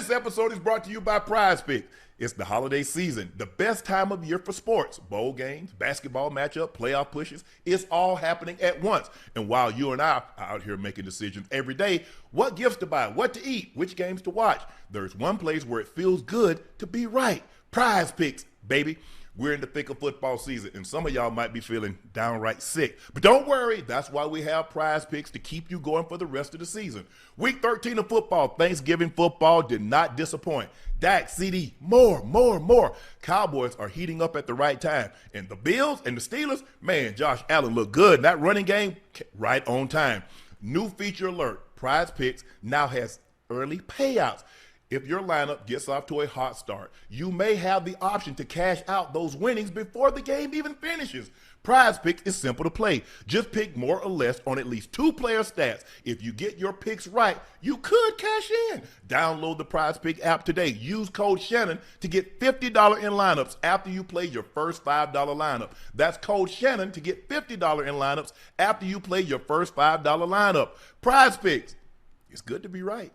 This episode is brought to you by Prize Picks. It's the holiday season, the best time of year for sports. Bowl games, basketball matchup, playoff pushes. It's all happening at once. And while you and I are out here making decisions every day, what gifts to buy, what to eat, which games to watch, there's one place where it feels good to be right. Prize Picks, baby. We're in the thick of football season, and some of y'all might be feeling downright sick. But don't worry, that's why we have Prize Picks to keep you going for the rest of the season. Week 13 of football, Thanksgiving football did not disappoint. Dak, CD, more. Cowboys are heating up at the right time. And the Bills and the Steelers, man, Josh Allen looked good. And that running game, right on time. New feature alert, Prize Picks now has early payouts. If your lineup gets off to a hot start, you may have the option to cash out those winnings before the game even finishes. Prize Picks is simple to play. Just pick more or less on at least 2 player stats. If you get your picks right, you could cash in. Download the Prize Pick app today. Use code Shannon to get $50 in lineups after you play your first $5 lineup. That's code Shannon to get $50 in lineups after you play your first $5 lineup. Prize Picks. It's good to be right.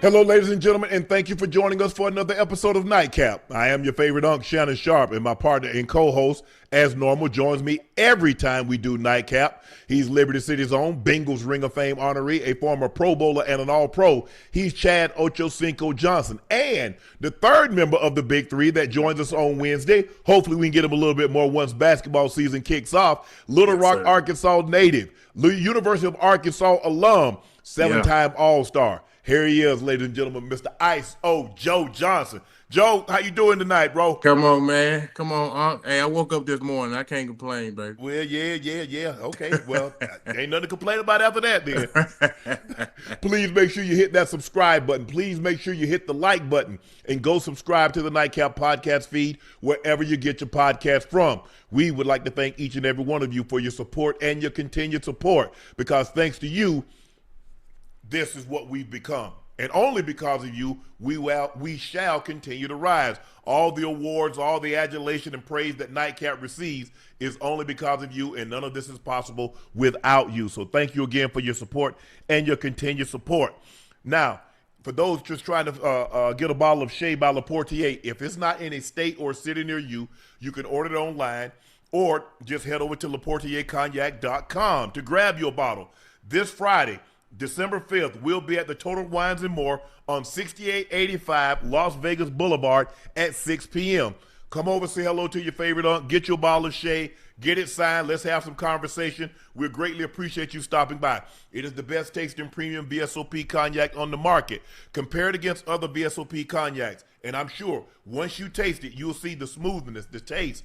Hello, ladies and gentlemen, and thank you for joining us for another episode of Nightcap. I am your favorite Unc, Shannon Sharpe, and my partner and co-host, as normal, joins me every time we do Nightcap. He's Liberty City's own Bengals Ring of Fame honoree, a former Pro Bowler and an All-Pro. He's Chad Ochocinco Johnson, and the third member of the Big Three that joins us on Wednesday. Hopefully we can get him a little bit more once basketball season kicks off. Little Rock, Arkansas native, University of Arkansas alum, 7-time All-Star. Here he is, ladies and gentlemen, Mr. Ice O. Joe Johnson. Joe, how you doing tonight, bro? Come on, man. Come on, Unc. Hey, I woke up this morning. I can't complain, baby. Well, yeah. Okay, well, ain't nothing to complain about after that, then. Please make sure you hit that subscribe button. Please make sure you hit the like button and go subscribe to the Nightcap podcast feed wherever you get your podcast from. We would like to thank each and every one of you for your support and your continued support, because thanks to you, this is what we've become. And only because of you, we shall continue to rise. All the awards, all the adulation and praise that Nightcap receives is only because of you, and none of this is possible without you. So thank you again for your support and your continued support. Now, for those just trying to get a bottle of Shea by La Portier, if it's not in a state or city near you, you can order it online or just head over to LaPortierCognac.com to grab your bottle. This Friday, December 5th, we'll be at the Total Wines and More on 6885 Las Vegas Boulevard at 6 p.m. Come over, say hello to your favorite Unc, get your bottle of Shea, get it signed, let's have some conversation. We greatly appreciate you stopping by. It is the best tasting premium VSOP cognac on the market. Compare it against other VSOP cognacs, and I'm sure once you taste it, you'll see the smoothness, the taste.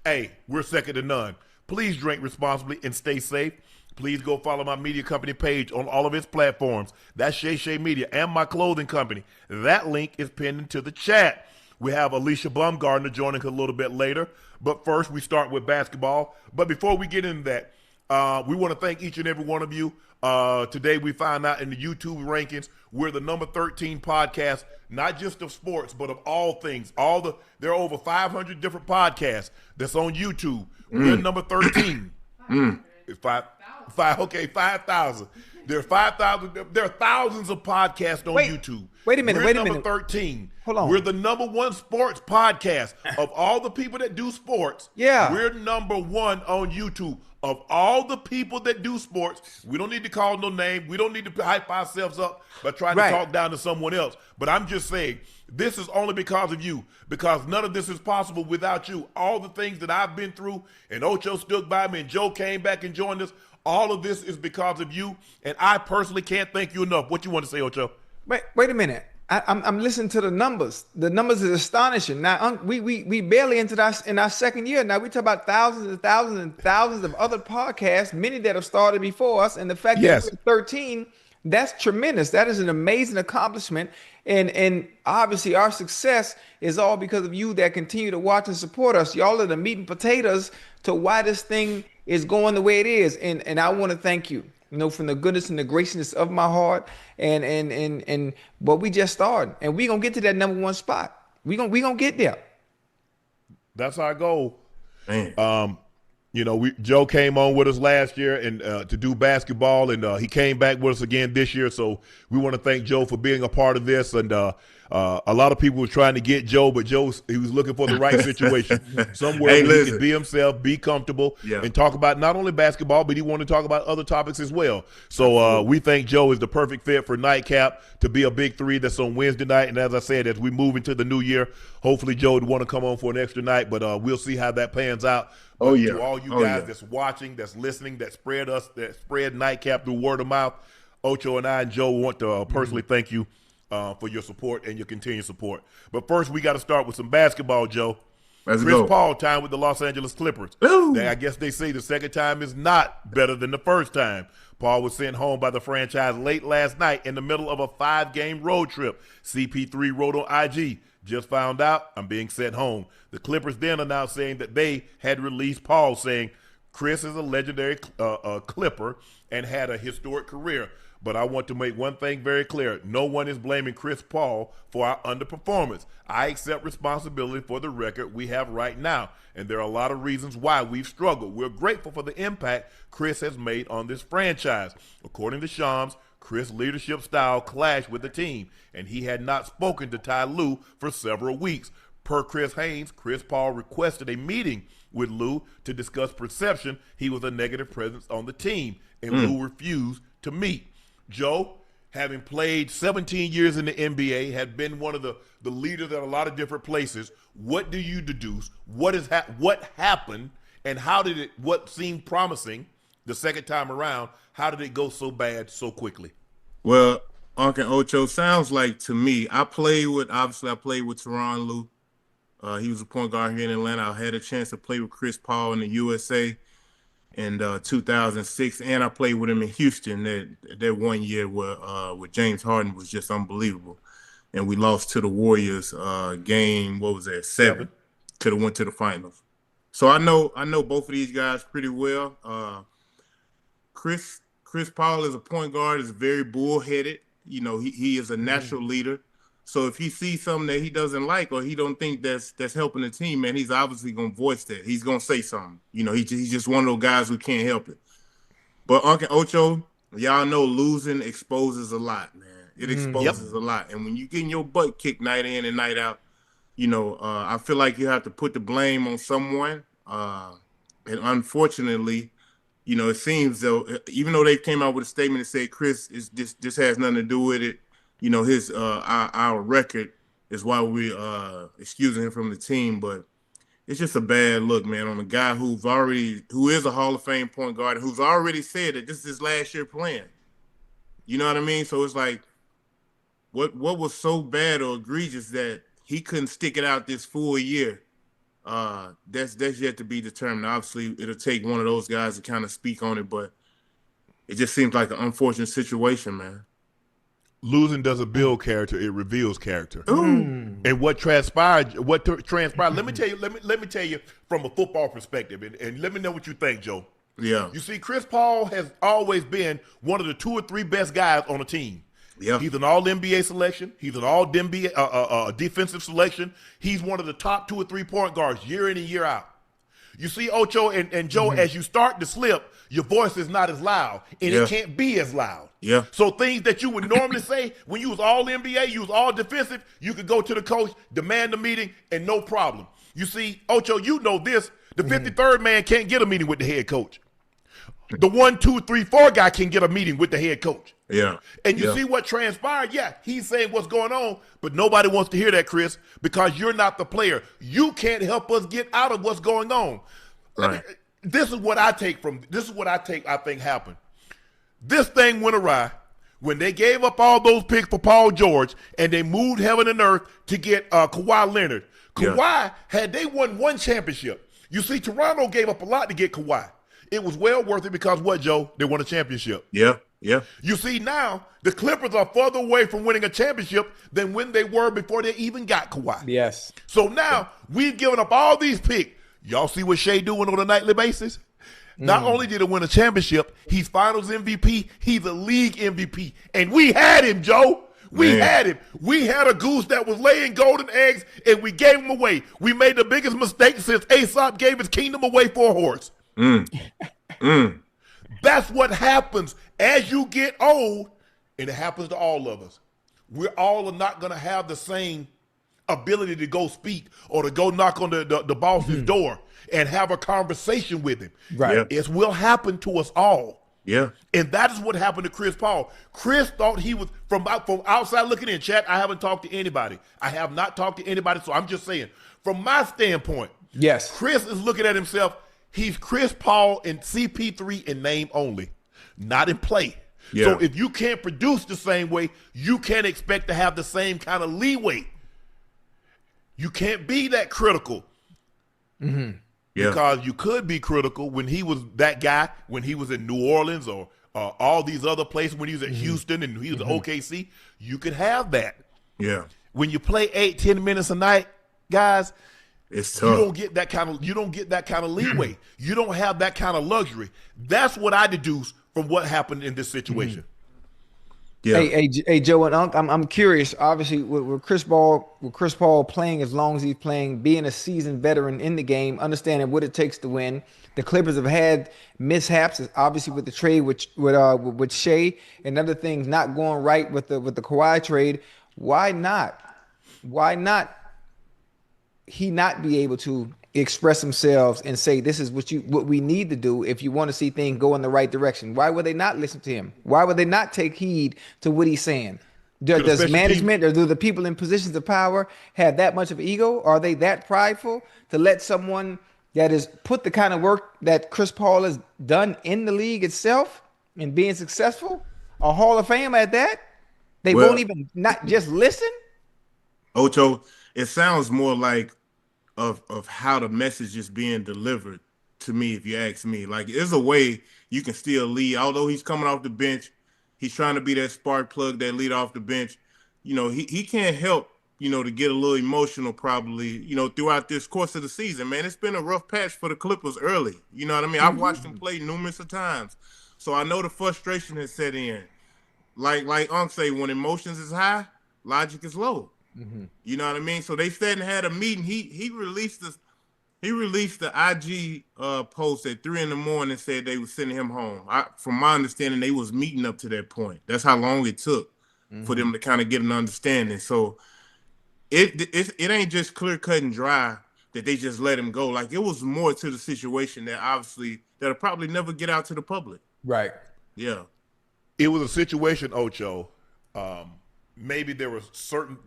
Hey, we're second to none. Please drink responsibly and stay safe. Please go follow my media company page on all of its platforms. That's Shay Media and my clothing company. That link is pinned into the chat. We have Alycia Baumgardner joining us a little bit later. But first, we start with basketball. But before we get into that, we want to thank each and every one of you. Today, we found out in the YouTube rankings, we're the number 13 podcast, not just of sports, but of all things. There are over 500 different podcasts that's on YouTube. We're number 13. 5,000. There are 5,000. There are thousands of podcasts on YouTube. Wait a minute. We're number 13. Hold on. We're the number 1 sports podcast of all the people that do sports. Yeah. We're number 1 on YouTube of all the people that do sports. We don't need to call no name. We don't need to hype ourselves up by trying to talk down to someone else. But I'm just saying, this is only because of you, because none of this is possible without you. All the things that I've been through, and Ocho stood by me, and Joe came back and joined us, all of this is because of you, and I personally can't thank you enough. What you want to say, Ocho? Wait a minute. I'm listening to the numbers. The numbers is astonishing. Now, we barely entered in our second year. Now we talk about thousands and thousands and thousands of other podcasts, many that have started before us, and the fact that we're 13, that's tremendous. That is an amazing accomplishment, and obviously our success is all because of you that continue to watch and support us. Y'all are the meat and potatoes to why this thing is going the way it is, and I want to thank you. from the goodness and the graciousness of my heart, and but we just started, and we gonna get to that number one spot. We gonna get there. That's our goal. Man. Joe came on with us last year and to do basketball, and he came back with us again this year. So we want to thank Joe for being a part of this. And a lot of people were trying to get Joe, but he was looking for the right situation, somewhere where he could be himself, be comfortable, and talk about not only basketball, but he wanted to talk about other topics as well. So we think Joe is the perfect fit for Nightcap to be a big three that's on Wednesday night. And as I said, as we move into the new year, hopefully Joe would want to come on for an extra night, but we'll see how that pans out. But to all you guys that's watching, that's listening, that spread Nightcap through word of mouth, Ocho and I and Joe want to personally thank you for your support and your continued support. But first, we got to start with some basketball, Joe. Let's Chris go. Paul time with the Los Angeles Clippers. I guess they say the second time is not better than the first time. Paul was sent home by the franchise late last night in the middle of a 5-game road trip. CP3 wrote on IG, "Just found out I'm being sent home." The Clippers then announced saying that they had released Paul, saying Chris is a legendary Clipper and had a historic career. But I want to make one thing very clear. No one is blaming Chris Paul for our underperformance. I accept responsibility for the record we have right now, and there are a lot of reasons why we've struggled. We're grateful for the impact Chris has made on this franchise. According to Shams, Chris' leadership style clashed with the team, and he had not spoken to Ty Lue for several weeks. Per Chris Haynes, Chris Paul requested a meeting with Lue to discuss perception he was a negative presence on the team, and Lue refused to meet. Joe, having played 17 years in the NBA, had been one of the leaders at a lot of different places. What do you deduce? What happened, and how did it? What seemed promising the second time around? How did it go so bad so quickly? Well, Unc and Ocho sounds like to me. I played with Tyronn Lue. He was a point guard here in Atlanta. I had a chance to play with Chris Paul in the USA in 2006, and I played with him in Houston that 1 year with James Harden was just unbelievable. And we lost to the Warriors game, 7? Could have went to the finals. So I know both of these guys pretty well. Chris Paul is a point guard, is very bullheaded. He is a natural leader. So if he sees something that he doesn't like or he don't think that's helping the team, man, he's obviously gonna voice that. He's gonna say something. He's just one of those guys who can't help it. But Unc and Ocho, y'all know losing exposes a lot, man. It exposes a lot. And when you're getting your butt kicked night in and night out, I feel like you have to put the blame on someone. And unfortunately, it seems though, even though they came out with a statement that said Chris this has nothing to do with it. His our record is why we excusing him from the team, but it's just a bad look, man, on a guy who is a Hall of Fame point guard, who's already said that this is his last year playing. You know what I mean? So it's like, what was so bad or egregious that he couldn't stick it out this full year? That's yet to be determined. Obviously, it'll take one of those guys to kind of speak on it, but it just seems like an unfortunate situation, man. Losing doesn't build character; it reveals character. Ooh. And what transpired? Let me tell you from a football perspective, and let me know what you think, Joe. Yeah. You see, Chris Paul has always been one of the 2 or 3 best guys on a team. Yeah. He's an All-NBA selection. He's an All-NBA defensive selection. He's one of the top 2 or 3 point guards year in and year out. You see, Ocho and Joe, as you start to slip, your voice is not as loud, and it can't be as loud. Yeah. So things that you would normally say when you was all NBA, you was all defensive, you could go to the coach, demand a meeting, and no problem. You see, Ocho, you know this. The 53rd man can't get a meeting with the head coach. The 1, 2, 3, 4 guy can get a meeting with the head coach. Yeah. And you see what transpired? Yeah, he's saying what's going on, but nobody wants to hear that, Chris, because you're not the player. You can't help us get out of what's going on. Right. This is what I think happened. This thing went awry when they gave up all those picks for Paul George and they moved heaven and earth to get Kawhi Leonard. Kawhi, had they won 1 championship, you see, Toronto gave up a lot to get Kawhi. It was well worth it because what, Joe? They won a championship. Yeah, yeah. You see, now the Clippers are further away from winning a championship than when they were before they even got Kawhi. Yes. So now we've given up all these picks. Y'all see what Shea doing on a nightly basis? Not only did he win a championship, he's finals MVP, he's a league MVP. And we had him, Joe. We had him. We had a goose that was laying golden eggs, and we gave him away. We made the biggest mistake since Aesop gave his kingdom away for a horse. That's what happens as you get old, and it happens to all of us. We're all not going to have the same ability to go speak or to go knock on the boss's door and have a conversation with him. Right. It will happen to us all. Yeah. And that is what happened to Chris Paul. Chris thought he was, from outside looking in, chat, I haven't talked to anybody. I have not talked to anybody, so I'm just saying, from my standpoint, yes, Chris is looking at himself, he's Chris Paul and CP3 in name only, not in play. Yeah. So if you can't produce the same way, you can't expect to have the same kind of leeway. You can't be that critical. Because you could be critical when he was that guy, when he was in New Orleans or all these other places, when he was at Houston and he was at OKC. You could have that. Yeah. When you play 8-10 minutes a night, guys, it's tough. You don't get that kind of leeway. You don't have that kind of luxury. That's what I deduce from what happened in this situation. Yeah. Hey, Joe and Unc, I'm curious. Obviously, with Chris Paul playing as long as he's playing, being a seasoned veteran in the game, understanding what it takes to win. The Clippers have had mishaps, obviously with the trade with Shea and other things not going right with the Kawhi trade. Why not he not be able to express themselves and say this is what we need to do if you want to see things go in the right direction? Why would they not listen to him? Why would they not take heed to what he's saying? Does management or do the people in positions of power have that much of ego? Are they that prideful to let someone that has put the kind of work that Chris Paul has done in the league itself and being successful, a Hall of Fame at that, they won't even not just listen? Ocho, it sounds more like of how the message is being delivered to me, if you ask me. Like, there's a way you can still lead. Although he's coming off the bench, he's trying to be that spark plug, that lead off the bench. You know, he can't help, to get a little emotional probably, throughout this course of the season, man. It's been a rough patch for the Clippers early. You know what I mean? I've watched them play numerous of times. So I know the frustration has set in. Like Unc say, when emotions is high, logic is low. You know what I mean? So they sat and had a meeting. He released the IG post at 3 a.m. and said they were sending him home. From my understanding, they was meeting up to that point. That's how long it took for them to kind of get an understanding. So it ain't just clear cut and dry that they just let him go. Like, it was more to the situation that'll probably never get out to the public. Right. Yeah. It was a situation, Ocho. Maybe there was certain.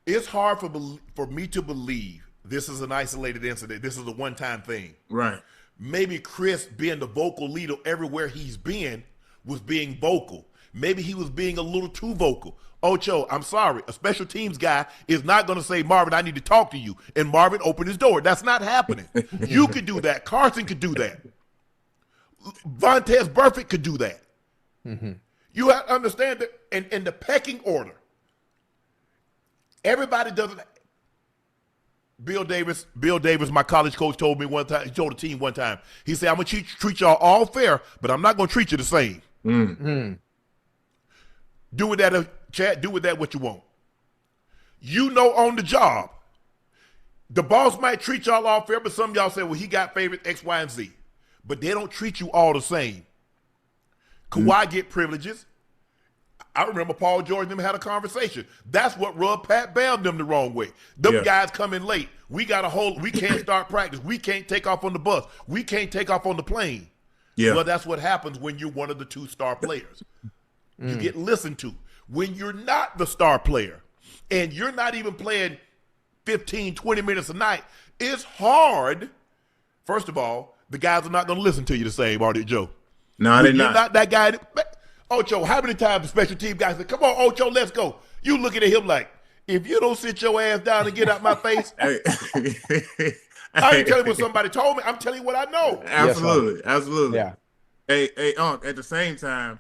It's hard for me to believe this is an isolated incident. This is a one-time thing. Right. Maybe Chris, being the vocal leader everywhere he's been, was being vocal. Maybe he was being a little too vocal. Ocho, I'm sorry. A special teams guy is not going to say, Marvin, I need to talk to you. And Marvin opened his door. That's not happening. You could do that. Carson could do that. Vontaze Burfict could do that. You have to understand that in the pecking order, everybody doesn't. Bill Davis, my college coach, told me one time. He told the team one time. He said, "I'm gonna treat y'all all fair, but I'm not gonna treat you the same. Do with that, Chad. Do with that what you want. On the job, the boss might treat y'all all fair, but some of y'all say, well, he got favorite X, Y, and Z, but they don't treat you all the same. Kawhi get privileges. I remember Paul George and them had a conversation. That's what rubbed Pat Bam them the wrong way. Them guys come in late. We can't start practice. We can't take off on the bus. We can't take off on the plane. Yeah. Well, that's what happens when you're one of the two star players. You get listened to. When you're not the star player and you're not even playing 15, 20 minutes a night, it's hard. First of all, the guys are not going to listen to you the same, are they, Joe? No, they're not. You're not that guy. Ocho, how many times the special team guys say, come on, Ocho, let's go. You looking at him like, if you don't sit your ass down and get out my face, I ain't telling you what somebody told me. I'm telling you what I know. Absolutely. Absolutely. Yeah. Hey, Unc, at the same time,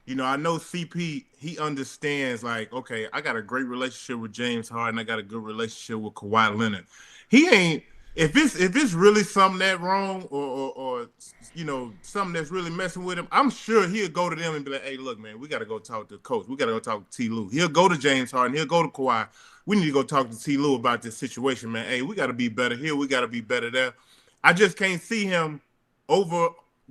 I know CP, he understands, like, okay, I got a great relationship with James Harden. I got a good relationship with Kawhi Leonard. He ain't if it's really something that wrong or something that's really messing with him, I'm sure he'll go to them and be like, hey, look, man, we got to go talk to the coach. We got to go talk to T. Lue. He'll go to James Harden. He'll go to Kawhi. We need to go talk to T. Lue about this situation, man. Hey, we got to be better here. We got to be better there. I just can't see him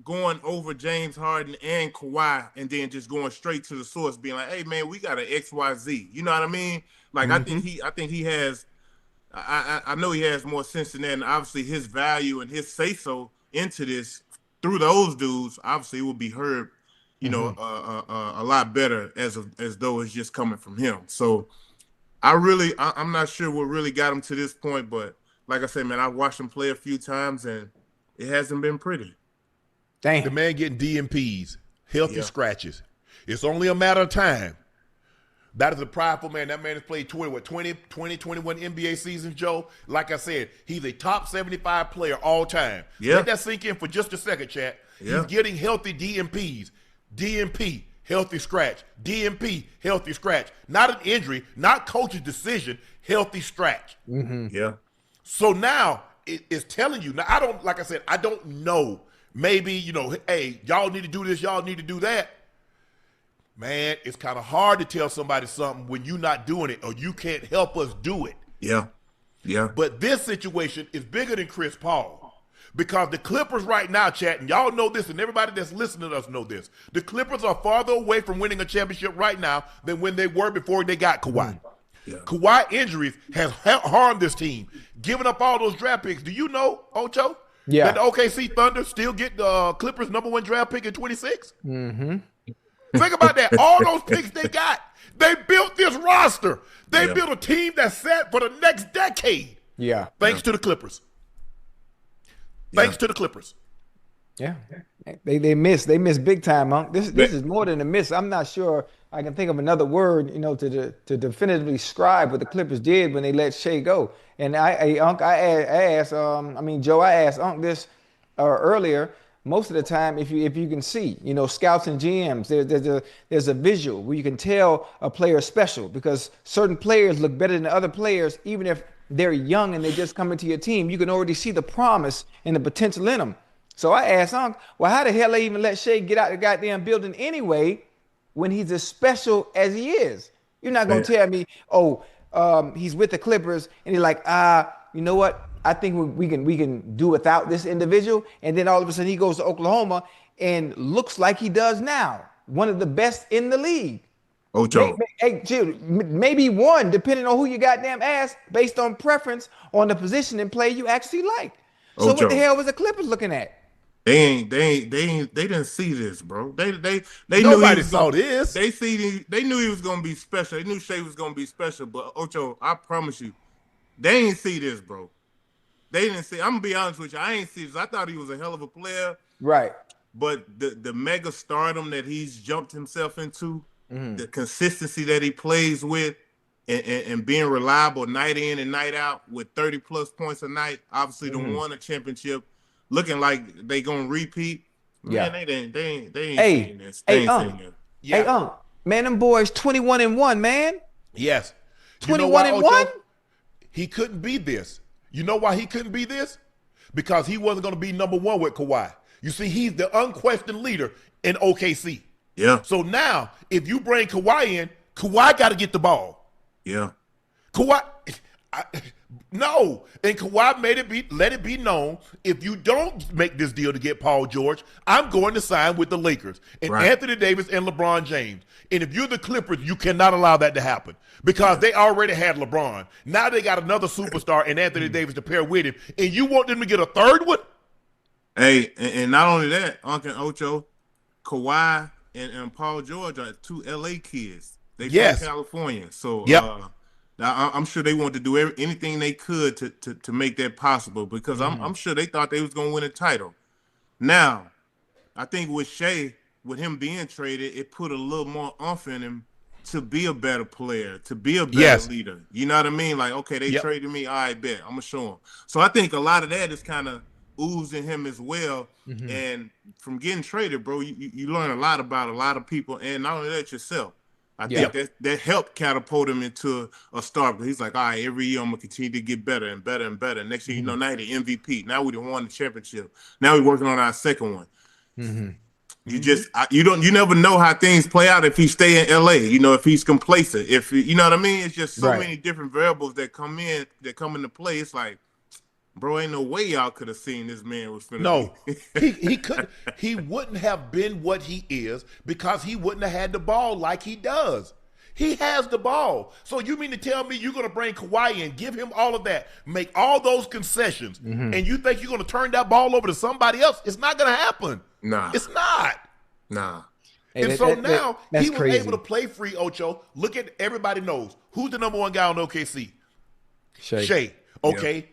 going over James Harden and Kawhi and then just going straight to the source, being like, hey, man, we got an XYZ. You know what I mean? Like, I think he has. I know he has more sense than that, and obviously his value and his say-so into this through those dudes, obviously it will be heard, a lot better as though it's just coming from him. So I'm not sure what really got him to this point, but like I said, man, I watched him play a few times, and it hasn't been pretty. Damn. The man getting DMPs, healthy scratches. It's only a matter of time. That is a prideful man. That man has played 21 NBA seasons, Joe. Like I said, he's a top 75 player all time. Yeah. Let that sink in for just a second, chat. Yeah. He's getting healthy DMPs. DMP, healthy scratch. DMP, healthy scratch. Not an injury, not coach's decision, healthy scratch. Mm-hmm. Yeah. So now it's telling you. Now, I don't know. Maybe, hey, y'all need to do this, y'all need to do that. Man, it's kind of hard to tell somebody something when you're not doing it or you can't help us do it. Yeah. Yeah. But this situation is bigger than Chris Paul because the Clippers right now, chat, and y'all know this and everybody that's listening to us know this. The Clippers are farther away from winning a championship right now than when they were before they got Kawhi. Yeah. Kawhi injuries has harmed this team, giving up all those draft picks. Do you know, Ocho? Yeah. That the OKC Thunder still get the Clippers #1 draft pick in 26? Mm-hmm. Think about that. All those picks they got, they built this roster. They built a team that's set for the next decade. Yeah. Thanks to the Clippers. Thanks to the Clippers. Yeah. They miss big time, Unc. This is more than a miss. I'm not sure I can think of another word, to definitively describe what the Clippers did when they let Shea go. And Joe, I asked Unc this earlier. Most of the time, if you can see, scouts and GMs, there's a visual where you can tell a player is special because certain players look better than other players, even if they're young and they just come into your team. You can already see the promise and the potential in them. So I asked Unc, well, how the hell they even let Shea get out the goddamn building anyway when he's as special as he is? You're not going to tell me, he's with the Clippers and he's like, you know what? I think we can do without this individual. And then all of a sudden he goes to Oklahoma and looks like he does now. One of the best in the league. Ocho. Maybe one, depending on who you goddamn ask, based on preference on the position and play you actually like. So Ocho. What the hell was the Clippers looking at? They didn't see this, bro. They nobody saw this. They knew he was gonna be special. They knew Shea was gonna be special. But Ocho, I promise you, they ain't see this, bro. They didn't see. I'm gonna be honest with you. I ain't see this. I thought he was a hell of a player, right? But the mega stardom that he's jumped himself into, the consistency that he plays with, and being reliable night in and night out with 30+ points a night. Obviously, they won a championship, looking like they gonna repeat. Man, they ain't seeing this. They ain't seeing it. Hey, man, them boys 21-1, man. Yes, 21-1. He couldn't be this. You know why he couldn't be this? Because he wasn't going to be #1 with Kawhi. You see, he's the unquestioned leader in OKC. Yeah. So now, if you bring Kawhi in, Kawhi got to get the ball. Yeah. Kawhi, no. And Kawhi let it be known, if you don't make this deal to get Paul George, I'm going to sign with the Lakers and Anthony Davis and LeBron James. And if you're the Clippers, you cannot allow that to happen because they already had LeBron. Now they got another superstar in Anthony Davis to pair with him, and you want them to get a third one? Hey, and not only that, Unc and Ocho, Kawhi and Paul George are 2 LA kids. They from California. So I'm sure they wanted to do anything they could to make that possible because I'm sure they thought they was going to win a title. Now, I think with Shea, with him being traded, it put a little more oomph in him to be a better player, to be a better leader. You know what I mean? Like, okay, they traded me. All right, bet. I'm going to show him. So I think a lot of that is kind of oozing him as well. And from getting traded, bro, you learn a lot about a lot of people and not only that, yourself. I think that helped catapult him into a star. Because he's like, all right, every year I'm gonna continue to get better and better and better. Next thing you know, now the MVP. Now we done won the championship. Now we're working on our second one. You never know how things play out if he stay in LA. You know, if he's complacent, if you know what I mean. It's just so many different variables that come into play. It's like, bro, ain't no way y'all could have seen this man was finna be. he could. He wouldn't have been what he is because he wouldn't have had the ball like he does. He has the ball. So you mean to tell me you're going to bring Kawhi in, give him all of that, make all those concessions, and you think you're going to turn that ball over to somebody else? It's not going to happen. Nah. It's not. Nah. And so now he was able to play free, Ocho. Look at everybody knows. Who's the number one guy on OKC? Shea. Okay. Yep.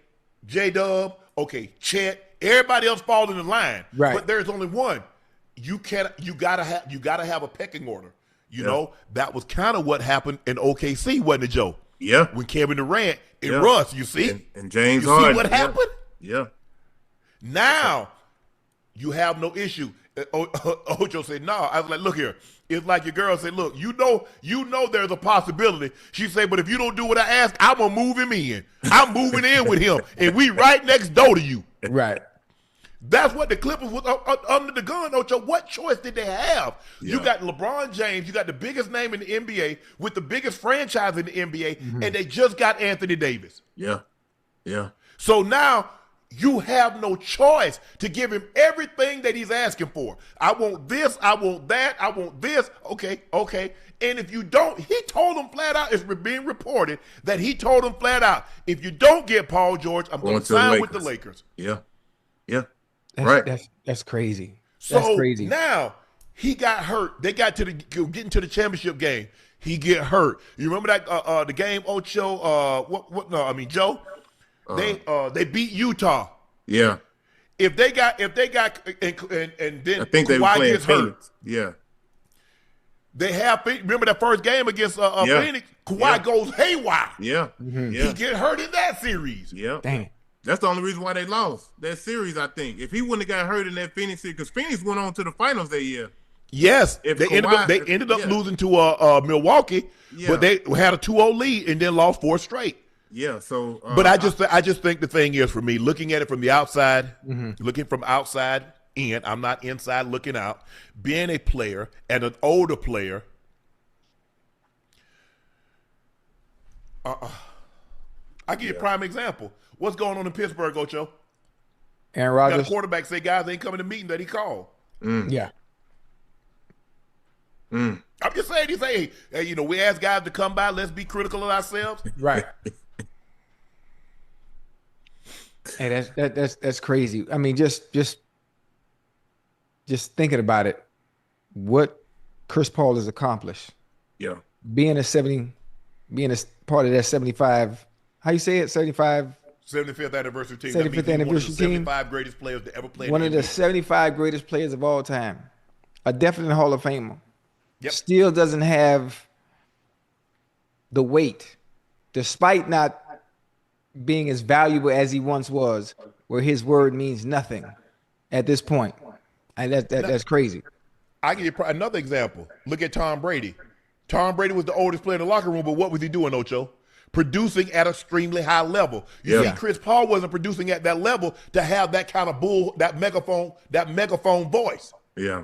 J-Dub. Okay. Chet. Everybody else falls in the line. Right. But there's only one. You gotta have a pecking order. You know, that was kind of what happened in OKC, wasn't it, Joe? Yeah. When Kevin Durant and Russ, you see? And James Harden. You see what happened? Yeah. Now, you have no issue. Ocho said, no. I was like, look here. It's like your girl said, look, you know there's a possibility. She said, but if you don't do what I ask, I'm going to move him in. I'm moving in with him. And we right next door to you. Right. That's what the Clippers was under the gun, Ocho. What choice did they have? Yeah. You got LeBron James. You got the biggest name in the NBA with the biggest franchise in the NBA, and they just got Anthony Davis. Yeah. Yeah. So now you have no choice to give him everything that he's asking for. I want this. I want that. I want this. Okay. And if you don't, he told him flat out, it's being reported that he told him flat out, if you don't get Paul George, I'm going to sign with the Lakers. Yeah. Yeah. That's crazy. That's crazy. Now he got hurt. They got getting to the championship game. He get hurt. You remember that the game Ocho? Joe. They beat Utah. Yeah. If they got and then I think Kawhi they gets hurt. Yeah. They have remember that first game against Phoenix. Kawhi goes haywire. Yeah. He get hurt in that series. Yeah. Dang. That's the only reason why they lost that series, I think. If he wouldn't have got hurt in that Phoenix series, because Phoenix went on to the finals that year. Yes, they ended up losing to Milwaukee, but they had a 2-0 lead and then lost 4 straight. Yeah, so but I just think the thing is, for me, looking at it from the outside, looking from outside in, I'm not inside looking out. Being a player and an older player, I give you a prime example. What's going on in Pittsburgh, Ocho? Aaron Rodgers. Got a quarterback say guys ain't coming to meeting that he called. Yeah. I'm just saying, he say, hey, we ask guys to come by. Let's be critical of ourselves. Right. Hey, that's crazy. I mean, just thinking about it, what Chris Paul has accomplished. Yeah. Being a part of that 75. How you say it? 75th anniversary team. 75th anniversary team. 75 greatest players to ever play. One of the 75 greatest players of all time. A definite Hall of Famer. Yep. Still doesn't have the weight, despite not being as valuable as he once was, where his word means nothing at this point. And that's crazy. I give you another example. Look at Tom Brady. Tom Brady was the oldest player in the locker room, but what was he doing, Ocho? Producing at an extremely high level. You see, Chris Paul wasn't producing at that level to have that kind of that megaphone voice. Yeah.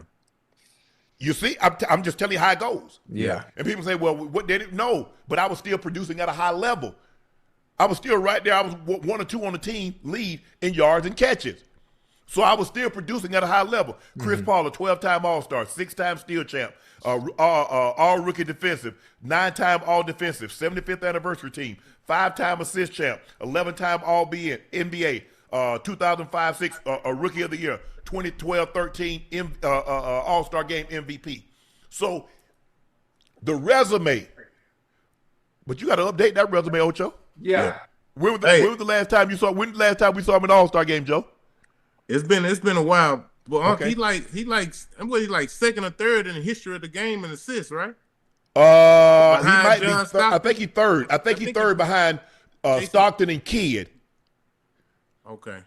You see, I'm just telling you how it goes. Yeah. And people say, well, what did it? No, but I was still producing at a high level. I was still right there. I was 1 or 2 on the team lead in yards and catches. So I was still producing at a high level. Chris Paul, a 12-time All-Star, 6-time Steel Champ, all-rookie defensive, 9-time All-Defensive, 75th anniversary team, 5-time assist champ, 11-time All-NBA, 2005-06 Rookie of the Year, 2012-13 All-Star Game MVP. So the resume, but you got to update that resume, Ocho. Yeah. When was the last time you saw? When the last time we saw him in the All-Star game, Joe? It's been a while. But he like second or third in the history of the game in assists, right? He might be. I think he's third. I think he's third behind Stockton and Kidd. Okay.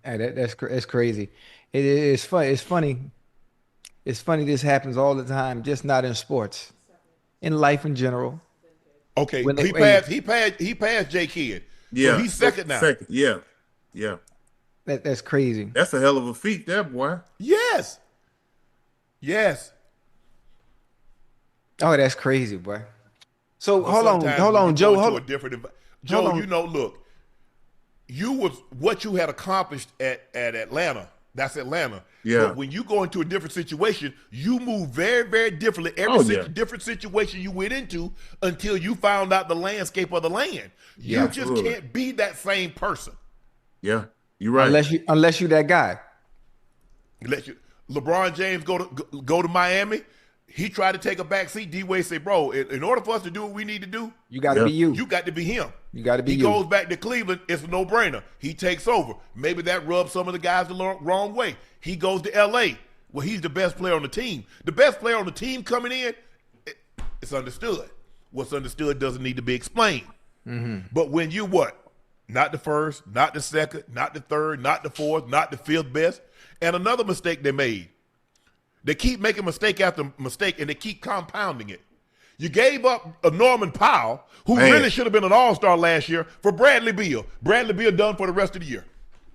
That's crazy. It's funny. It's funny this happens all the time, just not in sports, in life in general. Okay, When he passed J Kidd. Yeah, So he's second now. Second, yeah. That's crazy. That's a hell of a feat, there, boy. Yes. Oh, that's crazy, boy. So But hold sometimes when on, you Joe. go Hold into a different Joe, hold on. you know, look, what you had accomplished at Atlanta. That's Atlanta. Yeah. But when you go into a different situation, you move very, very differently. Different situation you went into until you found out the landscape of the land. You just absolutely. can't be that same person. Yeah, you're right. Unless you that guy. LeBron James go to Miami. He tried to take a back seat. D-Wade said, bro, in order for us to do what we need to do, You got to be you. you got to be him. You got to be He you. goes back to Cleveland. It's a no-brainer. He takes over. Maybe that rubs some of the guys the wrong way. He goes to L.A. Well, he's the best player on the team. The best player on the team coming in, it's understood. What's understood doesn't need to be explained. But when you what? Not the first, not the second, not the third, not the fourth, not the fifth best. And another mistake they made. They keep making mistake after mistake, and they keep compounding it. You gave up a Norman Powell, who really should have been an all-star last year, for Bradley Beal. Bradley Beal done for the rest of the year.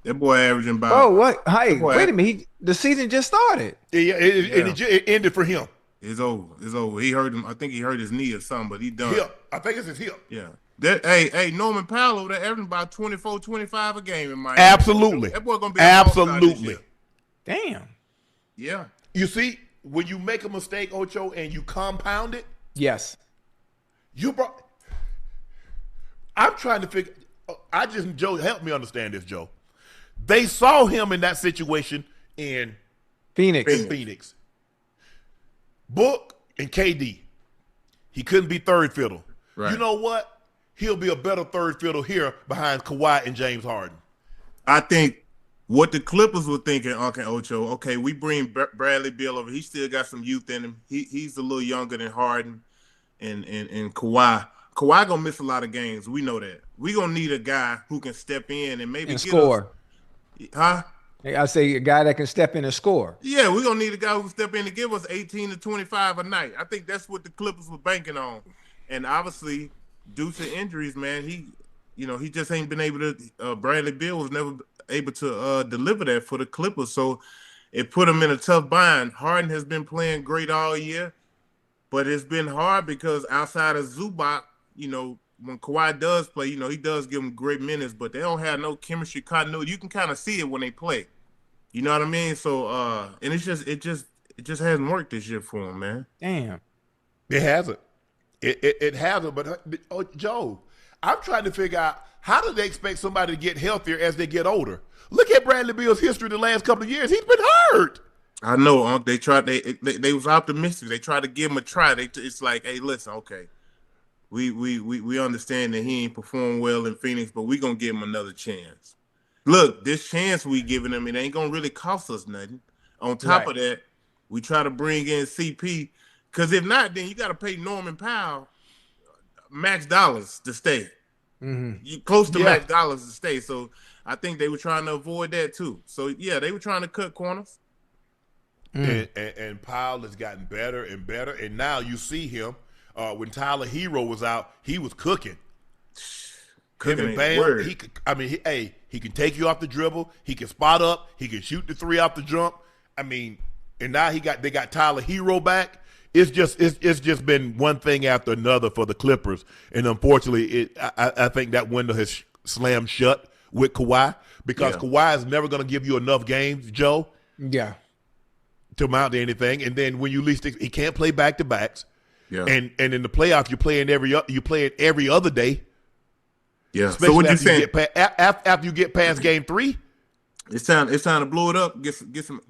That boy averaging about. Oh, what? Hey, wait a minute. The season just started. It ended for him. It's over. He hurt him. I think he hurt his knee or something, but he done. Hip. I think it's his hip. Yeah. Hey, Norman Powell over there averaging about 24, 25 a game in Miami. Absolutely. That boy gonna be an all-star this Absolutely. year. Damn. Yeah. You see, when you make a mistake, Ocho, and you compound it, Yes. I'm trying to figure. Joe, help me understand this, Joe. They saw him in that situation in Phoenix. Book and KD. He couldn't be third fiddle. Right. You know what? He'll be a better third fiddle here behind Kawhi and James Harden. I think what the Clippers were thinking, Unc and Ocho, okay, we bring Bradley Beal over. He still got some youth in him. He's a little younger than Harden and Kawhi. Kawhi gonna miss a lot of games. We know that. We gonna need a guy who can step in and maybe score. Huh? I say a guy that can step in and score. Yeah, we're going to need a guy who can step in and give us 18 to 25 a night. I think that's what the Clippers were banking on. And obviously, due to injuries, man, he just ain't been able to Bradley Beal was never able to deliver that for the Clippers. So it put him in a tough bind. Harden has been playing great all year, but it's been hard because outside of Zubac, when Kawhi does play, he does give them great minutes, but they don't have no chemistry continuity. You can kind of see it when they play. You know what I mean? So, and it just hasn't worked this year for him, man. Damn. It hasn't. It hasn't. But Joe, I'm trying to figure out how do they expect somebody to get healthier as they get older? Look at Bradley Beal's history the last couple of years. He's been hurt. I know, Unc. They tried. They was optimistic. They tried to give him a try. It's like, hey, listen, okay. We understand that he ain't performed well in Phoenix, but we gonna give him another chance. Look, this chance we giving him, it ain't gonna really cost us nothing. On top of that, we try to bring in CP, because if not, then you got to pay Norman Powell max dollars to stay. You close to max dollars to stay. So I think they were trying to avoid that too. So yeah, they were trying to cut corners. And Powell has gotten better and better, and now you see him. When Tyler Hero was out, he was cooking. Him and Bam, he can take you off the dribble. He can spot up. He can shoot the three off the jump. I mean, and now they got Tyler Hero back. It's just been one thing after another for the Clippers, and unfortunately, I think that window has slammed shut with Kawhi, because Kawhi is never going to give you enough games, Joe. Yeah. To amount to anything, and then when you least he can't play back to backs. Yeah. And in the playoffs, you're playing every other day. Yeah. Especially so what you saying? After you get past game 3, it's time to blow it up. Get some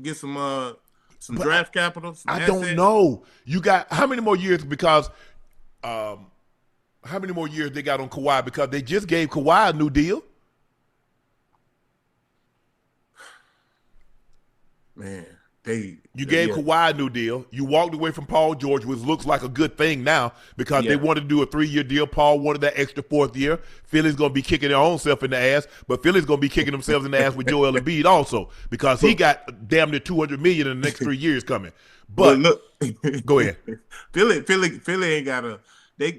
draft capital. I don't know. You got how many more years? Because how many more years they got on Kawhi? Because they just gave Kawhi a new deal. Man, You gave Kawhi a new deal. You walked away from Paul George, which looks like a good thing now because they wanted to do a 3-year deal. Paul wanted that extra 4th year. Philly's going to be kicking their own self in the ass, but Philly's going to be kicking themselves in the ass with Joel Embiid also because he got damn near $200 million in the next 3 years coming. But look, go ahead. Philly ain't got a they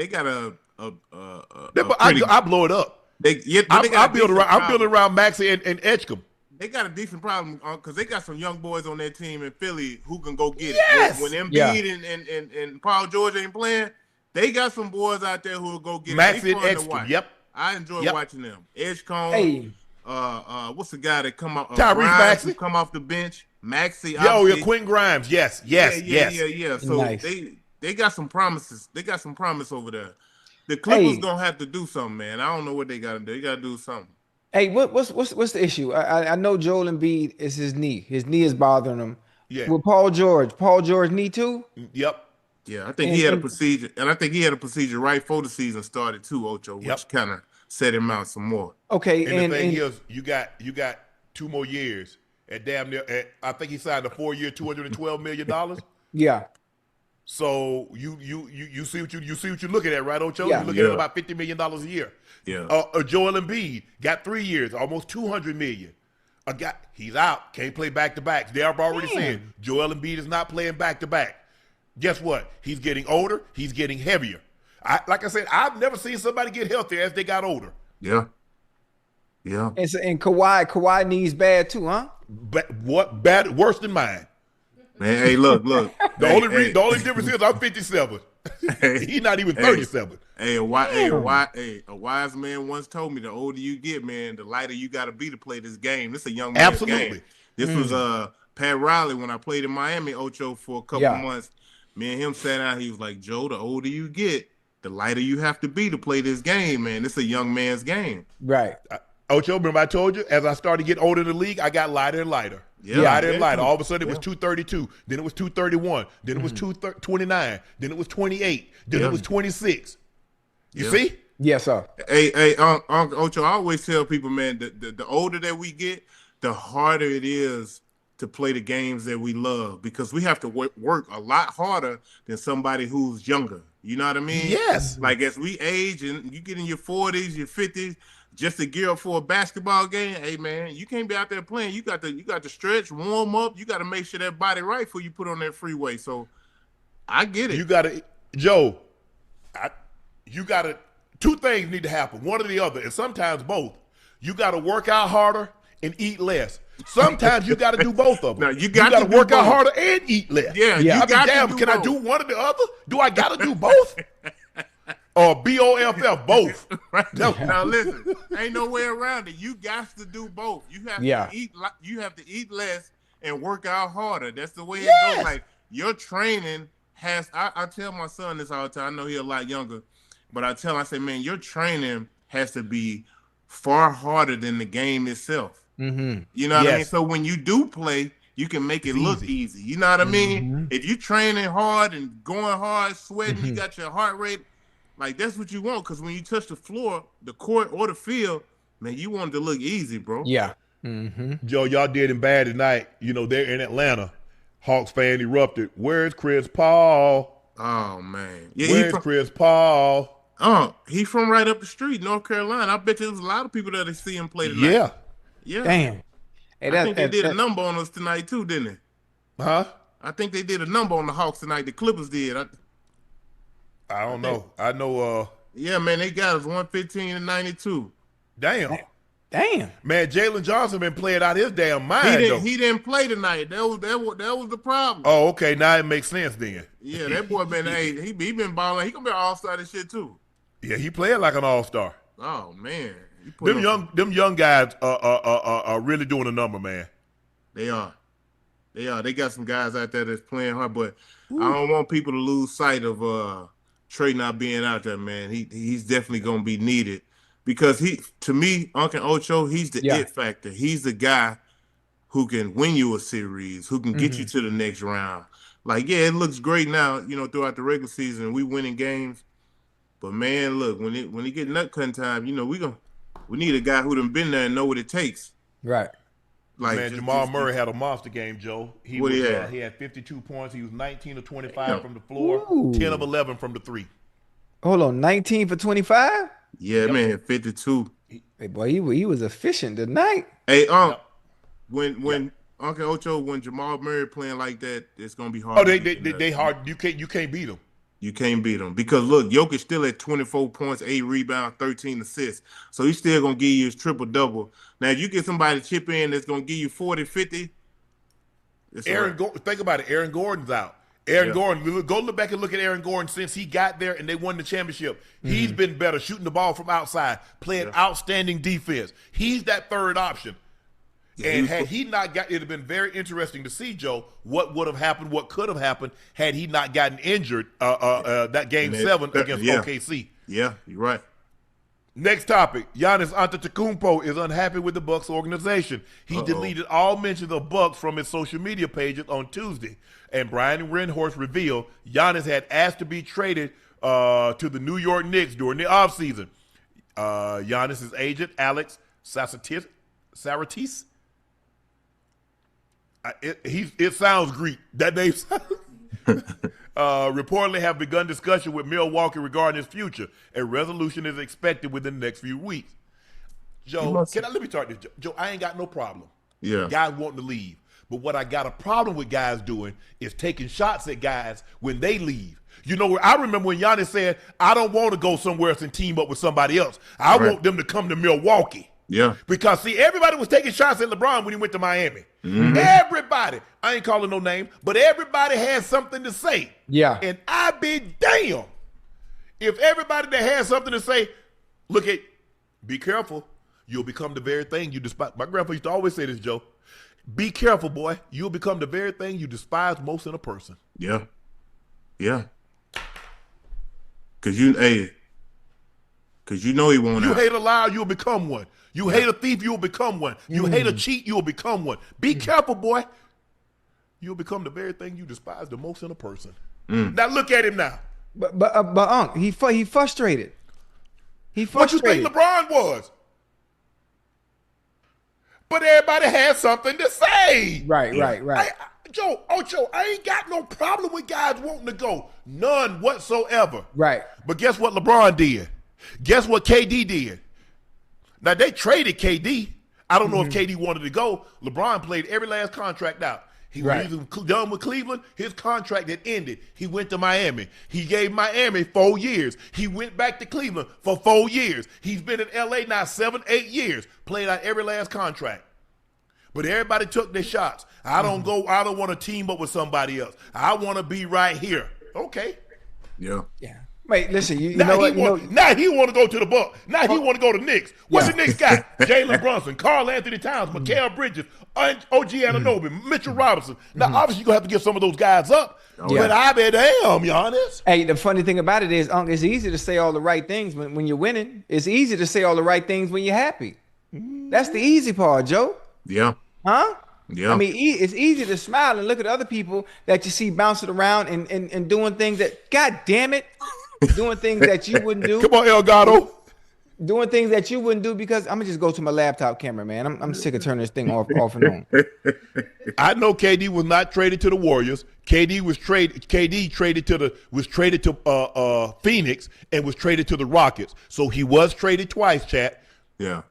got a I blow it up. I'm building around Maxey and Edgecombe. They got a decent problem because they got some young boys on their team in Philly who can go get it. When Embiid and Paul George ain't playing, they got some boys out there who will go get Maxey and Edgecombe. Yep, I enjoy watching them. Edgecombe. What's the guy that come off? Tyrese Maxey come off the bench. Maxey. Quentin Grimes. Yes. So nice. They got some promises. They got some promise over there. The Clippers gonna have to do something, man. I don't know what they gotta do. They gotta do something. Hey, what's the issue? I know Joel Embiid is his knee. His knee is bothering him. Yeah. With Paul George knee too? Yep. Yeah, I think he had a procedure, and I think he had a procedure right before the season started too, Ocho, which kind of set him out some more. Okay, and the thing is, you got 2 more years at damn near. I think he signed a 4-year, $212 million. Yeah. So you see what you're looking at, right, Ocho? Yeah. You're looking at about $50 million a year. Yeah. Joel Embiid got 3 years, almost $200 million. He's out, can't play back-to-backs. They are already saying Joel Embiid is not playing back-to-back. Guess what? He's getting older. He's getting heavier. Like I said, I've never seen somebody get healthier as they got older. Yeah. Yeah. And Kawhi knees bad too, huh? Bad? Worse than mine. Man, hey, look. The only difference is I'm 57. He's not even 37. A wise man once told me the older you get, man, the lighter you got to be to play this game. This is a young man's game. This was Pat Riley when I played in Miami, Ocho, for a couple months. Me and him sat down. He was like, Joe, the older you get, the lighter you have to be to play this game, man. This is a young man's game. Right. Ocho, remember I told you, as I started to get older in the league, I got lighter and lighter. Lighter and lighter. All of a sudden, it was 232. Then it was 231. Then it was 229. Then it was 28. Then it was 26. You see? Yes, sir. Hey, Uncle Ocho, I always tell people, man, the older that we get, the harder it is to play the games that we love because we have to work a lot harder than somebody who's younger. You know what I mean? Yes. Like as we age and you get in your 40s, your 50s, just to gear up for a basketball game, hey man, you can't be out there playing. You got to stretch, warm up. You got to make sure that body right before you put on that freeway. So I get it. You got to, Joe. You got to. 2 things need to happen, one or the other, and sometimes both. You got to work out harder and eat less. Sometimes you got to do both of them. No, you got to work out harder and eat less. Yeah. Can I do one or the other? Do I got to do both? Or BOFF, both. Right. No. Now listen, ain't no way around it. You got to do both. You have to eat. You have to eat less and work out harder. That's the way it goes. Like your training has. I tell my son this all the time. I know he's a lot younger, but I tell him, I say, man, your training has to be far harder than the game itself. Mm-hmm. You know what I mean? So when you do play, you can make it look easy. You know what I mean? If you training hard and going hard, sweating, you got your heart rate. Like, that's what you want, because when you touch the floor, the court, or the field, man, you want it to look easy, bro. Yeah. Joe, y'all did him bad tonight. You know, they're in Atlanta. Hawks fan erupted. Where's Chris Paul? Oh, man. Yeah, Where's Chris Paul? He's from right up the street, North Carolina. I bet there's a lot of people that see him play tonight. Yeah. Damn. Hey, I think they did a number on us tonight, too, didn't they? Huh? I think they did a number on the Hawks tonight. The Clippers did. I don't know. I know. Yeah, man, they got us 115-92. Damn. Man, Jalen Johnson been playing out his damn mind. He didn't play tonight. That was the problem. Oh, okay. Now it makes sense then. Yeah, that boy been he been balling. He gonna be an all-star this shit too. Yeah, he playing like an all-star. Oh man, them young guys are really doing a number, man. They are. They got some guys out there that's playing hard, but I don't want people to lose sight of Trey not being out there, man. He's definitely gonna be needed because to me, Unc and Ocho, he's the it factor. He's the guy who can win you a series, who can get you to the next round. Like, yeah, it looks great now, throughout the regular season, we winning games. But man, look, when it get nut cutting time, we need a guy who done been there and know what it takes. Right. Like, Man, Jamal Murray had a monster game, Joe. He had 52 points. He was 19 of 25 from the floor, Ooh. 10 of 11 from the three. Hold on, 19 for 25? Yeah, man, 52. Hey, boy, he was efficient tonight. Hey, when Unc and Ocho, when Jamal Murray playing like that, it's gonna be hard. Oh, they hard. You can't beat them. You can't beat them because look, Jokic still at 24 points, 8 rebounds, 13 assists. So he's still gonna give you his triple double. Now, if you get somebody to chip in that's gonna give you 40, 50. Think about it. Aaron Gordon's out. Gordon, go look back and look at Aaron Gordon since he got there and they won the championship. He's been better shooting the ball from outside, playing outstanding defense. He's that third option. Yeah, and had he not got, it'd have been very interesting to see, Joe, what would have happened, what could have happened had he not gotten injured that game 7 against OKC. Yeah, you're right. Next topic, Giannis Antetokounmpo is unhappy with the Bucks organization. He deleted all mentions of Bucks from his social media pages on Tuesday. And Brian Windhorst revealed Giannis had asked to be traded to the New York Knicks during the offseason. Giannis' agent, Alex Saratis, it sounds Greek. That name reportedly have begun discussion with Milwaukee regarding his future. A resolution is expected within the next few weeks. Joe, let me start this. Joe, I ain't got no problem. Yeah. Guys wanting to leave. But what I got a problem with guys doing is taking shots at guys when they leave. You know, I remember when Giannis said, I don't want to go somewhere else and team up with somebody else. I want them to come to Milwaukee. Yeah. Because, see, everybody was taking shots at LeBron when he went to Miami. Mm-hmm. Everybody. I ain't calling no name, but everybody had something to say. Yeah. And I be damn if everybody that has something to say, be careful. You'll become the very thing you despise. My grandpa used to always say this, Joe. Be careful, boy. You'll become the very thing you despise most in a person. Yeah. Yeah. Because you know he won't. You hate a liar, you'll become one. You hate a thief, you'll become one. You hate a cheat, you'll become one. Be careful, boy. You'll become the very thing you despise the most in a person. Now look at him now. But Unc, he frustrated. What you think LeBron was? But everybody has something to say. Right. Ocho, I ain't got no problem with guys wanting to go. None whatsoever. Right. But guess what LeBron did? Guess what KD did? Now, they traded KD. I don't know if KD wanted to go. LeBron played every last contract out. He was done with Cleveland. His contract had ended. He went to Miami. He gave Miami 4 years. He went back to Cleveland for 4 years. He's been in L.A. now 7, 8 years, played out every last contract. But everybody took their shots. I don't want to team up with somebody else. I want to be right here. Okay. Yeah. Wait, listen, you know what? Now he want to go to the Bucks. Now he want to go to Knicks. What's the Knicks got? Jalen Brunson, Karl Anthony Towns, Mikal Bridges, OG Anunoby, Mitchell Robinson. Now, obviously, you're going to have to give some of those guys up. But I be damn, Giannis. Hey, the funny thing about it is, Unc, it's easy to say all the right things when you're winning. It's easy to say all the right things when you're happy. That's the easy part, Joe. Yeah. Huh? Yeah. I mean, it's easy to smile and look at other people that you see bouncing around and doing things that, God damn it, doing things that you wouldn't do. Come on, Elgato. Doing things that you wouldn't do because I'm gonna just go to my laptop camera, man. I'm sick of turning this thing off and on. I know KD was not traded to the Warriors. KD was traded to Phoenix and was traded to the Rockets. So he was traded twice, chat. Yeah.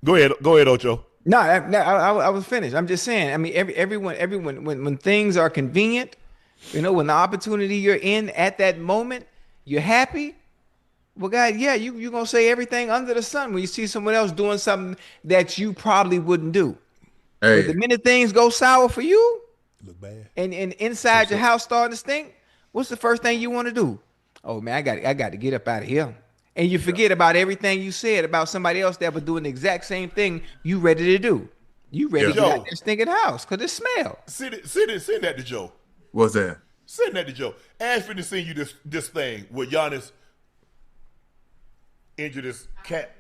Go ahead, Ocho. No, I was finished. I'm just saying. I mean, everyone, when things are convenient, when the opportunity you're in at that moment, you're happy. Well, God, yeah, you're gonna say everything under the sun when you see someone else doing something that you probably wouldn't do. Hey. But the minute things go sour for you, look bad, and inside your house starting to stink, what's the first thing you want to do? Oh man, I got to get up out of here. And you forget about everything you said about somebody else that was doing the exact same thing you ready to do. You ready to get out that stinking house because it smell. Send that to Joe. What's that? Send that to Joe. Ask me to send you this thing where Giannis injured his cat.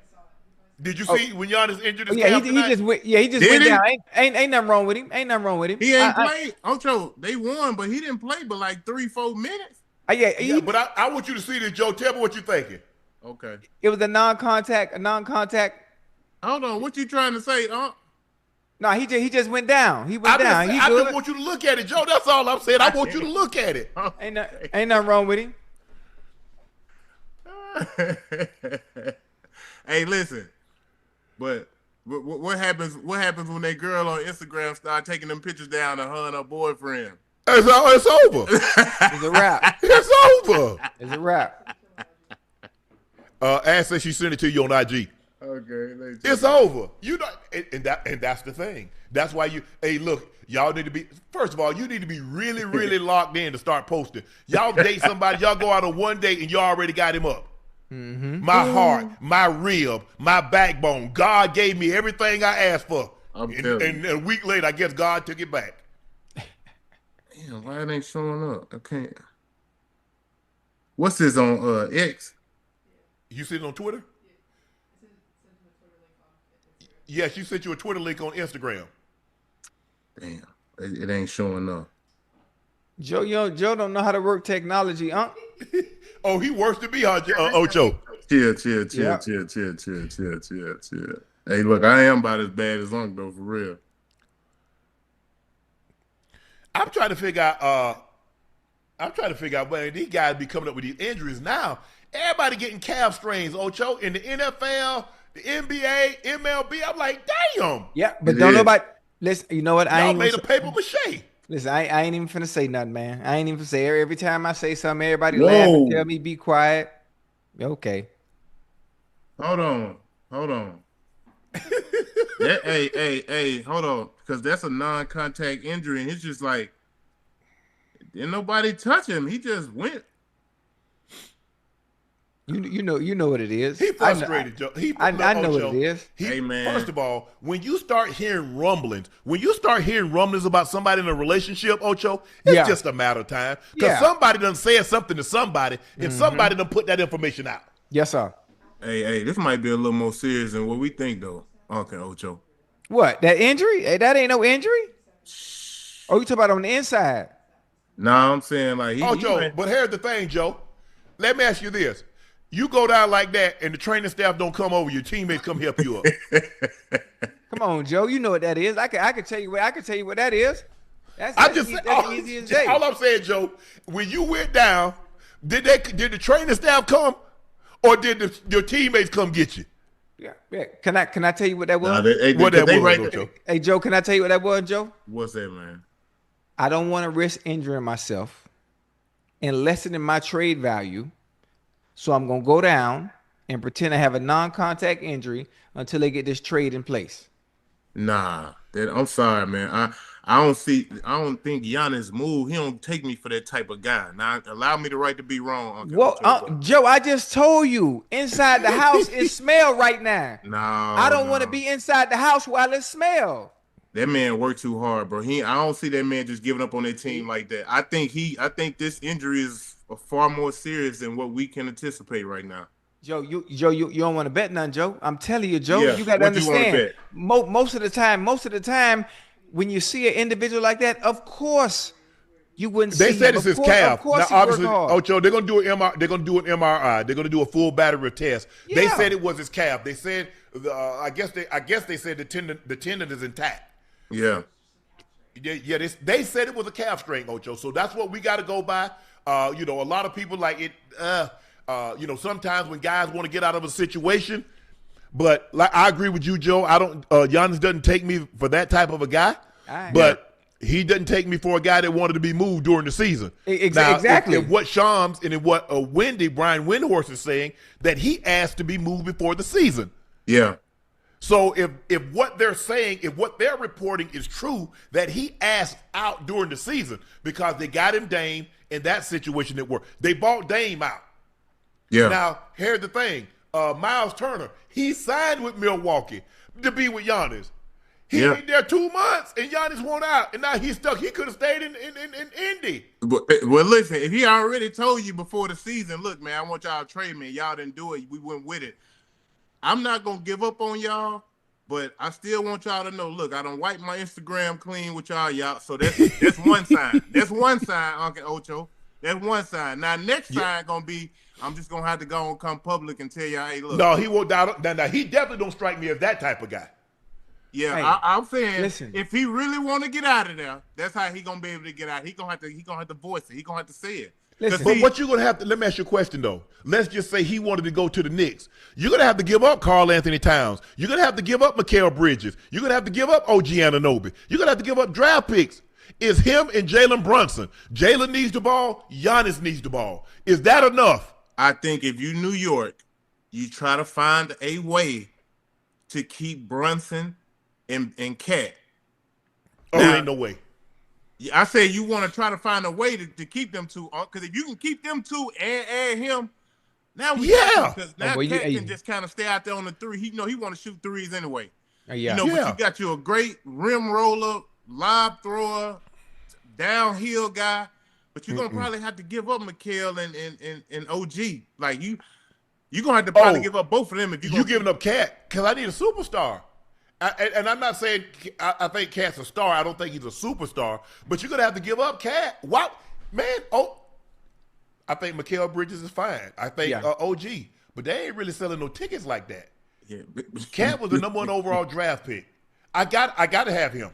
Did you see when Giannis injured his cat? He just went down. Ain't nothing wrong with him. He ain't played. Ocho, they won, but he didn't play but like 3-4 minutes. But I want you to see this, Joe. Tell me what you're thinking. Okay. It was a non-contact Hold on, what you trying to say, No, he just went down. He went I down. just, He I good. just want you to look at it, Joe. That's all I'm saying. I want you to look at it. Ain't nothing wrong with him. Hey, listen, but what happens? What happens when that girl on Instagram start taking them pictures down to her and her boyfriend? It's over. It's a wrap. It's over. It's a wrap. Ash says she sent it to you on IG. Okay, it's over. You know, and that's the thing. That's why you. Hey, look, y'all need to be. First of all, you need to be really, really locked in to start posting. Y'all date somebody. Y'all go out on one date and you already got him up. Mm-hmm. My heart, my rib, my backbone. God gave me everything I asked for. And a week later, I guess God took it back. Damn, why it ain't showing up? I can't. What's this on X? You see it on Twitter? Yes, you sent you a Twitter link on Instagram. Damn, it ain't showing up. Joe don't know how to work technology, huh? Oh, he worse than me, Ocho. Chill. Hey, look, I am about as bad as Unc though, for real. I'm trying to figure out when these guys be coming up with these injuries now. Everybody getting calf strains, Ocho, in the NFL, the NBA, MLB. I'm like, damn. Yeah, but don't nobody listen. You know what? Y'all I ain't made a paper mache. Listen, I ain't even finna say nothing, man. I ain't even finna say every time I say something, everybody laugh and tell me be quiet. Okay. Hold on. Hey, hold on. Because that's a non-contact injury, and it's just like, didn't nobody touch him. He just went. You know what it is. He frustrated, Joe. I know what it is. Hey, man. First of all, when you start hearing rumblings about somebody in a relationship, Ocho, it's just a matter of time. Because somebody done said something to somebody, and somebody done put that information out. Yes, sir. Hey, this might be a little more serious than what we think, though, Unc and Ocho. What? That injury? Hey, that ain't no injury? Oh, you talking about on the inside? Nah, I'm saying like Joe, but here's the thing, Joe. Let me ask you this. You go down like that and the training staff don't come over, your teammates come help you up. Come on, Joe. You know what that is. I can tell you what that is. That's easy as day. All I'm saying, Joe, when you went down, did the training staff come or did your teammates come get you? Yeah. Can I tell you what that was? Hey, Joe, can I tell you what that was, Joe? What's that, man? I don't want to risk injuring myself and lessening my trade value. So I'm going to go down and pretend I have a non-contact injury until they get this trade in place. Nah, I'm sorry, man. I don't think Giannis move. He don't take me for that type of guy. Now, allow me the right to be wrong, Uncle. Well, Joe, I just told you, inside the house it smell right now. No, I don't want to be inside the house while it smell. That man worked too hard, bro. I don't see that man just giving up on that team like that. I think this injury is far more serious than what we can anticipate right now. Joe, you don't want to bet none, Joe. I'm telling you, Joe, you got to understand. You most of the time, when you see an individual like that, of course, you wouldn't. They said it's his calf. Of course, now, obviously, Ocho, they're gonna do an MRI. They're gonna do an MRI. They're gonna do a full battery test. Yeah. They said it was his calf. They said, I guess they said the tendon is intact. Yeah. Yeah. They said it was a calf strain, Ocho. So that's what we got to go by. A lot of people like it. Sometimes when guys want to get out of a situation, but like I agree with you, Joe. I don't. Giannis doesn't take me for that type of a guy, but he doesn't take me for a guy that wanted to be moved during the season. Exactly. If what Shams and if what Brian Windhorst is saying, that he asked to be moved before the season. Yeah. So if what they're saying, if what they're reporting is true, that he asked out during the season because they got him Dame in that situation that worked. They bought Dame out. Yeah. Now, here's the thing. Miles Turner, he signed with Milwaukee to be with Giannis. He ain't there 2 months, and Giannis won out, and now he's stuck. He could have stayed in Indy. Well, listen, if he already told you before the season, look, man, I want y'all to trade me, y'all didn't do it, we went with it. I'm not going to give up on y'all, but I still want y'all to know, look, I done wiped my Instagram clean with y'all. So that's one sign. That's one sign, Unc and Ocho. That's one sign. Now, next sign going to be, I'm just gonna have to go and come public and tell y'all, hey, look. No, he won't. Now, he definitely don't strike me as that type of guy. Yeah, Hey, I'm saying, listen. if he really want to get out of there, that's how he gonna be able to get out. He gonna have to voice it. He gonna have to say it. Listen. But what you're gonna have to, let me ask you a question though. Let's just say he wanted to go to the Knicks. You're gonna have to give up Karl Anthony Towns. You're gonna have to give up Mikal Bridges. You're gonna have to give up OG Anunoby. You're gonna have to give up draft picks. It's him and Jalen Brunson. Jalen needs the ball. Giannis needs the ball. Is that enough? I think if you New York, you try to find a way to keep Brunson and Cat. Oh, Now, ain't no way. I say you want to try to find a way to keep them two, because if you can keep them two and add him, now we because now Cat can just kind of stay out there on the three. He want to shoot threes anyway. Yeah. But you got you a great rim roller, lob thrower, downhill guy, but you're gonna probably have to give up Mikal and OG. Like you're gonna have to probably give up both of them if you giving up Cat, because I need a superstar. And I'm not saying I think Cat's a star. I don't think he's a superstar. But you're gonna have to give up Cat. What, man? I think Mikal Bridges is fine. I think OG, but they ain't really selling no tickets like that. Yeah, Cat was the #1 overall draft pick. I got to have him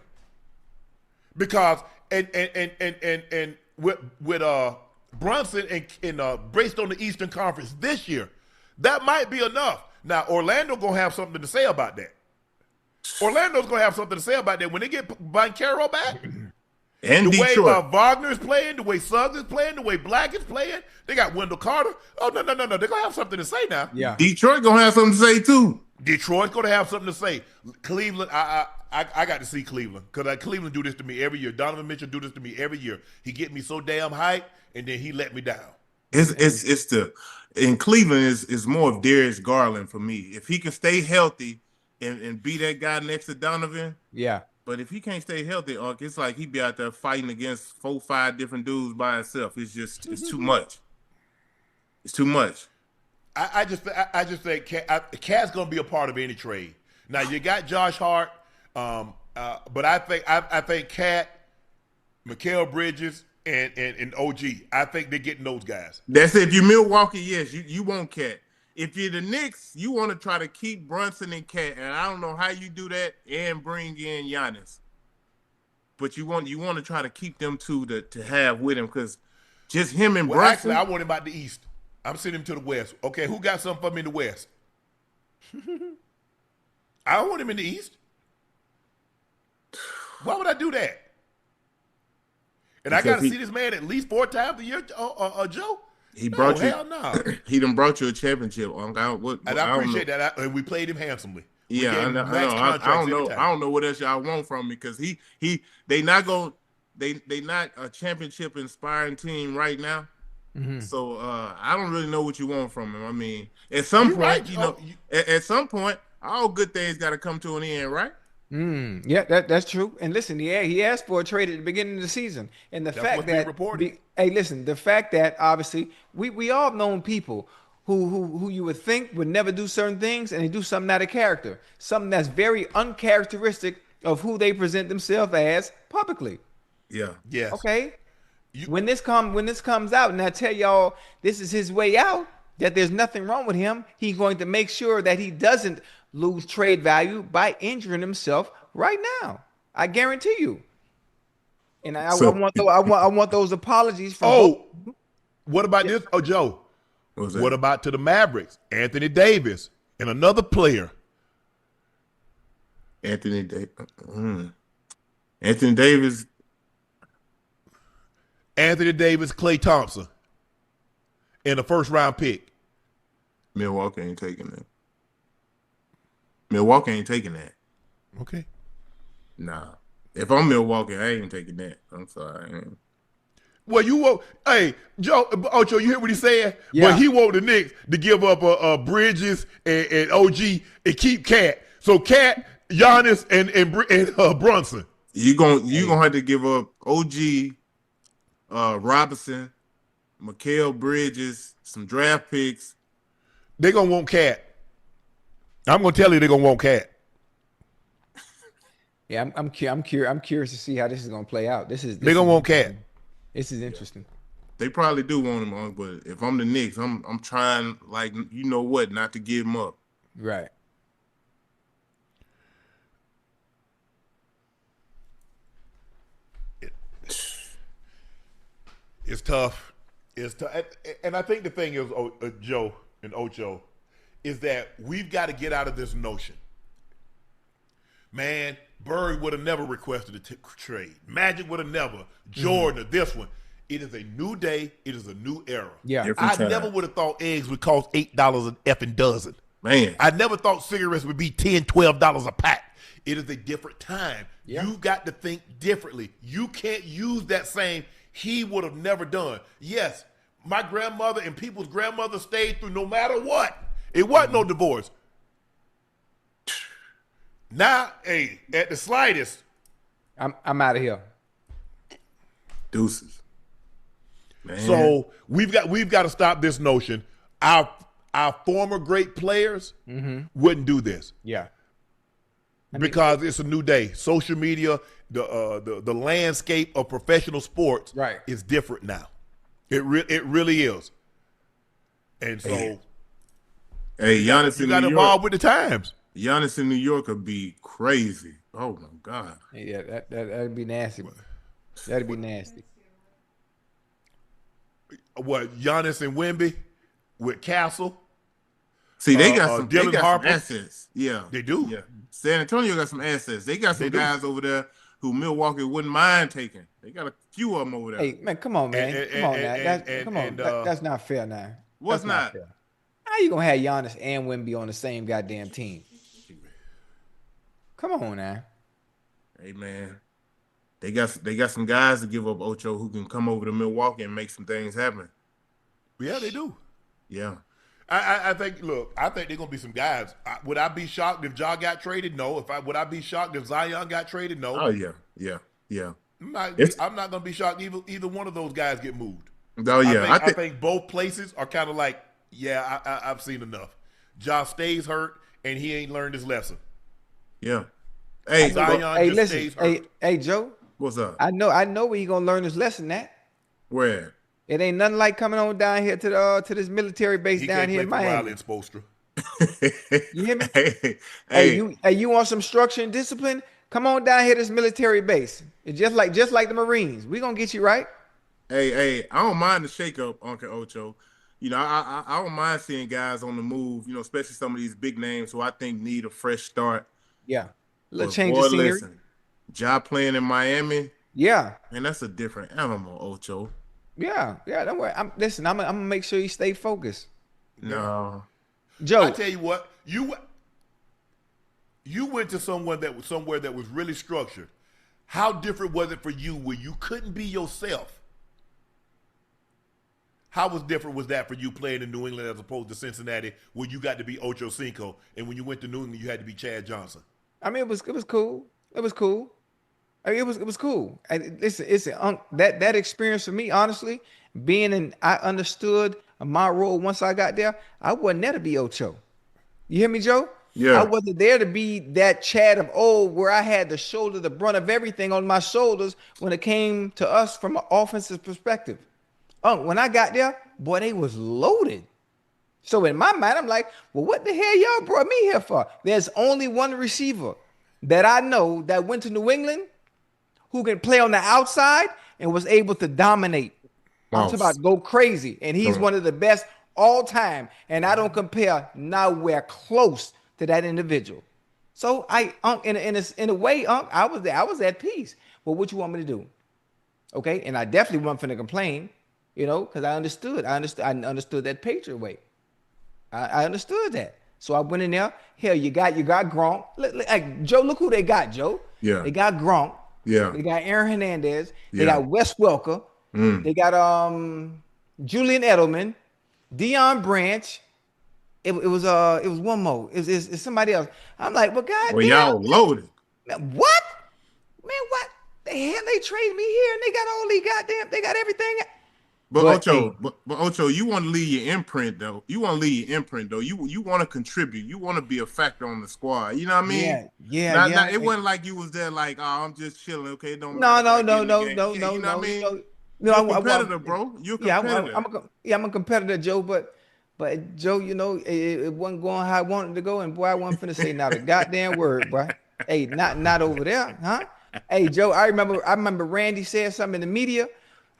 because and with Brunson and based on the Eastern Conference this year, that might be enough. Now Orlando gonna have something to say about that. Orlando's gonna have something to say about that when they get Banchero back. And the Detroit. way Wagner is playing, the way Suggs is playing, the way Black is playing, they got Wendell Carter. Oh no! They're gonna have something to say now. Yeah, Detroit gonna have something to say too. Detroit's gonna have something to say. Cleveland, I got to see Cleveland because Cleveland do this to me every year. Donovan Mitchell do this to me every year. He get me so damn hyped, and then he let me down. In Cleveland is more of Darius Garland for me. If he can stay healthy and be that guy next to Donovan, yeah. But if he can't stay healthy, Unc, it's like he be out there fighting against 4-5 different dudes by himself. It's too much. It's too much. I just think Cat's gonna be a part of any trade. Now you got Josh Hart, but I think Cat, Mikal Bridges, and OG. I think they're getting those guys. That's it. If you're Milwaukee, yes, you want Cat. If you're the Knicks, you want to try to keep Brunson and Cat, and I don't know how you do that and bring in Giannis. But you want to try to keep them two to have with him, because just him and Brunson. Actually, I want him out the East. I'm sending him to the West. Okay, who got something for me in the West? I don't want him in the East. Why would I do that? And I got to see this man at least 4 times a year, Joe. He brought you. Hell no. He done brought you a championship. And I appreciate that. And we played him handsomely. Yeah, I don't know what else y'all want from me, because they not a championship inspiring team right now. Mm-hmm. So I don't really know what you want from him. I mean, at some point, at some point, all good things got to come to an end, right? Yeah, that's true. And listen, he asked for a trade at the beginning of the season, and the fact that obviously we all known people who you would think would never do certain things, and they do something out of character, something that's very uncharacteristic of who they present themselves as publicly. Yeah. Yes. Okay. When this comes out, and I tell y'all this is his way out, that there's nothing wrong with him, he's going to make sure that he doesn't lose trade value by injuring himself right now. I guarantee you. And I want those apologies from. What about this? Oh, Joe. What about to the Mavericks? Anthony Davis and another player. Anthony Davis. Klay Thompson, and a first-round pick. Milwaukee ain't taking that. Okay. Nah. If I'm Milwaukee, I ain't taking that. I'm sorry. Well, you won't. Hey, Joe, Ocho, you hear what he's saying? Yeah. But he want the Knicks to give up Bridges and OG and keep Cat. So Cat, Giannis, and Brunson. You gonna have to give up OG, Robinson, Mikal Bridges, some draft picks. They're gonna want Cat. I'm gonna tell you they're gonna want Cat. Yeah, I'm curious to see how this is gonna play out. They're gonna want Cat. This is interesting. They probably do want him on, but if I'm the Knicks, I'm trying, like, you know what, not to give him up. Right. It's tough. It's tough. And I think the thing is, Joe and Ocho, is that we've got to get out of this notion. Man, Bird would have never requested a trade. Magic would have never. Jordan or this one. It is a new day. It is a new era. Yeah. I never would have thought eggs would cost $8 an effing dozen. Man. I never thought cigarettes would be $10, $12 a pack. It is a different time. Yeah. You got to think differently. You can't use that same he would have never done. Yes, my grandmother and people's grandmother stayed through no matter what. It wasn't no divorce. Now, hey, at the slightest, I'm out of here. Deuces. Man. So we've got to stop this notion. Our former great players wouldn't do this. Yeah. Because it's a new day. Social media, the landscape of professional sports is different now. It really is. And so, hey, Giannis you in got New involved York. with the times. Giannis in New York would be crazy. Oh my God. Yeah, that'd be nasty. That'd be nasty. What, Giannis and Wemby with Castle? See, they got some Harper. assets. Yeah, They do. Yeah, San Antonio got some assets. They got some guys over there who Milwaukee wouldn't mind taking. They got a few of them over there. Hey, man, come on, man. Come on. That's not fair now. What's not? Fair. How you going to have Giannis and Wemby on the same goddamn team? Come on now. Hey, man. They got some guys to give up Ocho who can come over to Milwaukee and make some things happen. Yeah, they do. Yeah. I think they're gonna be some guys. Would I be shocked if Ja got traded? No. Would I be shocked if Zion got traded? No. Oh yeah. I'm not gonna be shocked either one of those guys get moved. Oh yeah. I think both places are kind of like, yeah, I've seen enough. Ja stays hurt and he ain't learned his lesson. Yeah. Hey, Zion just stays hurt. Hey, Joe. What's up? I know where he gonna learn his lesson at. Where? It ain't nothing like coming on down here to this military base down here in Miami. You hear me? Hey, you want some structure and discipline? Come on down here to this military base. It's just like the Marines. We gonna get you right. Hey, I don't mind the shakeup, Unc and Ocho. You know, I don't mind seeing guys on the move. You know, especially some of these big names who I think need a fresh start. Yeah, a little change of scenery. Listen, Ja playing in Miami. Yeah, and that's a different animal, Ocho. Yeah. Don't worry. I'm gonna make sure you stay focused. No, Joe. I tell you what, you went to somewhere that was really structured. How different was it for you where you couldn't be yourself? How different was that for you playing in New England as opposed to Cincinnati, where you got to be Ochocinco, and when you went to New England, you had to be Chad Johnson? I mean, it was cool. It was cool. I mean, it was cool. And listen, that experience for me, honestly, I understood my role once I got there. I wasn't there to be Ocho. You hear me, Joe? Yeah. I wasn't there to be that Chad of old where I had to shoulder the brunt of everything on my shoulders when it came to us from an offensive perspective. When I got there, boy, they was loaded. So in my mind, I'm like, well, what the hell y'all brought me here for? There's only one receiver that I know that went to New England who can play on the outside and was able to dominate. I'm talking about go crazy. And he's one of the best all time. And I don't compare nowhere close to that individual. So in a way, I was there. I was at peace. Well, what you want me to do? Okay. And I definitely wasn't finna complain, because I understood that Patriot way. I understood that. So I went in there. Hell, you got Gronk. Like, Joe, look who they got, Joe. Yeah. They got Gronk. Yeah. They got Aaron Hernandez. They got Wes Welker. They got Julian Edelman, Deion Branch. It was one more. It's somebody else. I'm like, well, God damn. Y'all loaded. What? Man, what the hell? They traded me here and they got all these goddamn. They got everything. But Ocho, you want to leave your imprint though. You want to contribute. You want to be a factor on the squad. You know what I mean? Yeah. It wasn't like you was there like, oh, I'm just chilling. Okay, don't. No. You know what I mean? No, You're a competitor, bro. You're a competitor. I'm a competitor, Joe. But Joe, you know, it wasn't going how I wanted to go, and boy, I wasn't finna say not a goddamn word, boy. Hey, not over there, huh? Hey, Joe, I remember Randy said something in the media.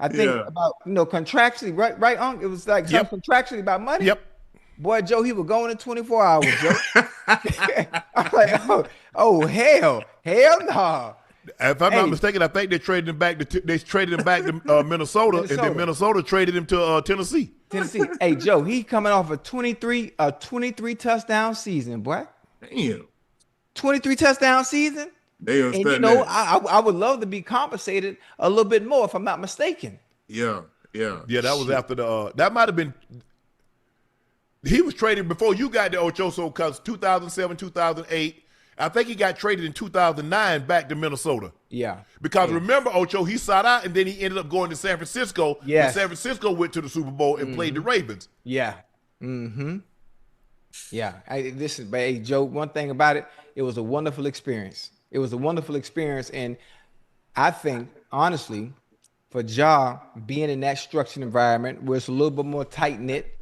I think about contractually, right, Unc? It was like something contractually about money. Yep. Boy, Joe, he was going in 24 hours, Joe. I'm like, oh hell no. If I'm not mistaken, I think they traded him back to Minnesota, and then Minnesota traded him to Tennessee. Hey, Joe, he coming off a 23 touchdown season, boy. Damn. 23 touchdown season. And I would love to be compensated a little bit more if I'm not mistaken. Yeah. That was after the that might have been. He was traded before you got to Ocho, so because 2007, 2008. I think he got traded in 2009 back to Minnesota. Yeah. Because remember, Ocho, he sat out and then he ended up going to San Francisco. Yes. And San Francisco went to the Super Bowl and played the Ravens. Yeah. Mm-hmm. Yeah. Listen, but hey, Joe, one thing about it, it was a wonderful experience. It was a wonderful experience. And I think, honestly, for Ja being in that structured environment where it's a little bit more tight-knit,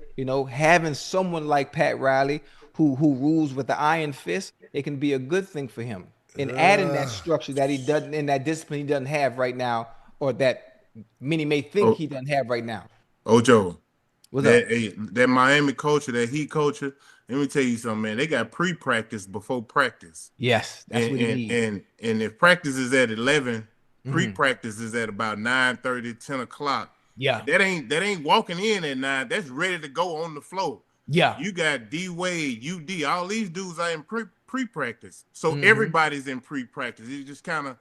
having someone like Pat Riley who rules with the iron fist, it can be a good thing for him. And adding that structure that he doesn't, and that discipline he doesn't have right now, or that many may think he doesn't have right now. Ocho, what's up? That Miami culture, that Heat culture, let me tell you something, man. They got pre-practice before practice. Yes, that's what he needs. And if practice is at 11, pre-practice is at about 9:30, 10 o'clock. Yeah. That ain't walking in at 9. That's ready to go on the floor. Yeah. You got D-Wade, UD, all these dudes are in pre-practice. So everybody's in pre-practice. It's just kind of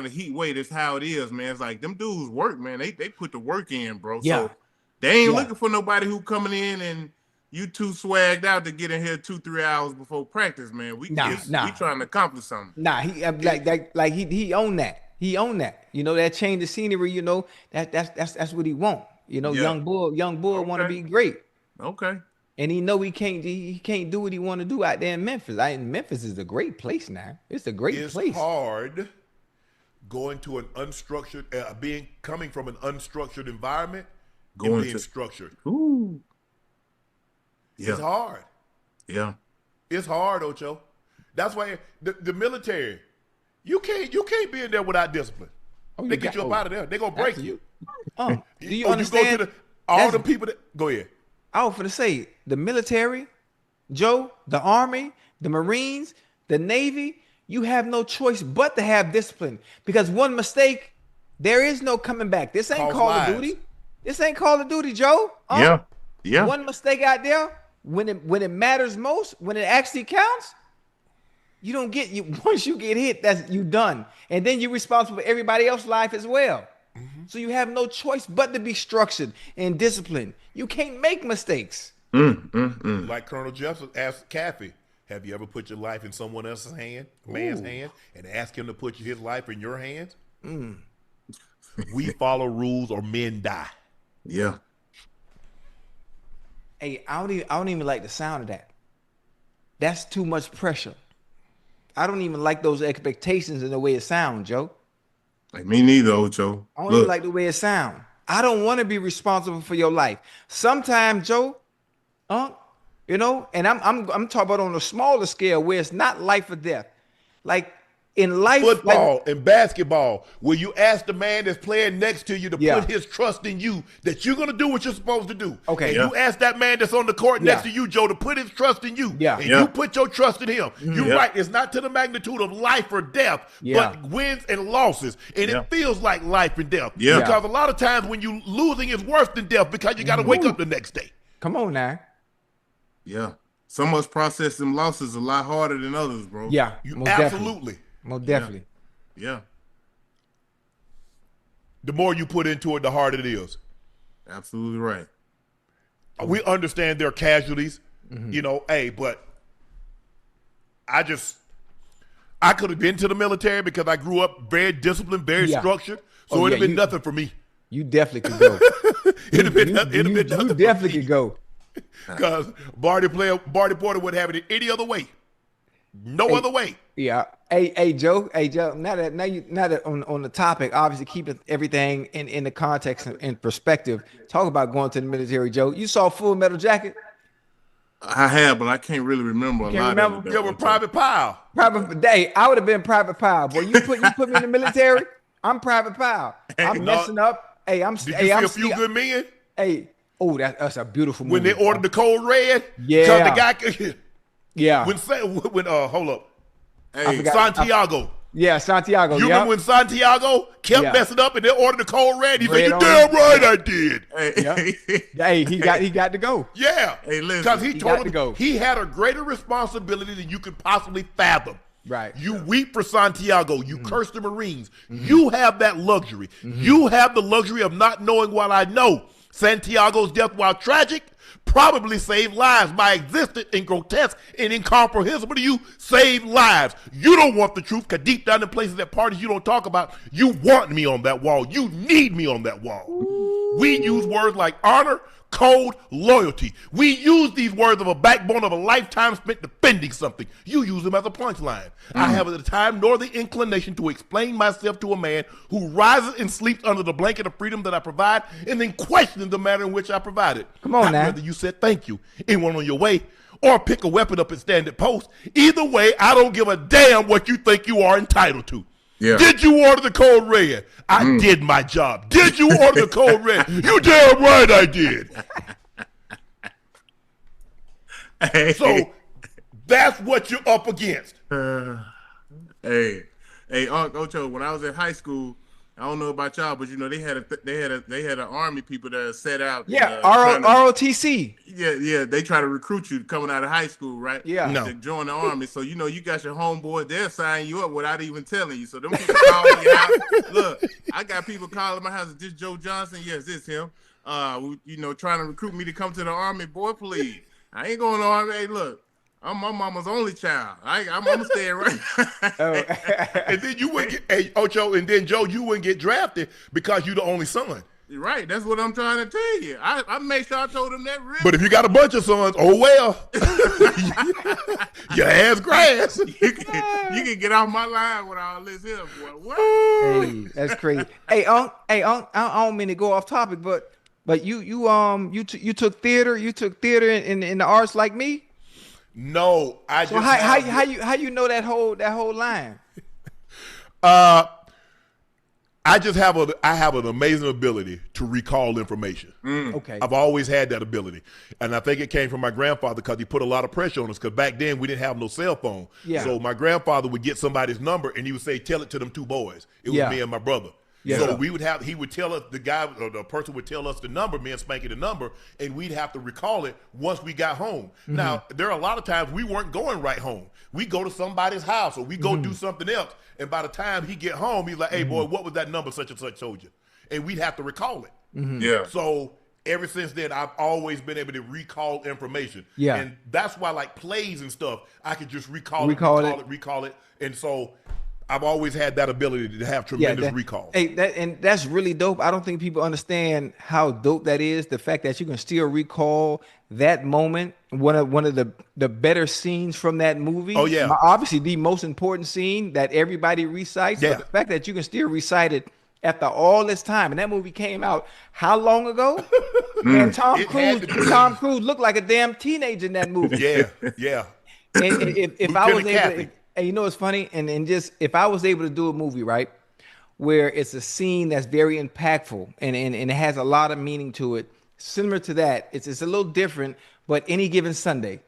the Heat way. That's how it is, man. It's like them dudes work, man. They put the work in, bro. Yeah. So they ain't looking for nobody who coming in and you too swagged out to get in here 2-3 hours before practice, man. We trying to accomplish something. Nah, he owned that. He owned that. That change the scenery, that's what he want. Young bull want to be great. Okay. And he can't do what he want to do out there in Memphis. Memphis is a great place now. It's a great place. It's hard going to an unstructured, coming from an unstructured environment and being structured. Ooh. Yeah. It's hard. Yeah. It's hard, Ocho. That's why the military, you can't be in there without discipline. They get you up out of there. They're gonna break you. Do you understand? You go to all the people that go ahead. I was gonna say the military, Joe, the Army, the Marines, the Navy, you have no choice but to have discipline, because one mistake, there is no coming back. This ain't Call of Duty. This ain't Call of Duty, Joe. Yeah. One mistake out there, when it matters most, when it actually counts, you don't get you. Once you get hit, that's you done, and then you're responsible for everybody else's life as well. So you have no choice but to be structured and disciplined. You can't make mistakes. Like Colonel Jefferson asked Caffey, have you ever put your life in someone else's man's hand, and ask him to put his life in your hands? We follow rules or men die. Yeah. Hey, I don't even like the sound of that. That's too much pressure. I don't even like those expectations and the way it sounds, Joe. Like me neither, Ocho. I don't even like the way it sounds. I don't want to be responsible for your life. Sometimes, Joe, and I'm talking about on a smaller scale where it's not life or death. Like in life, football and basketball, where you ask the man that's playing next to you to put his trust in you, that you're going to do what you're supposed to do. Okay. And you ask that man that's on the court next to you, Joe, to put his trust in you. Yeah. And you put your trust in him. You're right. It's not to the magnitude of life or death, but wins and losses. And it feels like life and death. Yeah. Because a lot of times when you losing is worse than death, because you got to wake up the next day. Come on now. Yeah. Some of us process them losses a lot harder than others, bro. Yeah. Absolutely. Most definitely. Yeah. The more you put into it, the harder it is. Absolutely right. We understand there are casualties, but I could have been to the military because I grew up very disciplined, very structured. So it'd have been nothing for me. You definitely could go. It'd have been nothing. You definitely could go. Because Barty Porter would have it any other way. No other way. Yeah. Hey, Joe. Now that on the topic, obviously keeping everything in the context and perspective. Talk about going to the military, Joe. You saw Full Metal Jacket? I have, but I can't really remember a lot of it. Yeah, with Private Pile. Private Day. I would have been Private Pile. Boy, you put me in the military. I'm Private Pile. I'm messing up. Hey, I'm. Did you see A Few Good Men? Hey, oh, that's a beautiful movie. When they ordered the Code Red. Yeah. The guy. Yeah. When hold up. Hey, Santiago. Santiago. You remember when Santiago kept messing up and they ordered the Code Red? He said, "You on damn right I did." Hey, he got to go. Yeah. Hey, listen. Because he told to go. him he had a greater responsibility than you could possibly fathom. Right. You weep for Santiago. You curse the Marines. You have that luxury. You have the luxury of not knowing what I know. Santiago's death, while tragic, probably saved lives by existing in grotesque and incomprehensible to you, saved lives. You don't want the truth because deep down in places that parties you don't talk about, you want me on that wall. You need me on that wall. We use words like honor, code, loyalty. We use these words of a backbone of a lifetime spent defending something. You use them as a punchline. I have at the time nor the inclination to explain myself to a man who rises and sleeps under the blanket of freedom that I provide and then questions the manner in which I provide it. Come on now. Whether you said thank you and went on your way or pick a weapon up and stand at post. Either way, I don't give a damn what you think you are entitled to. Yeah. Did you order the Code Red? I did my job. Did you order the Code Red? You damn right I did. Hey. So that's what you're up against. Hey, Unc Ocho. When I was in high school, I don't know about y'all, but you know they had an army people that set out. Yeah, ROTC. Yeah, they try to recruit you coming out of high school, right? Yeah, to join the army. So you know you got your homeboys. They'll sign you up without even telling you. So them people calling you out. Look, I got people calling my house. Is this Joe Johnson? Yes, this him. You know, trying to recruit me to come to the army. Boy, please, I ain't going to the army. Hey, look. I'm my mama's only child. I'm staying right. And then you wouldn't get Ocho, and then Joe, you wouldn't get drafted because you're the only son. Right. That's what I'm trying to tell you. I made sure I told him that. Really. But if you got a bunch of sons, oh well, your ass grass. You can get off my line with all this here, boy. What? Hey, that's crazy. Hey, Unc, I don't mean to go off topic, but you took theater. You took theater in the arts like me. No, I just. So how you know that whole line? I have an amazing ability to recall information. Okay. I've always had that ability. And I think it came from my grandfather because he put a lot of pressure on us because back then we didn't have no cell phone. Yeah. So my grandfather would get somebody's number and he would say, tell it to them two boys. It was me and my brother. Yeah. So he would tell us, the guy or the person would tell us the number, me and Spanky the number, and we'd have to recall it once we got home. Now, there are a lot of times we weren't going right home. We go to somebody's house or we go do something else. And by the time he get home, he's like, hey, boy, what was that number such and such told you? And we'd have to recall it. Yeah. So ever since then, I've always been able to recall information. Yeah. And that's why, like plays and stuff, I could just recall it. And so I've always had that ability to have tremendous recall. Hey, that's really dope. I don't think people understand how dope that is. The fact that you can still recall that moment, one of the better scenes from that movie. Oh yeah, obviously the most important scene that everybody recites. Yeah, but the fact that you can still recite it after all this time, and that movie came out how long ago? And Tom Cruise looked like a damn teenager in that movie. Yeah. And if I was able to. And you know what's funny? And just if I was able to do a movie, right, where it's a scene that's very impactful and it has a lot of meaning to it, similar to that, it's a little different, but Any Given Sunday.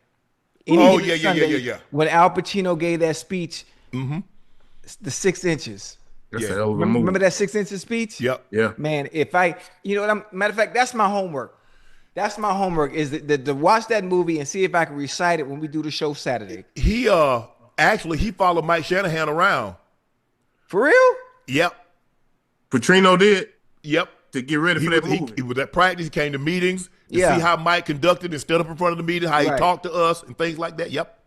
Yeah. When Al Pacino gave that speech, the 6 inches. That's a hell of a movie. Remember that 6 inches speech? Yep. Yeah. Man, matter of fact, that's my homework. That's my homework is to watch that movie and see if I can recite it when we do the show Saturday. Actually, he followed Mike Shanahan around. For real? Yep. Petrino did? Yep. To get ready for that movie. He was at practice. He came to meetings to see how Mike conducted and stood up in front of the meeting, how he talked to us and things like that. Yep.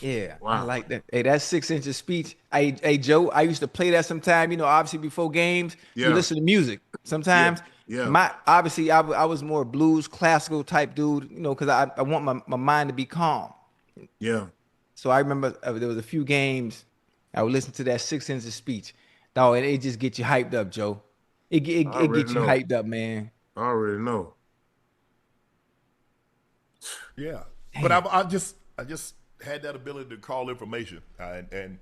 Yeah, wow. I like that. Hey, that 6 inches speech. Hey, Joe, I used to play that sometime, obviously before games, you listen to music. Sometimes I was more blues, classical type dude, because I want my mind to be calm. Yeah. So I remember there was a few games I would listen to that 6 Inches speech. Dog, and it just gets you hyped up, Joe. It gets you hyped up, man. I already know. Yeah, but I just had that ability to call information, and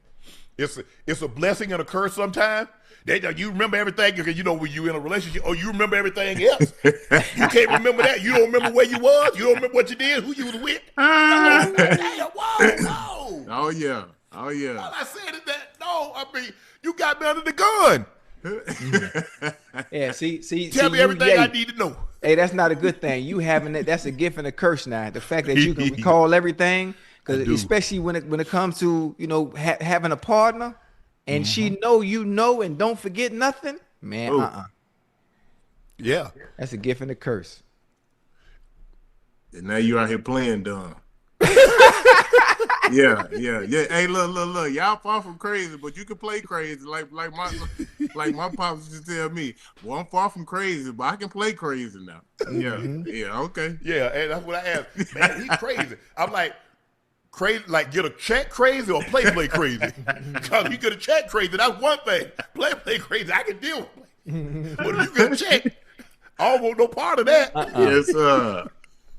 it's a blessing and a curse sometimes. You remember everything because when you in a relationship, you remember everything else. You can't remember that. You don't remember where you was. You don't remember what you did, who you was with. Whoa. Oh yeah. All I said is that you got me under the gun. Yeah, see. Tell me everything I need to know. Hey, that's not a good thing. You having that's a gift and a curse now. The fact that you can recall everything, because especially when it comes to having a partner, and she know and don't forget nothing, man. Yeah, that's a gift and a curse. And now you out here playing dumb. Yeah. Hey, look. Y'all far from crazy, but you can play crazy. Like my pops used to tell me. Well, I'm far from crazy, but I can play crazy now. Yeah, okay. Yeah, and that's what I asked. Man, he's crazy. I'm like, crazy, like get a check crazy or play crazy. Because you get a check crazy, that's one thing. Play crazy, I can deal with. But if you get a check, I don't want no part of that. Yes,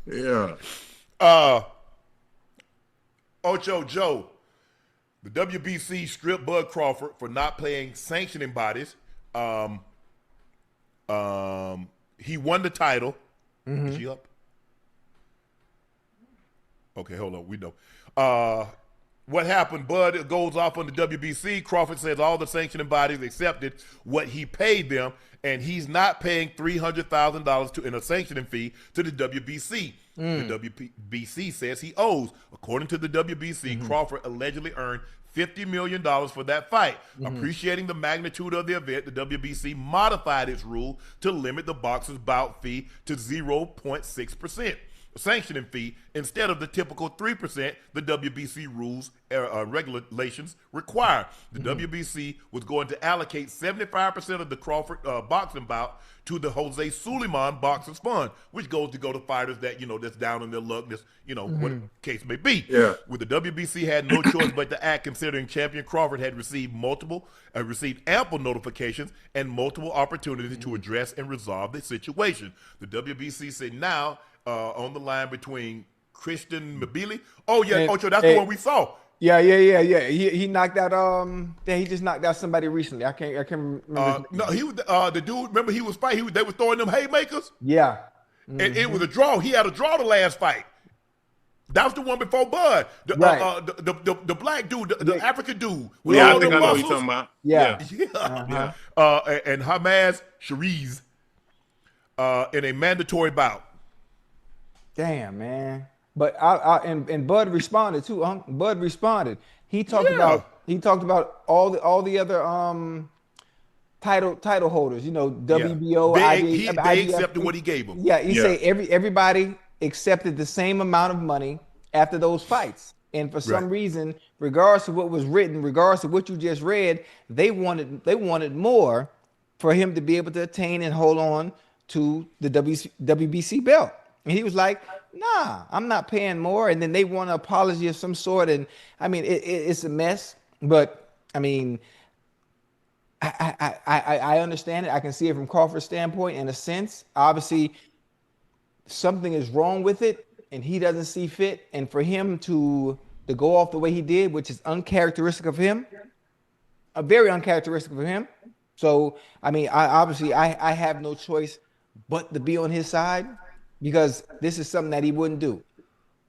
yeah. Ocho Joe, the WBC stripped Bud Crawford for not paying sanctioning bodies. He won the title. Is she up? Okay, hold on. We know. What happened? Bud goes off on the WBC. Crawford says all the sanctioning bodies accepted what he paid them, and he's not paying $300,000 in a sanctioning fee to the WBC. The WBC says he owes. According to the WBC, Crawford allegedly earned $50 million for that fight. Appreciating the magnitude of the event, the WBC modified its rule to limit the boxer's bout fee to 0.6%. Sanctioning fee instead of the typical 3% the WBC rules regulations require. The WBC was going to allocate 75% of the Crawford boxing bout to the Jose Suleiman Boxers Fund, which goes to fighters that that's down on their luck, what case may be. Yeah. With the WBC had no choice but to act, considering champion Crawford had received ample notifications and multiple opportunities to address and resolve the situation. The WBC said now. On the line between Christian Mabili. Oh yeah, Ocho, that's the one we saw. Yeah. He knocked out he just knocked out somebody recently. I can't remember. No, he was the dude. Remember he was fighting. They were throwing them haymakers. Yeah, and it was a draw. He had a draw the last fight. That was the one before Bud. The black dude, the African dude. With I all think I know what muscles. you're talking about. Yeah. And Hamaz Shariz in a mandatory bout. Damn, man. But and Bud responded too. Bud responded. He talked about all the other title holders. WBO. They accepted what he gave them. Yeah, he said everybody accepted the same amount of money after those fights. And for some reason, regardless of what was written, regardless of what you just read, they wanted more for him to be able to attain and hold on to the WBC belt. And he was like, nah, I'm not paying more. And then they want an apology of some sort. And I mean, it's a mess. But I mean, I understand it. I can see it from Crawford's standpoint in a sense. Obviously, something is wrong with it, and he doesn't see fit. And for him to go off the way he did, which is uncharacteristic of him, very uncharacteristic of him. So, I mean, I have no choice but to be on his side. Because this is something that he wouldn't do.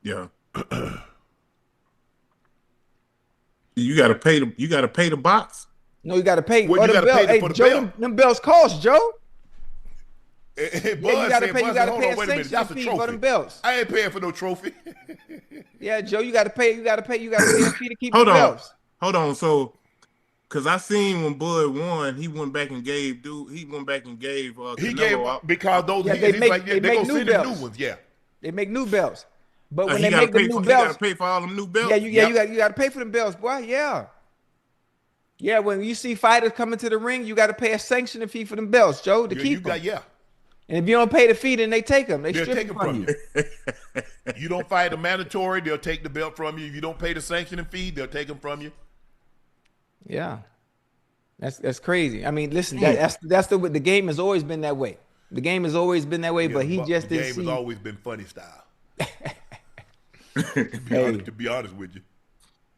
Yeah. You gotta pay the box. No, you gotta pay. Well, you gotta pay for the Joe, belt. them belts cost, Joe. You gotta pay a sanction fee for them belts. I ain't paying for no trophy. Yeah, Joe, you gotta pay a fee to keep the belts. Hold on. So, because I seen when Bud won, he went back and gave Canelo he gave because those they make new ones. Yeah, they make new belts. But when he they make the new belts, you gotta pay for all them new belts. Yeah, you gotta pay for them belts, boy. Yeah. Yeah, when you see fighters coming to the ring, you gotta pay a sanctioning fee for them belts, Joe, to keep them. And if you don't pay the fee, then they take them. They'll Strip take them them from you. You don't fight a mandatory, they'll take the belt from you. If you don't pay the sanctioning fee, they'll take them from you. Yeah, that's crazy. I mean, listen, that's the game has always been that way. The game has always been that way, but he just didn't see. The game has always been funny style. To be honest with you.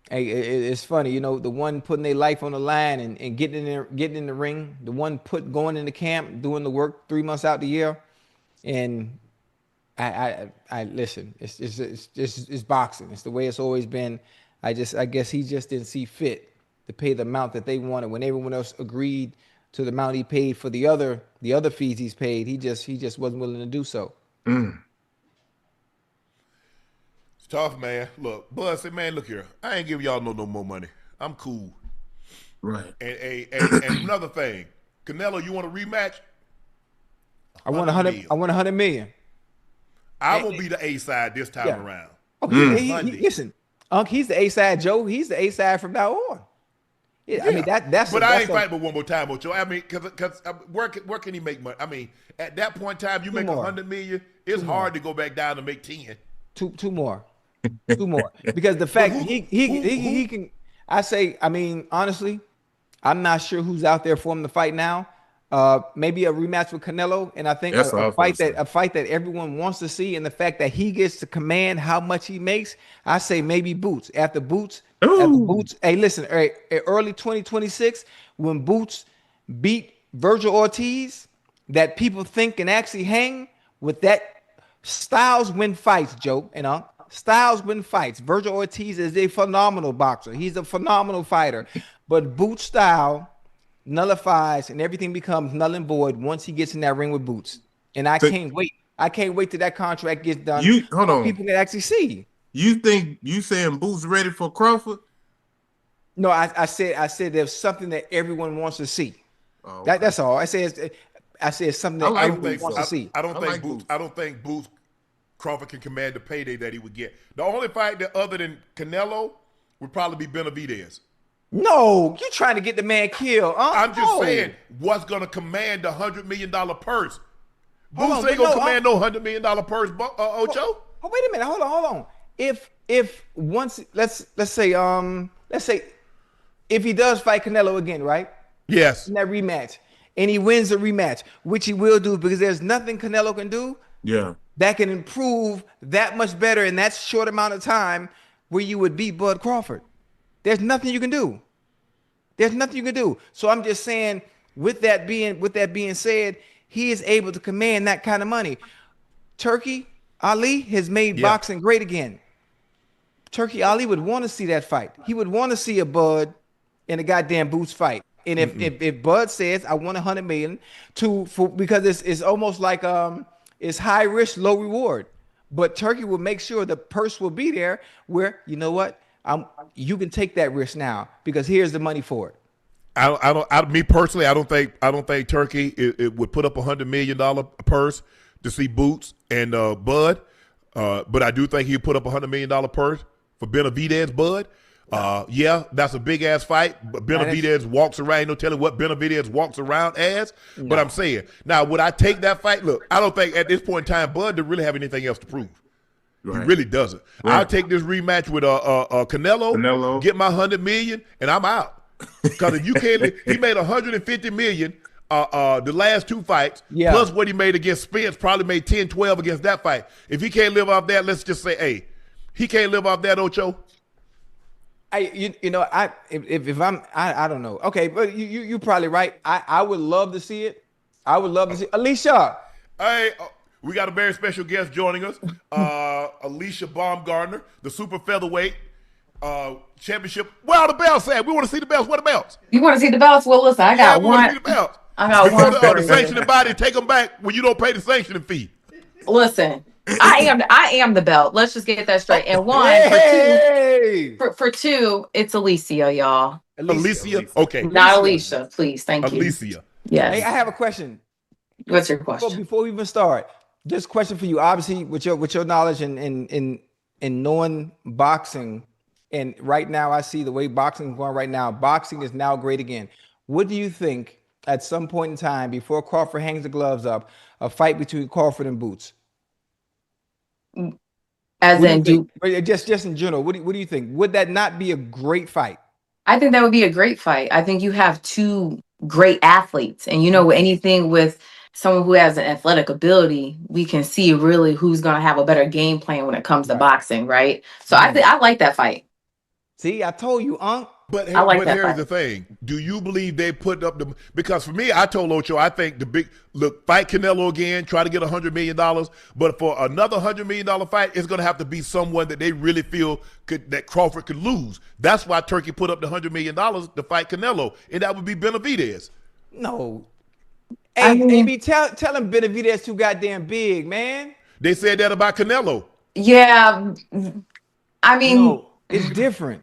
Hey, it's funny, you know, the one putting their life on the line and getting in the ring, the one going into camp, doing the work 3 months out the year, and I listen. It's boxing. It's the way it's always been. I guess he just didn't see fit to pay the amount that they wanted when everyone else agreed to the amount he paid for the other fees he's paid. He just wasn't willing to do so. It's tough, man. Look, Bud said, man, look here. I ain't giving y'all no more money. I'm cool. Right. And another thing, Canelo, you want a rematch? I want 100 million. I will be the A side this time around. Okay, listen, Unc, he's the A side, Joe. He's the A side from now on. Yeah, I mean that's. But I ain't fighting but one more time, Ocho. I mean, because where can he make money? I mean, at that point in time, you make 100 million. It's hard to go back down to make 10. Two more. Because the fact he can. I mean, honestly, I'm not sure who's out there for him to fight now. Maybe a rematch with Canelo, and I think a fight that everyone wants to see, and the fact that he gets to command how much he makes. I say maybe Boots. After Boots. Hey, listen, early 2026, when Boots beat Virgil Ortiz, that people think can actually hang with that. Styles win fights, Joe and Unc. Styles win fights. Virgil Ortiz is a phenomenal boxer. He's a phenomenal fighter. But Boots style nullifies and everything becomes null and void once he gets in that ring with Boots. And I can't wait. I can't wait till that contract gets done. Hold on. People can actually see. You think you saying Boots ready for Crawford? No, I said there's something that everyone wants to see. Oh, okay. That's all. I said something that everyone wants to see. I don't think Boots Crawford can command the payday that he would get. The only fight that other than Canelo would probably be Benavidez. No, you're trying to get the man killed. I'm just saying what's going to command the $100 million purse. Boots ain't going to command no $100 million purse, Ocho. Oh, wait a minute. Hold on. If once let's say if he does fight Canelo again, right? Yes. In that rematch, and he wins the rematch, which he will do because there's nothing Canelo can do. Yeah. That can improve that much better in that short amount of time where you would beat Bud Crawford. There's nothing you can do. So I'm just saying, with that being said, he is able to command that kind of money. Turkey Ali has made boxing great again. Turkey Ali would want to see that fight. He would want to see a Bud in a goddamn Boots fight. And if Bud says I want 100 million because it's almost like it's high risk, low reward. But Turkey will make sure the purse will be there where, you know what, you can take that risk now because here's the money for it. Me personally, I don't think Turkey it would put up $100 million purse to see Boots and Bud. But I do think he'd put up $100 million purse for Benavidez, Bud. That's a big ass fight. But Benavidez walks around. Ain't no telling what Benavidez walks around as. No. But I'm saying, now would I take that fight? Look, I don't think at this point in time Bud doesn't really have anything else to prove. Right. He really doesn't. Right. I'll take this rematch with Canelo, get my $100 million, and I'm out. Because if you can't, he made $150 million the last two fights, plus what he made against Spence, probably made 10, 12 against that fight. If he can't live off that, let's just say, hey, he can't live off that, Ocho. I don't know. Okay, but you're probably right. I would love to see it. I would love to see Alycia. Hey, we got a very special guest joining us, Alycia Baumgardner, the super featherweight championship. Where are the belts at? We want to see the belts. What the belts? You want to see the belts? Well, listen, I got one. Want to see the belts. I got one. The sanctioning body, take them back when you don't pay the sanctioning fee. Listen, I am the belt. Let's just get that straight. And one for two, it's Alycia, y'all. Alycia? Okay. Not Alycia, please. Thank you. Alycia. Yes. Hey, I have a question. What's your question? Before we even start, just a question for you. Obviously, with your knowledge and knowing boxing, and right now I see the way boxing is going right now. Boxing is now great again. What do you think at some point in time before Crawford hangs the gloves up, a fight between Crawford and Boots? As in, just in general, what do you think? Would that not be a great fight? I think that would be a great fight. I think you have two great athletes, and anything with someone who has an athletic ability, we can see really who's going to have a better game plan when it comes to boxing, right? So I like that fight. See, I told you, Unc. But here's the thing. Do you believe they put up the, because for me, I told Ocho, I think fight Canelo again, try to get $100 million. But for another $100 million fight, it's going to have to be someone that they really feel that Crawford could lose. That's why Turkey put up the $100 million to fight Canelo. And that would be Benavidez. No. Hey, AB, tell him Benavidez too goddamn big, man. They said that about Canelo. Yeah. I mean. No, it's different.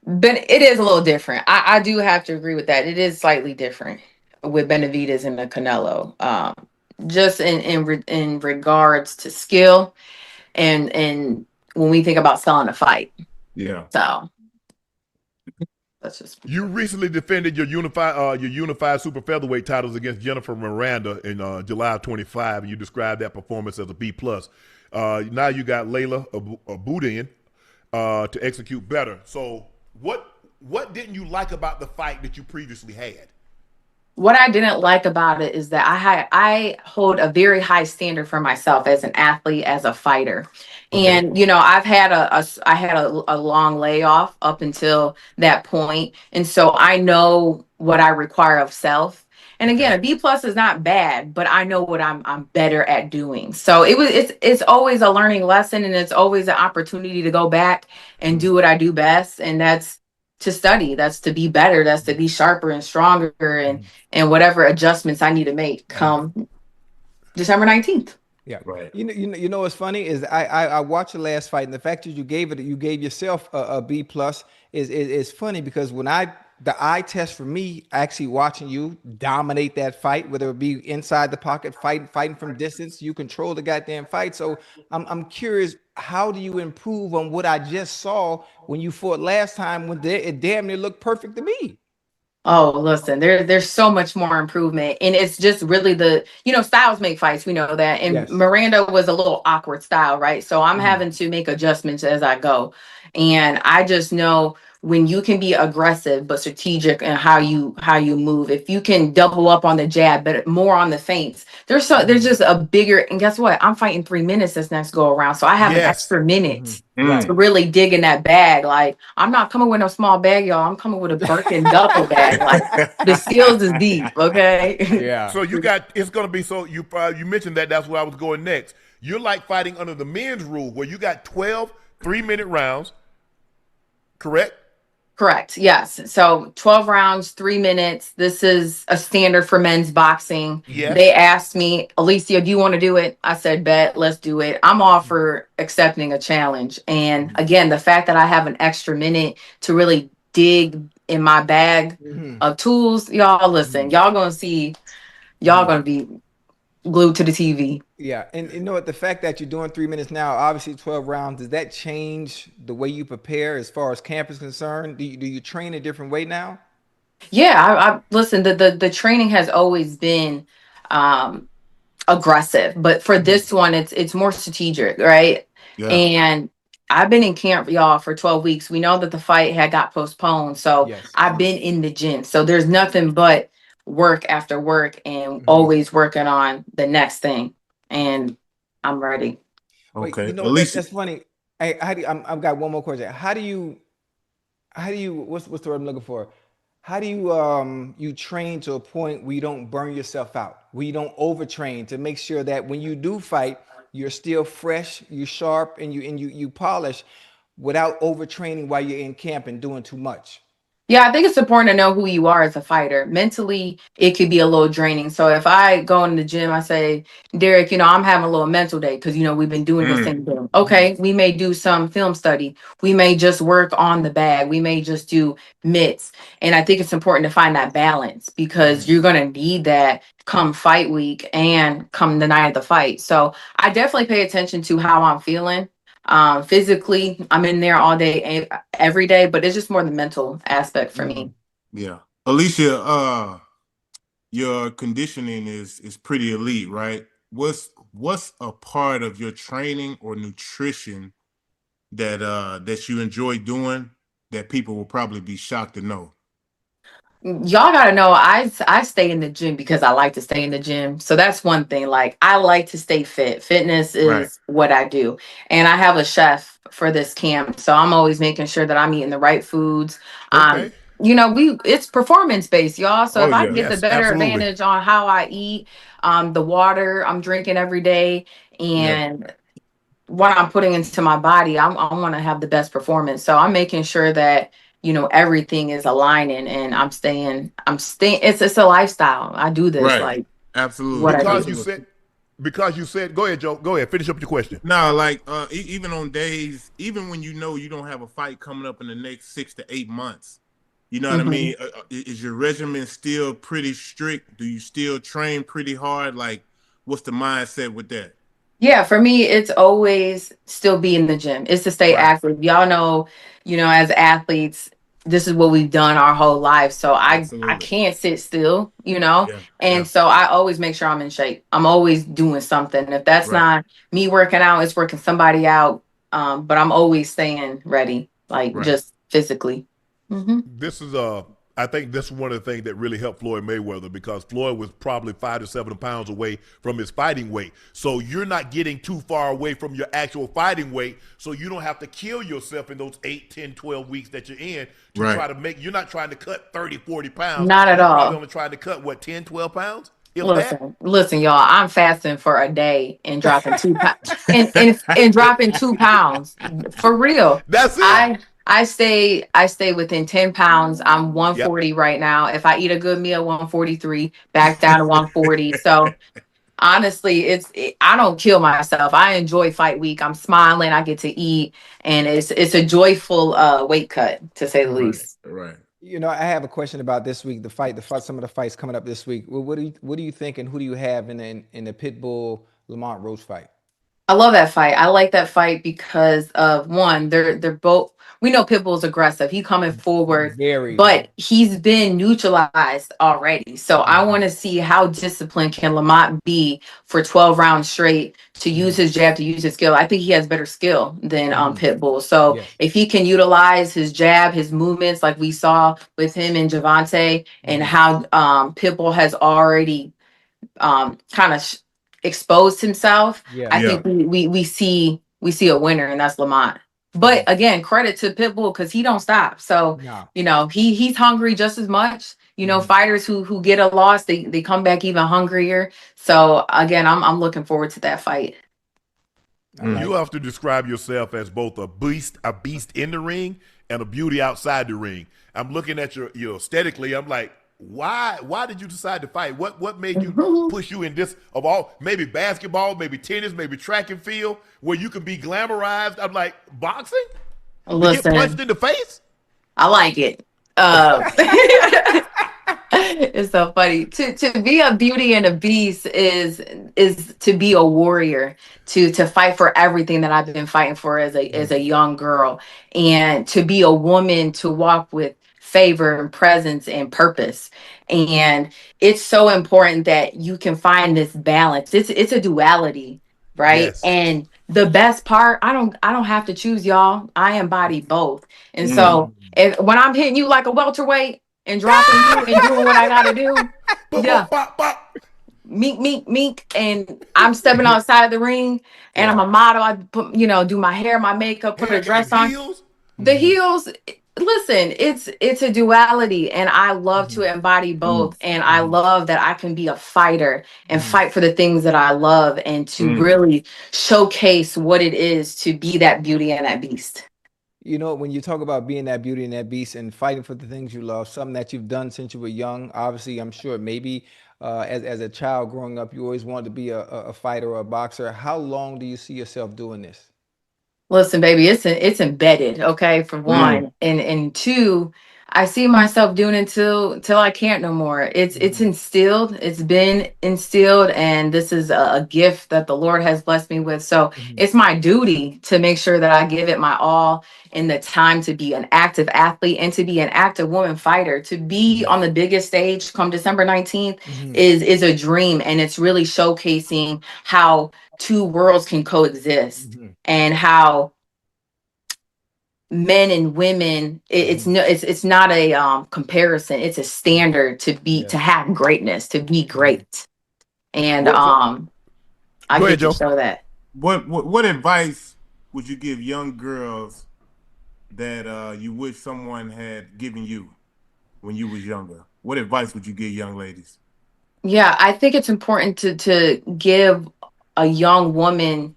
But it is a little different. I do have to agree with that. It is slightly different with Benavidez and the Canelo. Just in regards to skill and when we think about selling a fight. Yeah. So that's just. You recently defended your unified super featherweight titles against Jennifer Miranda in July of 25. You described that performance as a B+. Now you got Layla Abudin to execute better. So what didn't you like about the fight that you previously had? What I didn't like about it is that I hold a very high standard for myself as an athlete, as a fighter. Okay. And I had a long layoff up until that point, and so I know what I require of self. And again, a B+ is not bad, but I know what I'm better at doing. So it's always a learning lesson, and it's always an opportunity to go back and do what I do best, and that's to study, that's to be better, that's to be sharper and stronger, and whatever adjustments I need to make come December 19th. Yeah, right. You know what's funny is I watched the last fight, and the fact that you gave yourself a B+ is funny, because when the eye test for me, actually watching you dominate that fight, whether it be inside the pocket, fighting from distance, you control the goddamn fight. So I'm curious, how do you improve on what I just saw when you fought last time, when it damn near looked perfect to me? Oh, listen, there's so much more improvement. And it's just really styles make fights. We know that. And yes. Miranda was a little awkward style, right? So I'm having to make adjustments as I go. And I just know when you can be aggressive but strategic in how you move, if you can double up on the jab but more on the feints, there's just a bigger, and guess what? I'm fighting 3 minutes this next go around, so I have an extra minute to really dig in that bag. Like, I'm not coming with no small bag, y'all. I'm coming with a Birkin duffel bag. Like, the skills is deep, okay? Yeah. So it's gonna be, so you mentioned that's where I was going next. You're like fighting under the men's rule where you got 12 3-minute rounds, correct? Correct. Yes. So 12 rounds, 3 minutes. This is a standard for men's boxing. Yes. They asked me, Alycia, do you want to do it? I said, bet, let's do it. I'm all for accepting a challenge. And again, the fact that I have an extra minute to really dig in my bag of tools, y'all listen, y'all going to be glued to the TV. Yeah, and you know what? The fact that you're doing 3 minutes now, obviously 12 rounds, does that change the way you prepare as far as camp is concerned? Do you train a different way now? Yeah, I listen. The training has always been aggressive, but for this one, it's more strategic, right? Yeah. And I've been in camp, y'all, for 12 weeks. We know that the fight got postponed, so yes. I've been in the gym. So there's nothing but work after work and always working on the next thing, and I'm ready. Okay. Wait, that's funny. Hey, I've got one more question. How do you what's the word I'm looking for? How do you train to a point where you don't burn yourself out, where you don't overtrain, to make sure that when you do fight, you're still fresh, you're sharp, and you polish without overtraining while you're in camp and doing too much? Yeah, I think it's important to know who you are as a fighter. Mentally, it could be a little draining. So if I go in the gym, I say, Derek, I'm having a little mental day because, we've been doing this thing. Okay, we may do some film study. We may just work on the bag. We may just do mitts. And I think it's important to find that balance, because you're going to need that come fight week and come the night of the fight. So I definitely pay attention to how I'm feeling. Physically, I'm in there all day, every day, but it's just more the mental aspect for me. Yeah. Alycia, your conditioning is pretty elite, right? What's a part of your training or nutrition that you enjoy doing that people will probably be shocked to know? Y'all gotta know I stay in the gym because I like to stay in the gym. So that's one thing. Like I like to stay fit. Fitness Right. is what I do. And I have a chef for this camp. So I'm always making sure that I'm eating the right foods. Okay. It's performance based, y'all. So Oh if I yeah. can get the Yes, better absolutely. advantage on how I eat, the water I'm drinking every day, Yeah. and what I'm putting into my body, I want to have the best performance. So I'm making sure that, everything is aligning, and I'm staying. It's a lifestyle. I do this Right. like what Absolutely. I Because do. you Absolutely. said, go ahead, Joe. Go ahead. Finish up your question. Now, like even on days, even when you know you don't have a fight coming up in the next 6 to 8 months, you know what I Mhm. mean? Is your regimen still pretty strict? Do you still train pretty hard? Like, what's the mindset with that? Yeah, for me, it's always still be in the gym. It's to stay Right. active. Y'all know, as athletes, this is what we've done our whole life. So I Absolutely. can't sit still. Yeah. And Yeah. so I always make sure I'm in shape. I'm always doing something. If that's Right. not me working out, it's working somebody out. But I'm always staying ready, like Right. just physically. Hmm. This is I think this is one of the things that really helped Floyd Mayweather, because Floyd was probably 5 to 7 pounds away from his fighting weight. So you're not getting too far away from your actual fighting weight. So you don't have to kill yourself in those 8, 10, 12 weeks that you're in to Right. try to you're not trying to cut 30, 40 pounds. Not at You're probably all. only trying to cut what, 10, 12 pounds? If that? Listen, y'all. I'm fasting for a day and dropping 2 pounds and dropping 2 pounds for real. That's it. I stay within 10 pounds. I'm Yep. 140 right now. If I eat a good meal, 143, back down to 140. So honestly, I don't kill myself. I enjoy fight week. I'm smiling. I get to eat, and it's a joyful weight cut, to say the Right. least. Right. I have a question about this week. The fight, some of the fights coming up this week. Well, what do you think, and who do you have in the Pitbull Lamont Roach fight? I love that fight. I like that fight because of one, they're both, we know Pitbull's aggressive. He coming forward, Very. but he's been neutralized already. So I want to see how disciplined can Lamont be for 12 rounds straight to use his jab, to use his skill. I think he has better skill than Pitbull. So Yes. if he can utilize his jab, his movements like we saw with him and Javante, and how Pitbull has already kind of exposed himself, Yeah. I Yeah. think we see a winner, and that's Lamont. But again, credit to Pitbull because he don't stop. So No. he's hungry just as much. Fighters who get a loss, they come back even hungrier. So again, I'm looking forward to that fight. I Mm. You like. have to describe yourself as both a beast in the ring and a beauty outside the ring. I'm looking at your aesthetically. I'm like, why did you decide to fight? What made you push you in this, of all, maybe basketball, maybe tennis, maybe track and field, where you can be glamorized? I'm like, boxing? To get punched Listen, in the face? I like it. It's so funny to be a beauty and a beast is to be a warrior, to fight for everything that I've been fighting for as a young girl, and to be a woman, to walk with favor and presence and purpose. And it's so important that you can find this balance. It's a duality, right? Yes. And the best part, I don't have to choose, y'all. I embody both. And Mm. so when I'm hitting you like a welterweight and dropping you and doing what I gotta do, Bop, yeah, bop, bop, bop. meek, meek, meek, and I'm stepping outside the ring, and I'm Yeah. a model. I put, do my hair, my makeup, put a Hair and dress on. heels? The heels, listen, it's a duality, and I love to embody both, and I love that I can be a fighter and fight for the things that I love, and to Mm. really showcase what it is to be that beauty and that beast. When you talk about being that beauty and that beast and fighting for the things you love, something that you've done since you were young, obviously, I'm sure maybe as a child growing up, you always wanted to be a fighter or a boxer. How long do you see yourself doing this? Listen, baby, it's embedded, okay, for Mm. one, and two. I see myself doing it till I can't no more. It's instilled. It's been instilled, and this is a gift that the Lord has blessed me with. So it's my duty to make sure that I give it my all in the time to be an active athlete and to be an active woman fighter. To be on the biggest stage come December 19th is a dream, and it's really showcasing how two worlds can coexist and how men and women it's not a comparison, it's a standard to be to have greatness, to be great. And I get to show that. What advice would you give young girls that you wish someone had given you when you was younger? What advice would you give young ladies? Yeah, I think it's important to give a young woman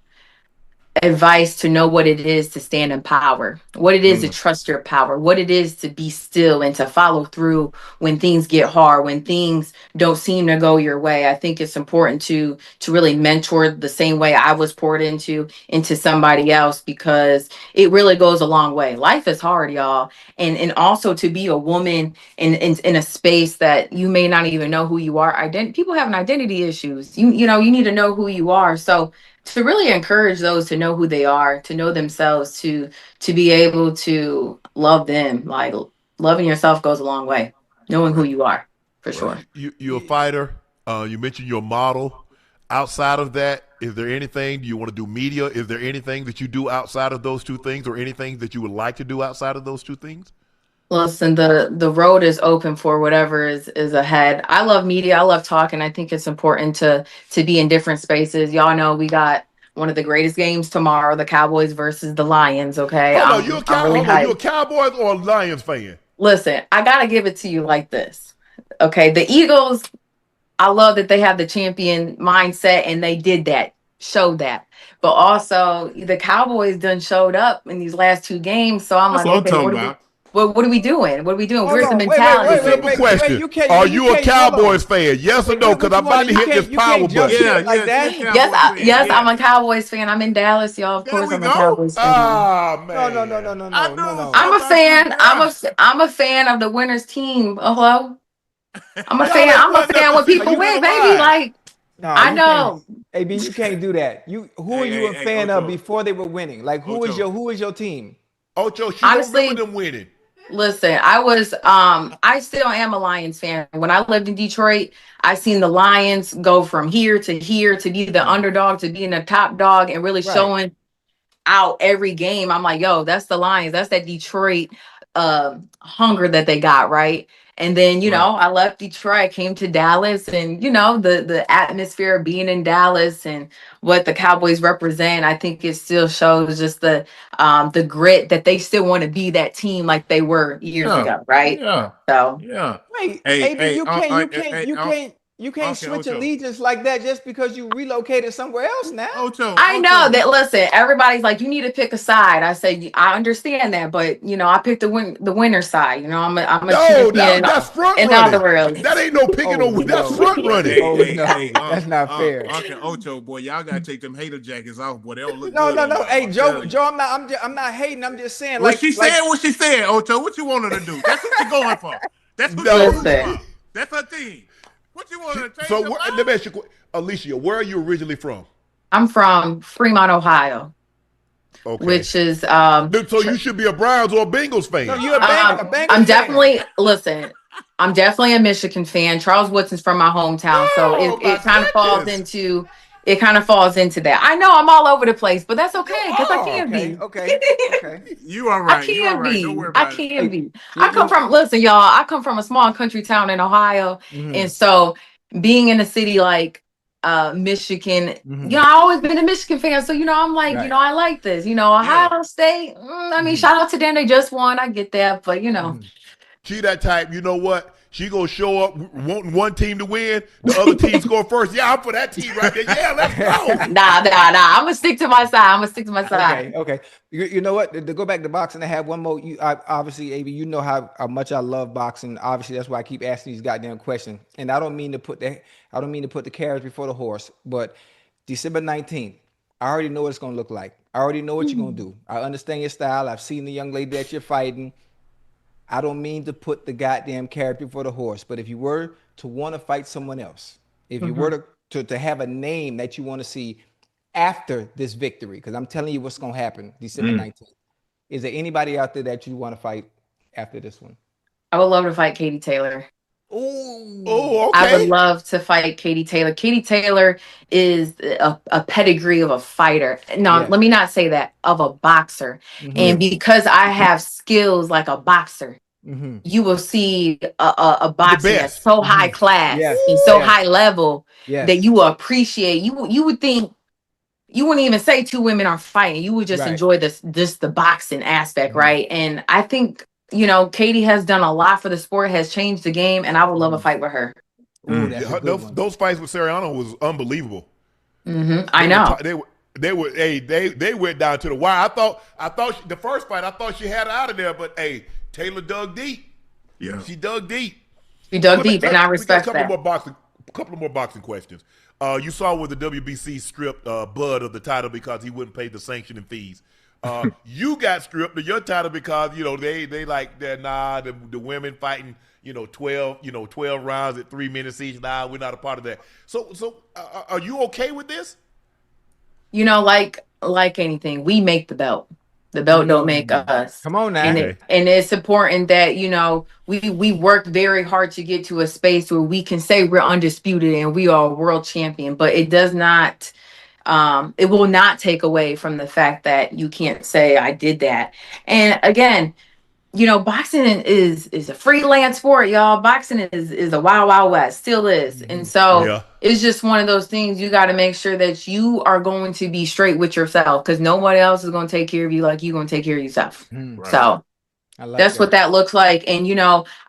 advice to know what it is to stand in power, what it is to trust your power, what it is to be still and to follow through when things get hard, when things don't seem to go your way. I think it's important to really mentor the same way I was poured into somebody else, because it really goes a long way. Life is hard, y'all. And also to be a woman in a space that you may not even know who you are. People having identity issues. You know, you need to know who you are. So to really encourage those to know who they are, to know themselves, to be able to love them. Like, loving yourself goes a long way. Knowing who you are, for sure. You're a fighter. You mentioned your model. Outside of that, is there anything? Do you want to do media? Is there anything that you do outside of those two things, or anything that you would like to do outside of those two things? Listen, the road is open for whatever is ahead. I love media. I love talking. I think it's important to be in different spaces. Y'all know we got one of the greatest games tomorrow, the Cowboys versus the Lions. Okay, Hold on, you a Cowboys or a Lions fan? Listen, I gotta give it to you like this. Okay, the Eagles, I love that they have the champion mindset, and they did that, showed that. But also the Cowboys done showed up in these last two games. So I'm That's like, what okay, I'm talking about. What are we doing? What are we doing? Hold Where's the on, mentality? Simple question. Are you a Cowboys fan? Yes or no? Because I'm about to hit this power button. Yes, I'm a Cowboys fan. I'm in Dallas, y'all. Of course, I'm a Cowboys fan. Ah, man. No. I'm a fan. I'm a fan of the winners team. Hello. I'm a fan. I'm a fan when people win, baby. Like, no, I know. AB, you can't do that. Who are you a fan of before they were winning? Like, who is your team? Ocho, she Honestly, don't remember them winning. Listen, I still am a Lions fan. When I lived in Detroit, I seen the Lions go from here to be the underdog, to being the top dog, and really showing out every game. I'm like, yo, that's the Lions. That's that Detroit hunger that they got, right? And then, you know, I left Detroit, came to Dallas, and, you know, the atmosphere of being in Dallas and what the Cowboys represent, I think it still shows just the grit that they still want to be that team like they were years ago, right? Yeah. So wait, AB, you can't switch allegiance like that just because you relocated somewhere else now. I know that. Listen, everybody's like, you need to pick a side. I say, I understand that, but you know, I picked the winner side. You know, I'm a champion. That's front in running. other worlds. That ain't no picking that's front running. That's not fair. Unc and Ocho, boy, y'all gotta take them hater jackets off, boy. They don't look no. good. Hey, Joe, I'm not hating. I'm just saying. What she said, Ocho. What you want her to do? That's what you're going for. That's what you're going for. That's her thing. What you want her to change? So, let me ask you, Alycia, where are you originally from? I'm from Fremont, Ohio. Okay. Which is so you should be a Browns or a Bengals fan. No, you're a Bengals fan. I'm definitely I'm definitely a Michigan fan. Charles Woodson's from my hometown, so it kind of falls into that. I know I'm all over the place, but that's okay because I can be. Okay. You are right. I can be. Don't worry about be. I come from a small country town in Ohio, and so being in a city like Michigan, you know, I always been a Michigan fan, so you know, I'm like, you know, I like this. You know, Ohio State. I mean, shout out to them, they just won. I get that, but you know, she that type. You know what? She gonna show up wanting one team to win, the other team score first. Yeah, I'm for that team right there. Yeah, let's go. Nah. I'm gonna stick to my side. Okay. You know what? To go back to boxing, I have one more. Obviously, AB, you know how much I love boxing. Obviously, that's why I keep asking these goddamn questions. And I don't mean to put the carriage before the horse, but December 19th, I already know what it's gonna look like. I already know what you're gonna do. I understand your style. I've seen the young lady that you're fighting. I don't mean to put the goddamn character before the horse, but if you were to want to fight someone else, if you were to have a name that you want to see after this victory, because I'm telling you what's going to happen December 19th, is there anybody out there that you want to fight after this one? I would love to fight Katie Taylor. Oh, I would okay. love to fight Katie Taylor. Katie Taylor is a pedigree of a fighter. No, Yes. let me not say that, of a boxer. And because I have skills like a boxer, you will see a boxing that's best. so high class Yes. and so Yes. high level Yes. that you will appreciate. You would think, you wouldn't even say two women are fighting. You would just Right. enjoy the boxing aspect, right? And I think, you know, Katie has done a lot for the sport, has changed the game, and I would love a fight with her. Ooh, that's a good one. Those fights with Sariano was unbelievable. I know. They went down to the wire. I thought the first fight, I thought she had it out of there, but hey, Taylor dug deep. Yeah. She dug deep. She dug deep, and I respect a that. couple more boxing questions. You saw where the WBC stripped Bud of the title because he wouldn't pay the sanctioning fees. You got stripped of your title because they like the women fighting 12 rounds at 3 minutes each. Nah, we're not a part of that. So are you okay with this? You know, like anything, we make the belt. The belt don't make us. Come on now. And it's important that, we worked very hard to get to a space where we can say we're undisputed and we are a world champion, but it does not, it will not take away from the fact that you can't say I did that. And again, boxing is a freelance sport, y'all. Boxing is a wild, wild west, still is. And so it's just one of those things you got to make sure that you are going to be straight with yourself, because nobody else is going to take care of you like you're going to take care of yourself. Right. So that's what that looks like. And,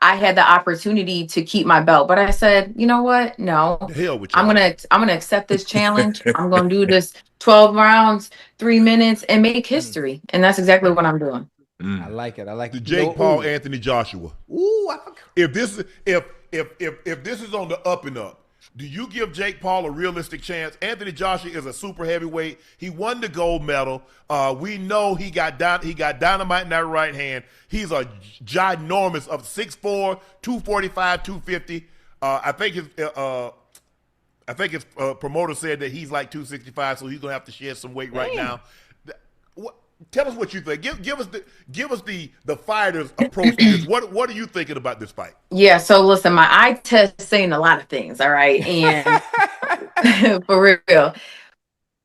I had the opportunity to keep my belt, but I said, you know what? No, The hell with you. I'm going to accept this challenge. I'm going to do this 12 rounds, 3 minutes, and make history. And that's exactly what I'm doing. I like it. The Jake Paul Anthony Joshua. Ooh, If this is on the up and up, do you give Jake Paul a realistic chance? Anthony Joshua is a super heavyweight. He won the gold medal. We know he got dynamite in that right hand. He's a ginormous of 6'4", 245, 250. I think his promoter said that he's like 265, so he's gonna have to shed some weight right now. Tell us what you think. Give us the fighter's approach to this. What are you thinking about this fight? Yeah, so listen, my eye test is saying a lot of things, all right? And for real.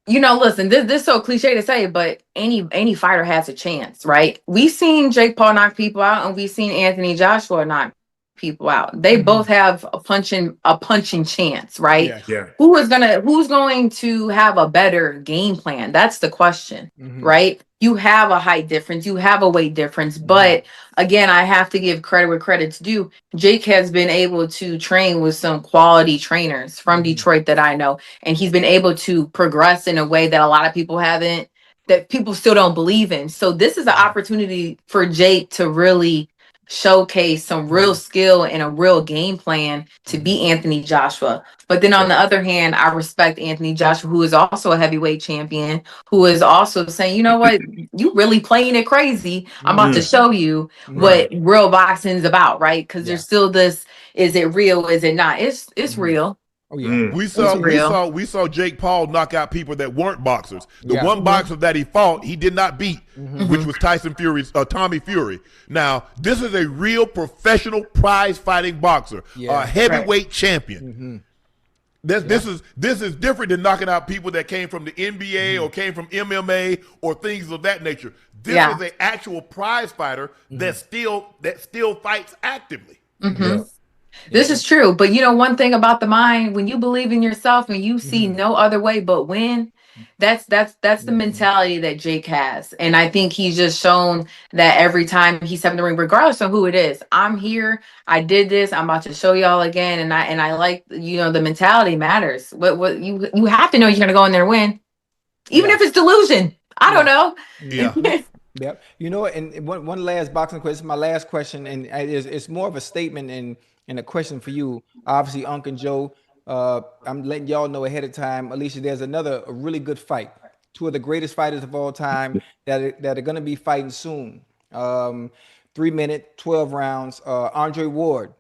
Listen, this is so cliche to say, but any fighter has a chance, right? We've seen Jake Paul knock people out, and we've seen Anthony Joshua knock people out. They both have a punching chance, right? Yeah. Who's going to have a better game plan? That's the question, right? You have a height difference, you have a weight difference, but again, I have to give credit where credit's due. Jake has been able to train with some quality trainers from Detroit that I know, and he's been able to progress in a way that a lot of people haven't, that people still don't believe in. So this is an opportunity for Jake to really showcase some real skill and a real game plan to beat Anthony Joshua. But then on the other hand, I respect Anthony Joshua, who is also a heavyweight champion, who is also saying, you know what, you really playing it crazy. I'm about to show you what real boxing is about, right? Because there's still this, is it real? Is it not? It's real. Oh yeah. We saw Jake Paul knock out people that weren't boxers. The one boxer that he fought, he did not beat, which was Tommy Fury. Now, this is a real professional prize fighting boxer, a heavyweight champion. This is different than knocking out people that came from the NBA or came from MMA or things of that nature. This is an actual prize fighter that still fights actively. This is true. But one thing about the mind, when you believe in yourself and you see no other way but win, that's the mentality that Jake has. And I think he's just shown that every time he steps in the ring, regardless of who it is, I'm here, I did this, I'm about to show y'all again. And I like, the mentality matters. What you have to know you're gonna go in there and win. Even if it's delusion. I don't know. Yeah. Yep. And one last boxing question, my last question, and it's more of a statement and a question for you. Obviously, Unc and Joe, I'm letting y'all know ahead of time. Alycia, there's a really good fight. Two of the greatest fighters of all time that are going to be fighting soon. 3-minute, 12 rounds. Andre Ward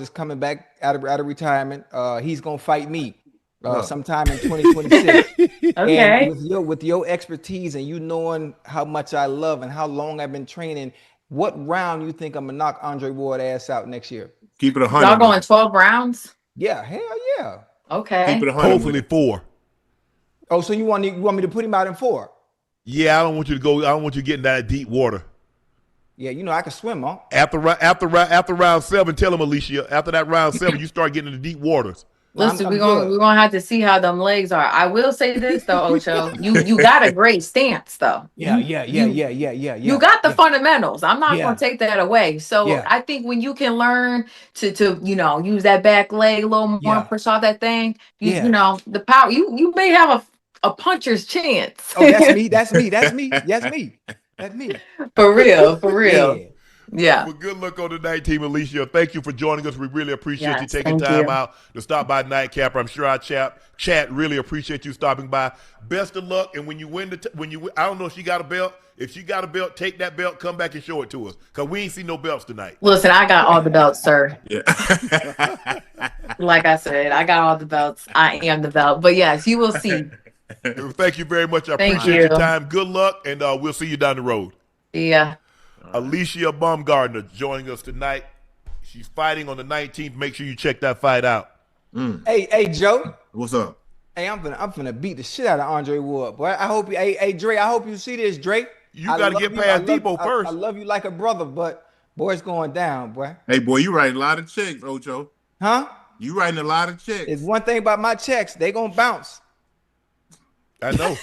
is coming back out of retirement. He's gonna fight me sometime in 2026. And Okay. with your expertise and you knowing how much I love and how long I've been training, what round you think I'm gonna knock Andre Ward ass out next year? Keep it 100. Y'all going 12 rounds? Yeah, hell yeah. Okay. Keep it 100. Hopefully 4. Oh, so you want me to put him out in 4? Yeah, I don't want you to go. I don't want you getting that deep water. Yeah, you know I can swim, huh? After round 7, tell him, Alycia. After that round 7, you start getting into deep waters. Listen, I'm we're good. gonna have to see how them legs are. I will say this though, Ocho. You got a great stance though. Yeah. You got the fundamentals. I'm not gonna take that away. So I think when you can learn to use that back leg a little more, push off that thing, you know, the power, you may have a puncher's chance. Oh, that's me. For real. Yeah. Well, good luck on the night, team, Alycia. Thank you for joining us. We really appreciate you taking thank time you. out to stop by Nightcap. I'm sure our chat really appreciate you stopping by. Best of luck. And when you win, I don't know if she got a belt. If she got a belt, take that belt, come back and show it to us, because we ain't see no belts tonight. Listen, I got all the belts, sir. Yeah. Like I said, I got all the belts. I am the belt. But yes, you will see. Thank you very much. I Thank appreciate you. your time. Good luck, and we'll see you down the road. Yeah. Alycia Baumgardner joining us tonight. She's fighting on the 19th. Make sure you check that fight out. Hey, Joe. What's up? Hey, I'm finna beat the shit out of Andre Ward, boy. I hope hey Dre, I hope you see this, Dre. You got to get past Debo first. I love you like a brother, but boy, it's going down, boy. Hey, boy, you writing a lot of checks, Ocho. Huh? You writing a lot of checks. It's one thing about my checks, they gonna bounce. I know.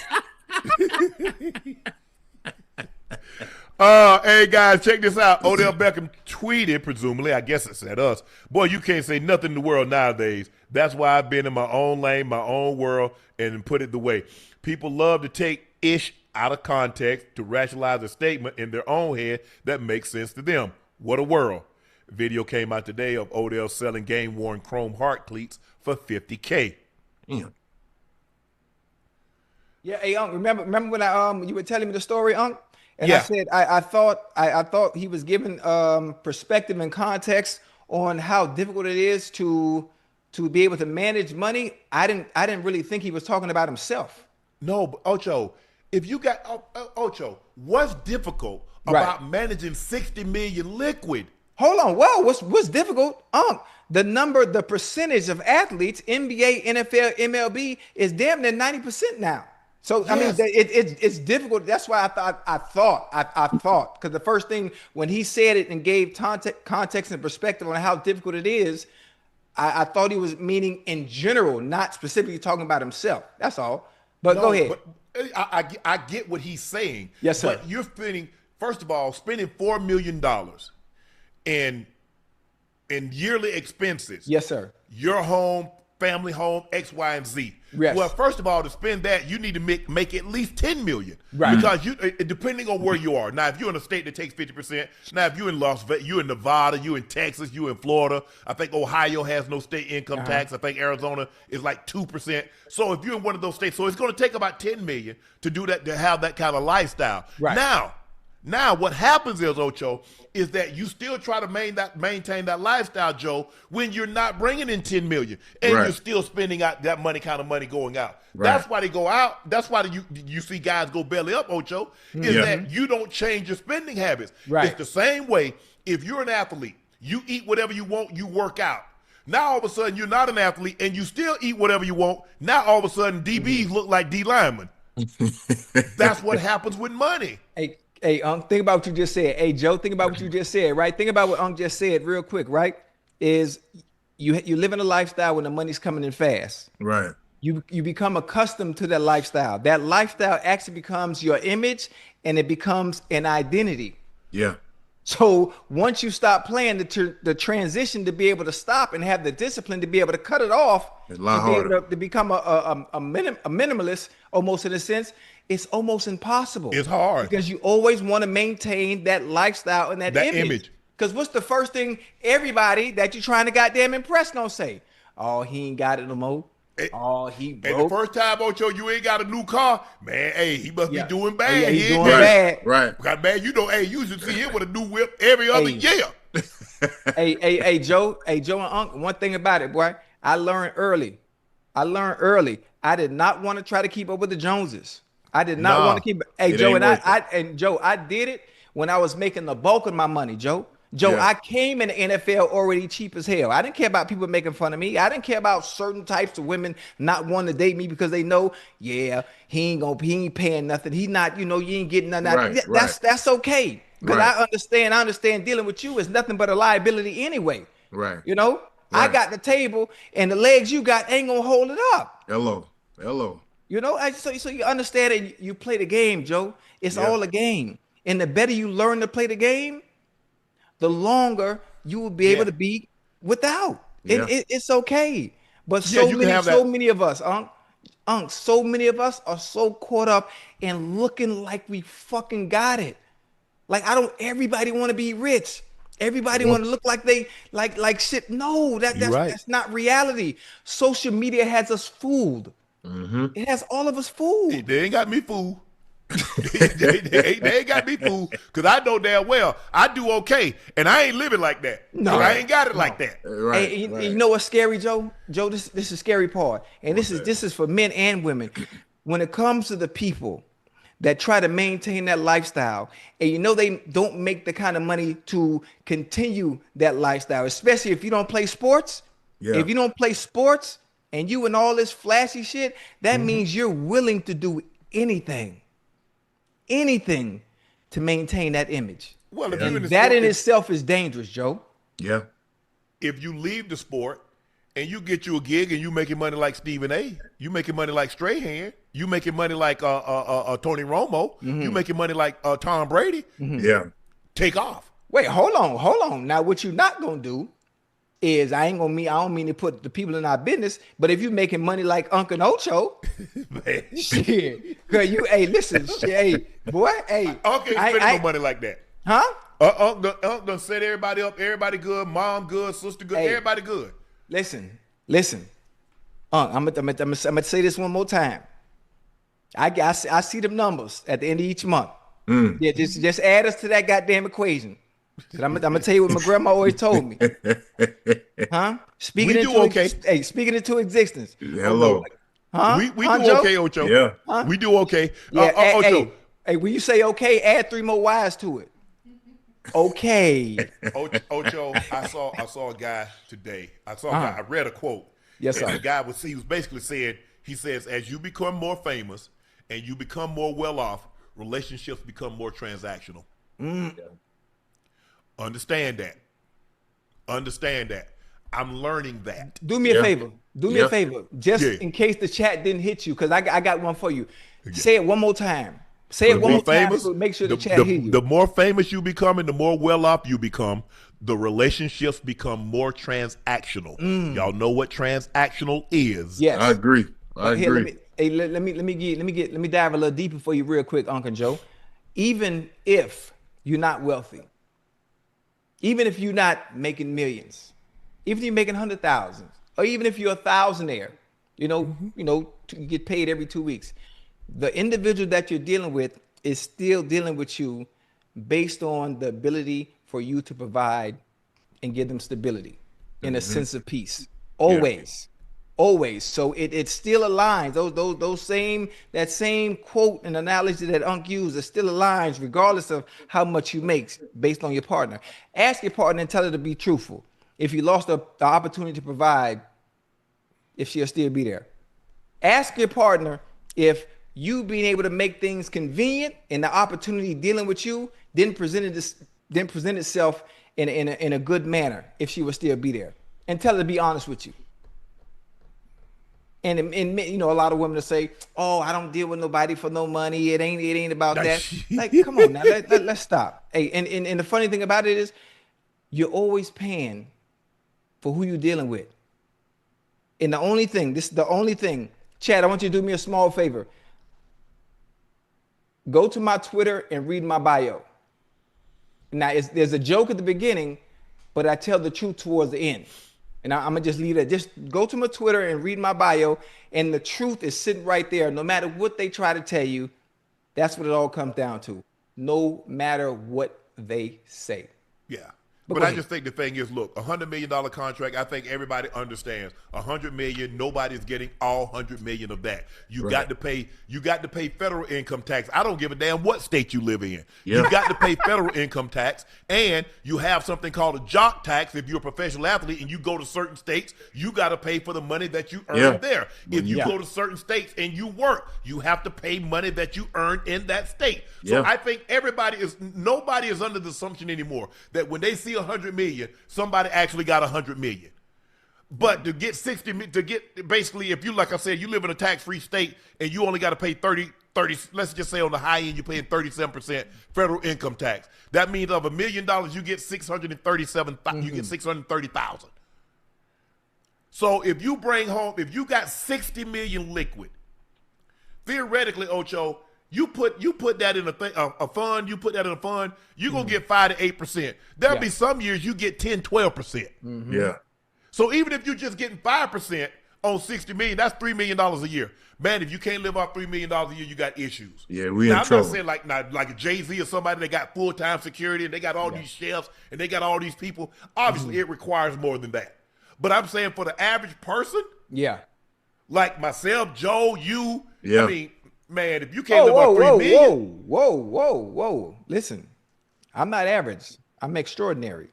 Hey guys, check this out. Odell Beckham tweeted, presumably, I guess it said us. Boy, you can't say nothing in the world nowadays. That's why I've been in my own lane, my own world, and put it the way. People love to take ish out of context to rationalize a statement in their own head that makes sense to them. What a world. Video came out today of Odell selling game-worn chrome heart cleats for $50K. Yeah. Yeah, hey, Unc, remember when you were telling me the story, Unc? And Yeah. I said I thought he was giving perspective and context on how difficult it is to be able to manage money. I didn't really think he was talking about himself. No, but Ocho, if you got Ocho, what's difficult about managing 60 million liquid? Hold on, whoa, what's difficult? The percentage of athletes, NBA, NFL, MLB, is damn near 90% now. So I mean, it's difficult. That's why I thought because the first thing when he said it and gave context and perspective on how difficult it is, I thought he was meaning in general, not specifically talking about himself. That's all. But go ahead. But I get what he's saying. Yes, sir. But you're spending, first of all, $4 million in yearly expenses. Yes, sir. Your home, family home, X, Y, and Z. Yes. Well, first of all, to spend that, you need to make at least $10 million. Right. Because depending on where you are. Now, if you're in a state that takes 50%, now if you're in Las Vegas, you're in Nevada, you're in Texas, you're in Florida. I think Ohio has no state income tax. I think Arizona is like 2%. So if you're in one of those states, so it's going to take about $10 million to do that, to have that kind of lifestyle. Right. Now, what happens is, Ocho, is that you still try to maintain that lifestyle, Joe, when you're not bringing in $10 million and you're still spending out that kind of money going out. Right. That's why they go out. That's why you see guys go belly up, Ocho, is that you don't change your spending habits. Right. It's the same way if you're an athlete, you eat whatever you want, you work out. Now all of a sudden you're not an athlete and you still eat whatever you want. Now all of a sudden DBs look like D linemen. That's what happens with money. Hey, Unc, think about what you just said. Hey, Joe, think about what you just said, right? Think about what Unc just said real quick, right? Is you live in a lifestyle when the money's coming in fast. Right. You become accustomed to that lifestyle. That lifestyle actually becomes your image and it becomes an identity. Yeah. So once you stop playing the transition to be able to stop and have the discipline to be able to cut it off, It's a lot to be harder. able to become a minimalist, almost in a sense, it's almost impossible. It's hard. Because you always want to maintain that lifestyle and that image. Because what's the first thing everybody that you're trying to goddamn impress gonna say? Oh, he ain't got it no more. Oh, he And the broke. first time, Ocho, you ain't got a new car, man. Hey, he must be doing bad. Oh, yeah, he's doing Right. bad. Right. God, man, you know, hey, you should see him with a new whip every other year. Hey, Joe and Unc. One thing about it, boy, I learned early. I did not want to try to keep up with the Joneses. I did not want to keep. Hey, it Joe, ain't and worth it. Joe, I did it when I was making the bulk of my money, Joe. Joe, Yeah. I came in the NFL already cheap as hell. I didn't care about people making fun of me. I didn't care about certain types of women not wanting to date me because they know, he ain't paying nothing. He not, you ain't getting nothing. Right, That's okay. Because Right. I understand dealing with you is nothing but a liability anyway. Right. I Right. got the table and the legs you got ain't gonna hold it up. Hello. So you understand it. You play the game, Joe. It's Yeah. all a game. And the better you learn to play the game, the longer you will be able to be without. Yeah. It's okay. But Yeah, you can have that. so many of us, so many of us are so caught up in looking like we fucking got it. Like everybody want to be rich. Everybody want to look like they like shit. No, that's not reality. Social media has us fooled. It has all of us fooled. They ain't got me fooled. they ain't got me fooled because I know damn well I do okay, and I ain't living like that. No. I ain't got it like that. Right. Hey, right. you know what's scary, Joe? Joe, this is the scary part, and this is for men and women. When it comes to the people that try to maintain that lifestyle, and they don't make the kind of money to continue that lifestyle, especially if you don't play sports. Yeah. If you don't play sports and you and all this flashy shit, that means you're willing to do anything to maintain that image. Well, if you're in the That sport, in itself is dangerous, Joe. Yeah. if you leave the sport and you get you a gig and you making money like Stephen A, you making money like Strahan, you making money like Tony Romo, you making money like Tom Brady, Yeah. take off. Wait, hold on. Now, what you're not gonna do is I don't mean to put the people in our business, but if you're making money like Unc and Ocho, Man. shit, girl, listen, shit, hey, boy, hey, Unc ain't spending no money like that. huh? Unc done set everybody up, everybody good, mom good, sister good, Hey. everybody good. Listen, Unc, I'm gonna say this one more time. I see them numbers at the end of each month. Yeah, just add us to that goddamn equation. I'm gonna tell you what my grandma always told me. Huh? Speaking We into do okay. Hey, speaking into existence. Hello. Huh? We Huh, do Joe? okay, Ocho. Yeah. We do okay. Yeah, Ocho. hey, when you say okay, add 3 more Y's to it. Okay. Ocho, I saw a guy today. I read a quote. Yes, and sir. the guy he was basically saying, he says, as you become more famous and you become more well off, relationships become more transactional. Understand that. I'm learning that. Do me a Yeah. favor. Do me Yeah. a favor. Just Yeah. in case the chat didn't hit you, because I got one for you. Say it one more time. Say it The one more more time famous, so make sure the chat hear you. the more famous you become and the more well off you become, the relationships become more transactional. Y'all know what transactional is. Yes. I agree. Here, let me dive a little deeper for you real quick, Uncle Joe. Even if you're not wealthy, even if you're not making millions, even if you're making 100,000, or even if you're a thousandaire, you get paid every 2 weeks. The individual that you're dealing with is still dealing with you based on the ability for you to provide and give them stability and a sense of peace. Always. So it still aligns. That same quote and analogy that Unc used, it still aligns regardless of how much you make based on your partner. Ask your partner and tell her to be truthful. If you lost the opportunity to provide, if she'll still be there. Ask your partner if you being able to make things convenient and the opportunity dealing with you didn't present itself in a good manner, if she would still be there. And tell her to be honest with you. And a lot of women will say, "Oh, I don't deal with nobody for no money. It ain't about that." Like, come on now, let's stop. Hey, and the funny thing about it is, you're always paying for who you're dealing with. And this is the only thing. Chad, I want you to do me a small favor. Go to my Twitter and read my bio. Now, there's a joke at the beginning, but I tell the truth towards the end. And I'm gonna just leave that. Just go to my Twitter and read my bio, and the truth is sitting right there. No matter what they try to tell you, that's what it all comes down to. No matter what they say. Yeah. But I just think the thing is, look, $100 million contract, I think everybody understands. $100 million, nobody's getting all $100 million of that. You got to pay federal income tax. I don't give a damn what state you live in. You got to pay federal income tax, and you have something called a jock tax. If you're a professional athlete and you go to certain states, you got to pay for the money that you earn there. If you go to certain states and you work, you have to pay money that you earn in that state. So I think nobody is under the assumption anymore that when they see $100 million, somebody actually got $100 million. But to get basically, if you, like I said, you live in a tax-free state and you only got to pay 30, let's just say on the high end, you're paying 37% federal income tax. That means of $1 million, you get you get 630,000. So if you got 60 million liquid, theoretically, Ocho, you put that in a fund, you're going to get 5 to 8%. There'll be some years you get 10, 12%. Yeah. So even if you're just getting 5% on 60 million, that's $3 million a year. Man, if you can't live off $3 million a year, you got issues. Yeah, we now, in trouble. I'm not saying like Jay-Z or somebody that got full-time security and they got all these chefs and they got all these people. Obviously, it requires more than that. But I'm saying for the average person, like myself, Joe, you, I mean, man, if you can't live off $3 million. Whoa. Listen, I'm not average. I'm extraordinary.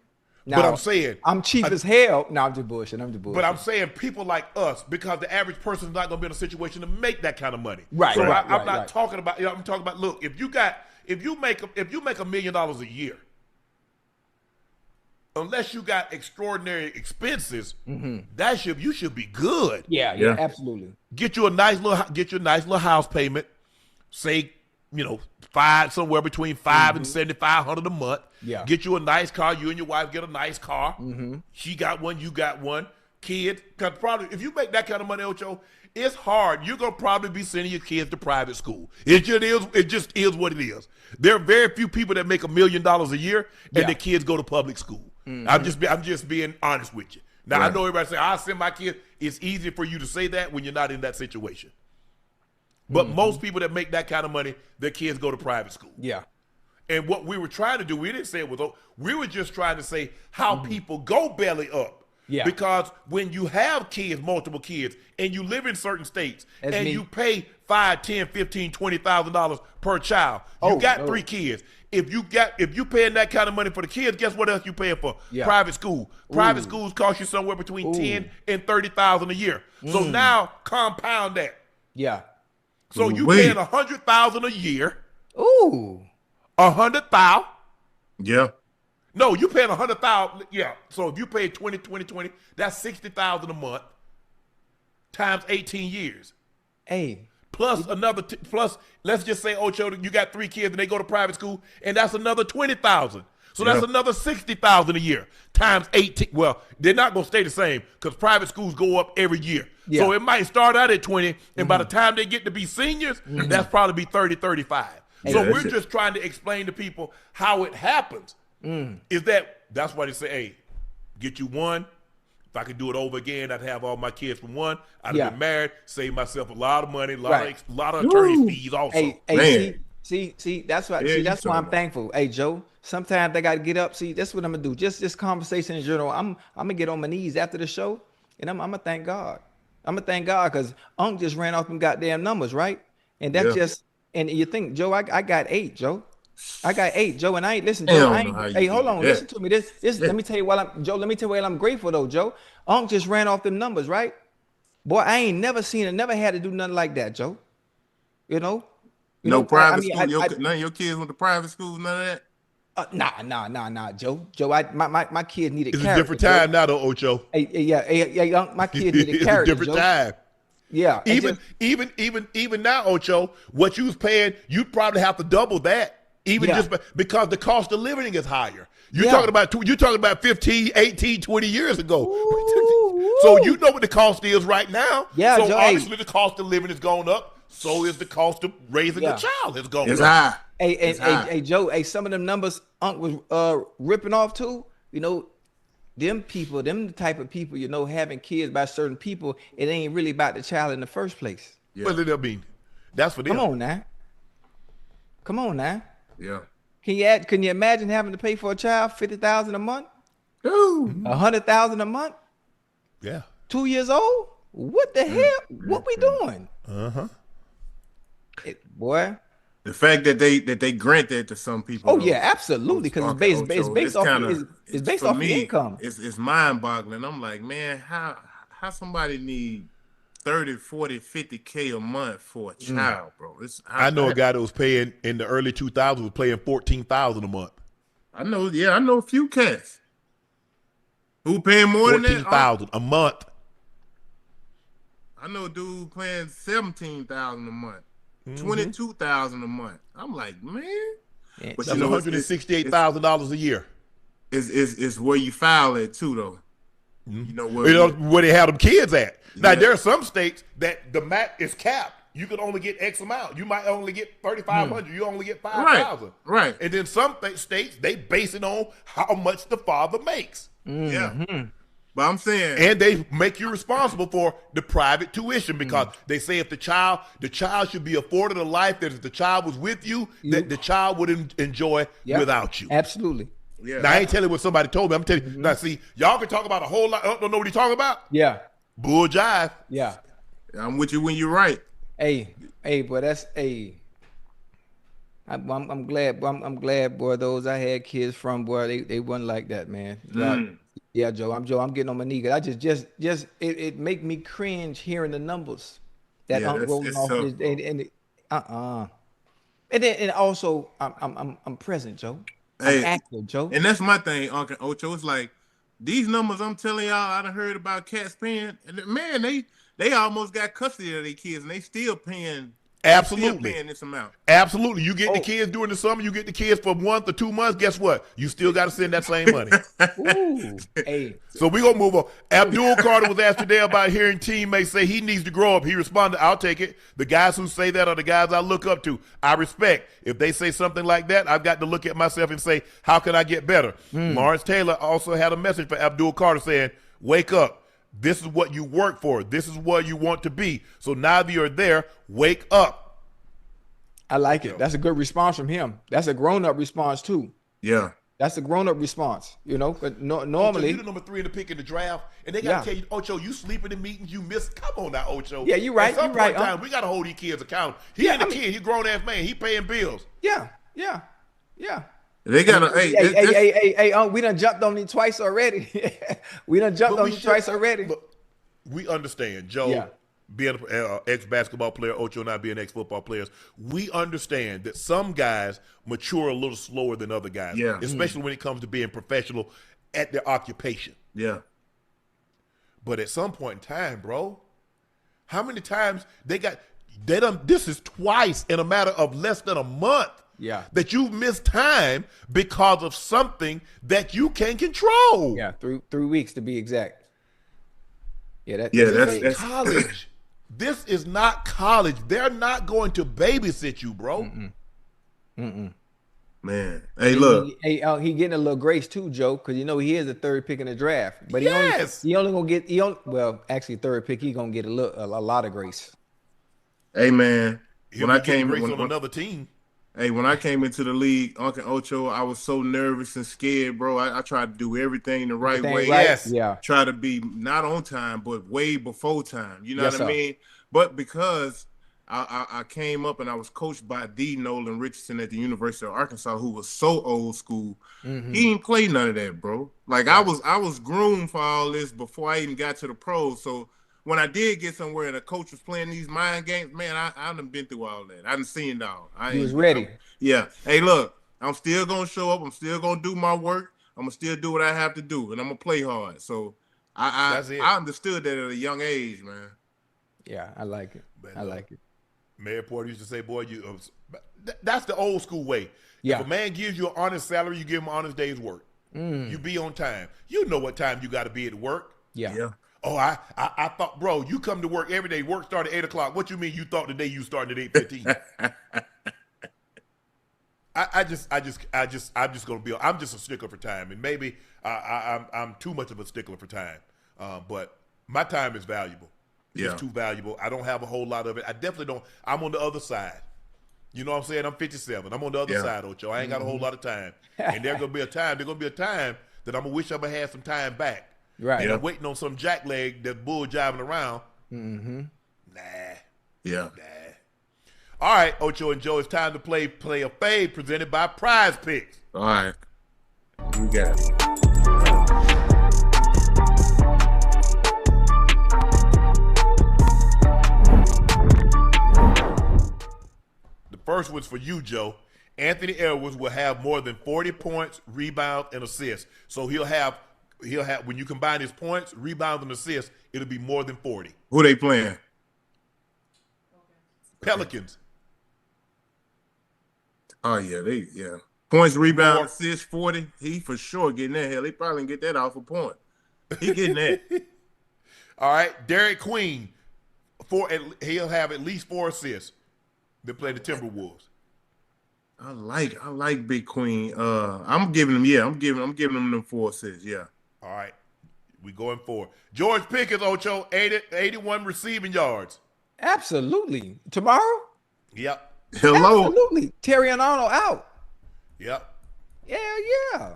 Now, but I'm saying I'm cheap as hell. No, I'm just bullshit. But I'm saying people like us, because the average person is not going to be in a situation to make that kind of money. Right. So I'm not talking about. I'm talking about. Look, if you make $1 million a year, unless you got extraordinary expenses, you should be good. Yeah, absolutely. Get you a nice little house payment, say, somewhere between $500 and $7,500 a month. Yeah. Get you a nice car. You and your wife get a nice car. She got one. You got one. Kids, because probably if you make that kind of money, Ocho, it's hard. You're gonna probably be sending your kids to private school. It just is what it is. There are very few people that make $1 million a year and their kids go to public school. I'm just being honest with you. Now I know everybody say I'll send my kids. It's easy for you to say that when you're not in that situation. But most people that make that kind of money, their kids go to private school. Yeah. And what we were trying to do, we didn't say it was, we were just trying to say how people go belly up. Yeah. Because when you have kids, multiple kids, and you live in certain states, and you pay $5, $10, $15, $20,000 per child, you got 3 kids. If you paying that kind of money for the kids, guess what else you paying for? Private school. Private schools cost you somewhere between $10,000 and $30,000 a year. So now compound that. Yeah. So you paying $100,000 a year. Ooh. $100,000. Yeah. No, you paying $100,000. Yeah. So if you pay 20, that's $60,000 a month times 18 years. Hey. Plus plus let's just say, Ocho, you got 3 kids and they go to private school, and that's another $20,000. So that's another $60,000 a year times 18. Well, they're not gonna stay the same because private schools go up every year. Yeah. So it might start out at 20, and by the time they get to be seniors, that's probably be 30, 35. So we're just trying to explain to people how it happens. That's why they say, hey, get you one. If I could do it over again, I'd have all my kids from one. I'd have been married, save myself a lot of money, a lot of attorney fees also. Hey, see, that's why. That's why I'm thankful. Hey, Joe, sometimes I got to get up. See, that's what I'm gonna do. Just this conversation in general. I'm gonna get on my knees after the show, and I'm gonna thank God. I'm gonna thank God because Unc just ran off them goddamn numbers, right? And that's just. And you think, Joe, I got 8, Joe. I got 8, Joe, and I ain't listen, Joe. Hey, hold on, listen to me. This let me tell you why I'm grateful though, Joe. Unc just ran off them numbers, right? Boy, I ain't never seen it, never had to do nothing like that, Joe. Private school. None of your kids went to private school, none of that? Nah, Joe. Joe, my kids needed character. It's a different time now though, Ocho. Hey, Unc, my kids needed character, it's a different Joe. time. Yeah. Even now, Ocho, what you was paying, you'd probably have to double that. Just because the cost of living is higher. You're talking about 15, 18, 20 years ago. So you know what the cost is right now. Yeah, so Joe, obviously the cost of living has gone up. So is the cost of raising a child has gone up. High. Hey, Joe, some of them numbers Unc was ripping off too, them people, them the type of people, you know, having kids by certain people, it ain't really about the child in the first place. Yeah. What did that mean? That's for them. Come on now. Come on now. Yeah. Can you imagine having to pay for a child $50,000 a month? Ooh. $100,000 a month? Yeah. 2 years old? What the hell? What we doing? Uh-huh. Boy. The fact that they grant that to some people. Oh yeah, absolutely. Because it's based off the income. It's mind-boggling. I'm like, man, how somebody need 30, 40, 50K a month for a child, bro? I know a guy that was paying in the early 2000s was paying $14,000 a month. I know a few cats who paying more than that. $14,000 a month. I know a dude paying $17,000 a month. $22,000 a month. I'm like, man, but that's $168,000 a year. Is where you file at too, though. You know where they have them kids at. Now there are some states that the mat is capped. You can only get X amount. You might only get 3,500. You only get 5,000. Right. And then some states they base it on how much the father makes. Yeah. But I'm saying, and they make you responsible for the private tuition because they say if the child should be afforded a life that if the child was with you, that the child would enjoy without you. Absolutely. Yeah. Now I ain't telling you what somebody told me. I'm telling you. Now see, y'all can talk about a whole lot. Don't know what he's talking about. Yeah. Bull jive. Yeah. I'm with you when you're right. Hey, boy, that's I'm glad. I'm glad, boy. Those I had kids from, boy, they wasn't like that, man. Yeah, Joe. I'm getting on my knee. I just it make me cringe hearing the numbers that Unc rolling off his and also I'm present, Joe. I'm active, Joe. And that's my thing, Unc and Ocho. It's like these numbers I'm telling y'all. I done heard about cats paying, and man, they almost got custody of their kids, and they still paying. Absolutely. Paying this amount. Absolutely. You get the kids during the summer, you get the kids for 1 to 2 months, guess what? You still got to send that same money. Ooh. Hey. So we're going to move on. Abdul Carter was asked today about hearing teammates say he needs to grow up. He responded, I'll take it. The guys who say that are the guys I look up to. I respect. If they say something like that, I've got to look at myself and say, how can I get better? Lawrence Taylor also had a message for Abdul Carter saying, wake up. This is what you work for. This is where you want to be. So now that you're there, wake up. I like it. That's a good response from him. That's a grown-up response too. Yeah. That's a grown-up response, you know. But normally, you're the number 3 in the pick in the draft, and they got to tell you, Ocho, you sleeping in meetings, you miss. Come on now, Ocho. Yeah, you're right. At some you're point right. in time, we got to hold these kids accountable. He ain't a kid. He a grown-ass man. He paying bills. Yeah. They got to. Hey, we done jumped on you twice already. We done jumped on you twice already. Look, we understand, Joe. Being an ex-basketball player, Ocho not being ex-football players, we understand that some guys mature a little slower than other guys, especially when it comes to being professional at their occupation. Yeah. But at some point in time, bro, how many times they done this is twice in a matter of less than a month that you've missed time because of something that you can't control. Yeah, 3 weeks to be exact. That's college. This is not college. They're not going to babysit you, bro. Man, hey, look. He getting a little grace too, Joe, because you know he is the 3rd pick in the draft. But he only gonna get actually 3rd pick. He gonna get a lot of grace. Hey man, when I came on another team. Hey, when I came into the league, Unc and Ocho, I was so nervous and scared, bro. I tried to do everything the right way. Yes. Yeah. Try to be not on time, but way before time. You know what I mean? But because I came up and I was coached by D. Nolan Richardson at the University of Arkansas, who was so old school, he didn't play none of that, bro. Like I was groomed for all this before I even got to the pros. So when I did get somewhere and a coach was playing these mind games, man, I done been through all that. I done seen it all. He was ready. Hey, look, I'm still going to show up. I'm still going to do my work. I'm going to still do what I have to do, and I'm going to play hard. So I understood that at a young age, man. Yeah, I like it. I like it. Mayor Porter used to say, boy, that's the old school way. Yeah. If a man gives you an honest salary, you give him an honest day's work. You be on time. You know what time you got to be at work. Yeah. Oh, I thought, bro, you come to work every day. Work started at 8 o'clock. What you mean you thought the day you started at 8:15? I'm just gonna be. I'm just a stickler for time, and maybe I'm too much of a stickler for time. But my time is valuable. Yeah. It's too valuable. I don't have a whole lot of it. I definitely don't. I'm on the other side. You know what I'm saying? I'm 57. I'm on the other side, Ocho. I ain't got a whole lot of time. And there's gonna be a time that I'm gonna wish I would have some time back. Right. And I'm waiting on some jackleg that bull jiving around. Mm-hmm. Nah. Yeah. Nah. All right, Ocho and Joe, it's time to play a fade presented by Prize Picks. All right. You got it. The first one's for you, Joe. Anthony Edwards will have more than 40 points, rebounds, and assists. So he'll have when you combine his points, rebounds, and assists, it'll be more than 40. Who they playing? Pelicans. Oh yeah, points, rebound, assists, 40. He for sure getting that. Hell, he probably can get that off a point. He getting that. All right, Derek Queen, he'll have at least 4 assists. They play the Timberwolves. I like Big Queen. I'm giving him them 4 assists. Yeah. All right, we going for George Pickens, Ocho, 81 receiving yards. Absolutely. Tomorrow? Yep. Hello. Absolutely. Terry and Arnold out. Yep. Yeah.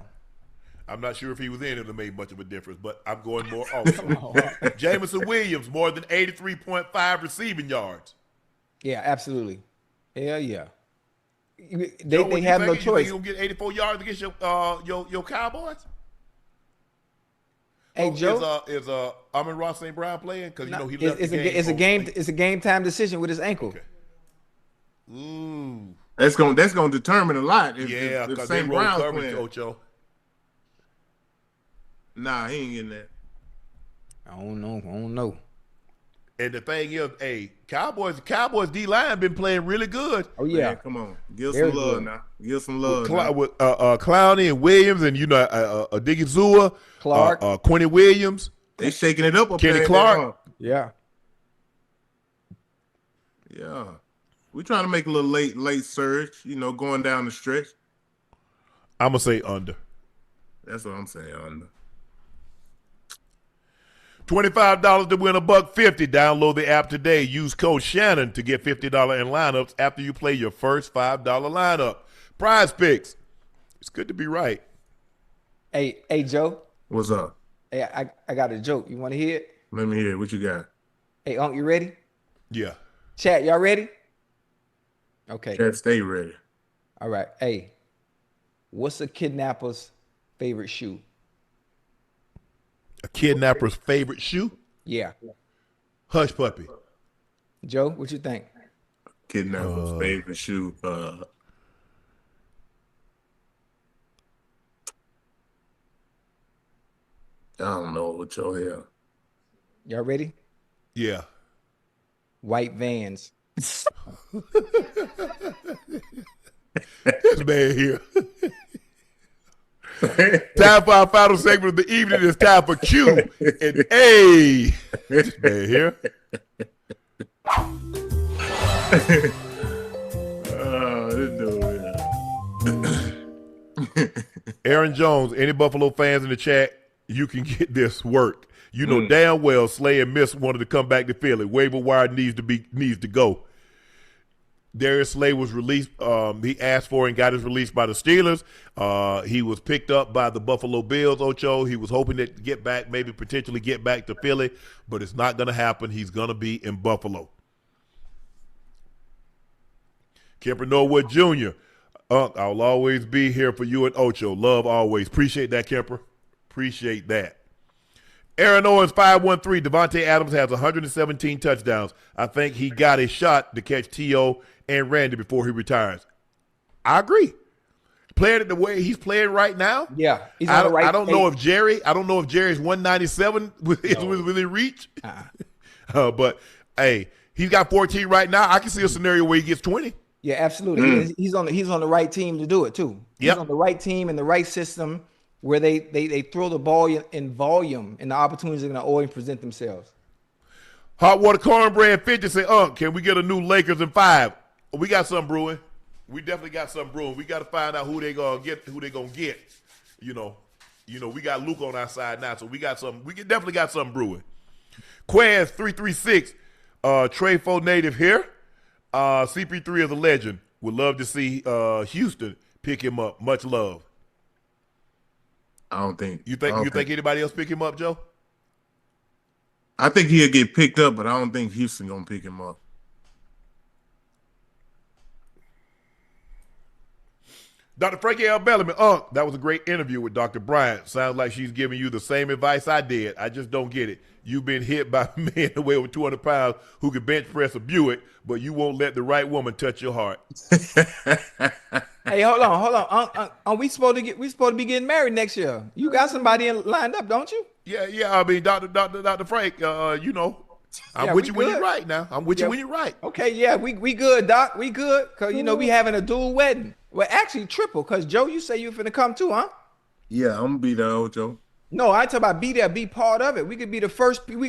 I'm not sure if he was in it or made much of a difference, but I'm going more also. Jameson Williams, more than 83.5 receiving yards. Yeah, absolutely. Hell yeah. Joe, They have no You choice. think he'll get 84 yards against your Cowboys? Hey, Joe. Is Amon-Ra St. Brown playing? Because he left it's a game time decision with his ankle. Okay. Ooh. That's gonna determine a lot. If Because they St. roll Brown's coverage, playing. Ocho. Nah, he ain't getting that. I don't know. And the thing is, Cowboys D-line been playing really good. Oh yeah. Man, come on, give Very some love good. now. Give some love. With Clowney and Williams and Diggy Zua, Clark. Quincy Williams, They shaking it up. Kenny there, Clark. Yeah. Yeah. We trying to make a little late surge. Going down the stretch. I'm gonna say under. That's what I'm saying. Under. $25 to win $150. Download the app today. Use code Shannon to get $50 in lineups after you play your first $5 lineup. Prize Picks. It's good to be right. Hey, Joe. What's up? Hey, I got a joke. You want to hear it? Let me hear it. What you got? Hey, Unc, you ready? Yeah. Chat, y'all ready? Okay. Chad, stay ready. All right. Hey, what's a kidnapper's favorite shoe? A kidnapper's favorite shoe? Yeah. Hush Puppy. Joe, what you think? Kidnapper's favorite shoe. I don't know what your hell. Y'all ready? Yeah. White Vans. This man here. Time for our final segment of the evening. It's time for Q and A. This man here. This dude. Aaron Jones, any Buffalo fans in the chat, you can get this work. You know damn well Slay and Miss wanted to come back to Philly. Waiver wire needs to go. Darius Slay was released. He asked for and got his release by the Steelers. He was picked up by the Buffalo Bills, Ocho. He was hoping to get back, maybe potentially get back to Philly, but it's not going to happen. He's going to be in Buffalo. Kemper Norwood Jr. I'll always be here for you and Ocho. Love always. Appreciate that, Kemper. Appreciate that. Aaron Owens, 513. Devontae Adams has 117 touchdowns. I think he got a shot to catch T.O. and Randy before he retires. I agree. Playing it the way he's playing right now. Yeah, he's I on the right. I don't know if Jerry's 197 is within reach. But hey, he's got 14 right now. I can see a scenario where he gets 20. Yeah, absolutely. He's on the right team to do it too. He's Yep. on the right team and the right system where they throw the ball in volume and the opportunities are going to always present themselves. Hot Water Cornbread 50 say, can we get a new Lakers in 5? We got something brewing. We definitely got something brewing. We got to find out who they gonna get. You know, we got Luke on our side now, so we got some. We definitely got something brewing. Quaz 336, Trey Fo native here. CP3 is a legend. Would love to see Houston pick him up. Much love. I don't think you think anybody else pick him up, Joe? I think he'll get picked up, but I don't think Houston gonna pick him up. Dr. Frankie L. Bellamy, that was a great interview with Dr. Bryant. Sounds like she's giving you the same advice I did. I just don't get it. You've been hit by a man away over 200 pounds who can bench press a Buick, but you won't let the right woman touch your heart. Hey, hold on. Are we supposed to be getting married next year? You got somebody lined up, don't you? Yeah. I mean, Dr. Frank, I'm with you when you're right now. I'm with you when you're right. Okay, yeah, we good, Doc. We good, because, we having a dual wedding. Well, actually triple, because, Joe, you say you're finna come too, huh? Yeah, I'm gonna be there, Ocho. No, I talk about be there, be part of it. We could be the first people.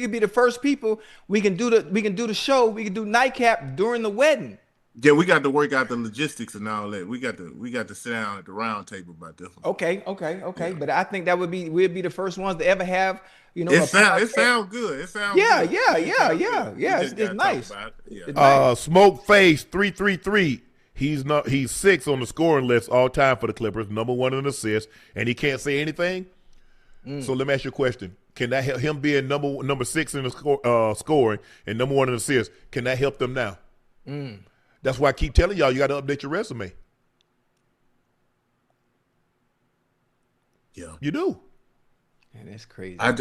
We can do the show. We can do Nightcap during the wedding. Yeah, we got to work out the logistics and all that. We got to sit down at the round table about this one. Okay. Yeah. But I think we'd be the first ones to ever have, it sounds good. It sounds yeah. It's nice. Smoke Face 333. He's 6 on the scoring list all time for the Clippers, number 1 in assists, and he can't say anything. So let me ask you a question. Can that help him being number 6 in the scoring and number 1 in assists? Can that help them now? That's why I keep telling y'all you got to update your resume. Yeah, you do. Man, that's crazy. I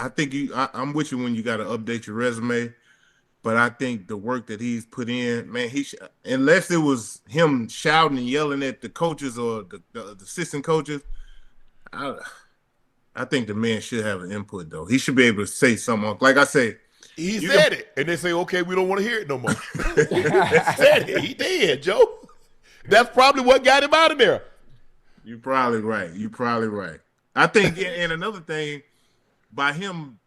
think I'm with you when you got to update your resume, but I think the work that he's put in, man, unless it was him shouting and yelling at the coaches or the assistant coaches, I think the man should have an input though. He should be able to say something. Like I say, he said it, and they say, "Okay, we don't want to hear it no more." He said it. He did, Joe. That's probably what got him out of there. You're probably right. I think, and another thing, by him,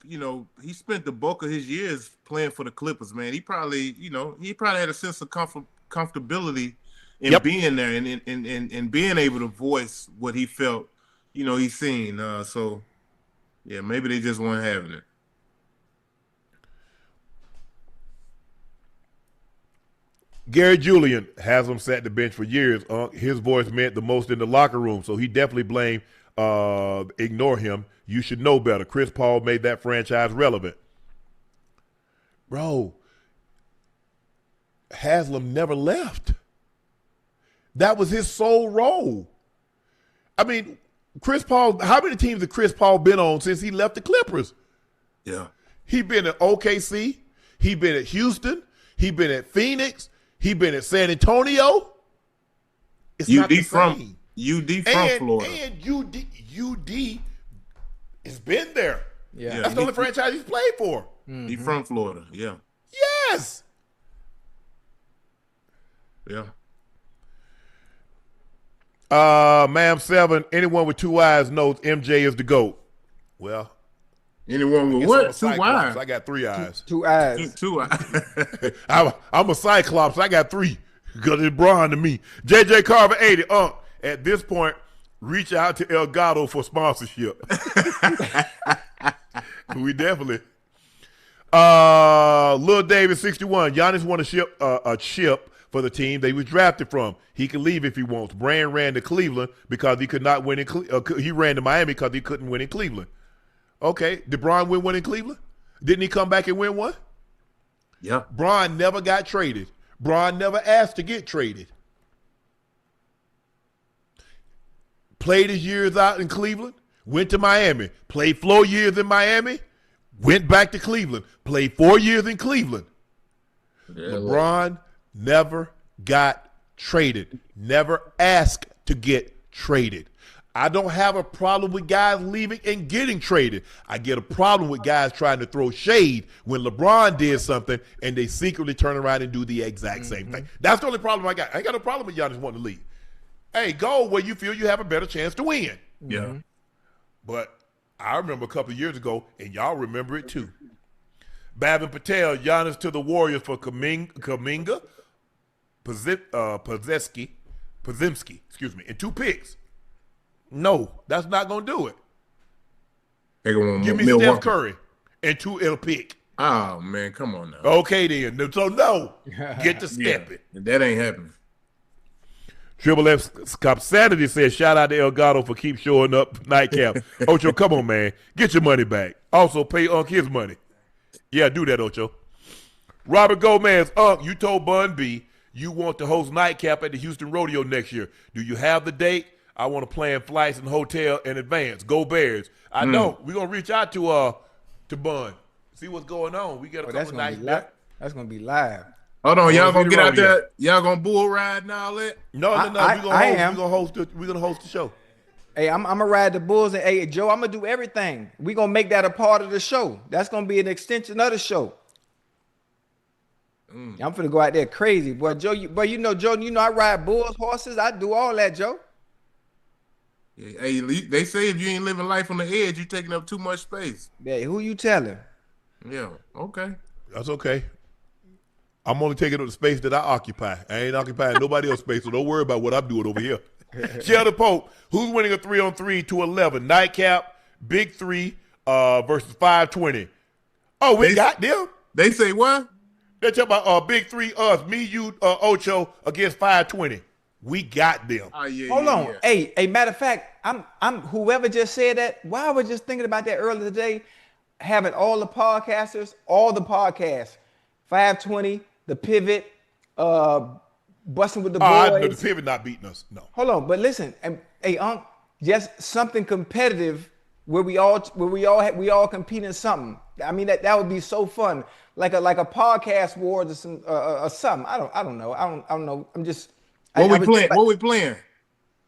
he spent the bulk of his years playing for the Clippers. Man, he probably had a sense of comfortability in being there and being able to voice what he felt. He's seen. So, yeah, maybe they just weren't having it. Gary Julian has him sat the bench for years. His voice meant the most in the locker room, so he definitely blamed ignore him. You should know better. Chris Paul made that franchise relevant. Bro, Haslam never left. That was his sole role. I mean, Chris Paul, how many teams has Chris Paul been on since he left the Clippers? Yeah. He been at OKC. He been at Houston. He been at Phoenix. He been at San Antonio. It's not the same. UD from Florida. And UD has been there. Yeah. That's the only franchise he's played for. Mm-hmm. He from Florida, yeah. Yes. Yeah. Ma'am 7, anyone with 2 eyes knows MJ is the GOAT. Well, anyone with what? 2 eyes? I got 3 eyes. 2 eyes. Two eyes. I'm a Cyclops. I got 3 because it's Braun to me. JJ Carver 80. At this point, reach out to El Gato for sponsorship. We definitely. Lil David 61. Giannis won a chip for the team that he was drafted from. He can leave if he wants. Brand ran to Cleveland because he could not win in he ran to Miami because he couldn't win in Cleveland. Okay, did Bron win one in Cleveland? Didn't he come back and win one? Yeah. Bron never got traded. Bron never asked to get traded. Played his years out in Cleveland, went to Miami, played 4 years in Miami, went back to Cleveland, played 4 years in Cleveland. Yeah, LeBron never got traded, never asked to get traded. I don't have a problem with guys leaving and getting traded. I get a problem with guys trying to throw shade when LeBron did something and they secretly turn around and do the exact same thing. That's the only problem I got. I ain't got a problem with Giannis wanting to leave. Hey, go where you feel you have a better chance to win. Yeah. But I remember a couple of years ago, and y'all remember it too. Bavin Patel, Giannis to the Warriors for Kuminga. Podzemski, excuse me, and 2 picks. No, that's not gonna do it. Give me Steph Curry and 2 L pick. Oh man, come on now. Okay then. So no, get to stepping. Yeah, that ain't happening. Triple F Cop Sanity says, shout out to Elgato for keep showing up. Nightcap. Ocho, come on, man. Get your money back. Also, pay Unc his money. Yeah, do that, Ocho. Robert Gomez, Unc, you told Bun B you want to host Nightcap at the Houston Rodeo next year. Do you have the date? I want to plan flights and hotel in advance. Go Bears. I know. We're going to reach out to Bun. See what's going on. We got a couple nights back. That's going to be live. Hold on, y'all gonna get out there? Y'all gonna bull ride and all that? No. We're gonna host the show. Hey, I'm gonna ride the bulls, and hey, Joe, I'm gonna do everything. We gonna make that a part of the show. That's gonna be an extension of the show. I'm finna go out there crazy, boy. Joe, you know I ride bulls, horses. I do all that, Joe. Yeah, hey, they say if you ain't living life on the edge, you taking up too much space. Yeah, who you telling? Yeah, okay. That's okay. I'm only taking up the space that I occupy. I ain't occupying nobody else's space, so don't worry about what I'm doing over here. Sheldon Pope, who's winning a 3-on-3 to 11? Nightcap, Big 3 versus 520. Oh, we got them. They say what? They're talking about Big 3, us, me, you, Ocho against 520. We got them. Hold on. Yeah. Hey, matter of fact, I'm whoever just said that, why I was just thinking about that earlier today, having all the podcasts, 520, the pivot, busting with the boys. No, the pivot not beating us. No. Hold on, but listen, hey, Unc, just something competitive where we all compete in something. I mean that would be so fun, like a podcast wars or some something. I don't know. I don't know. I'm just. What we playing?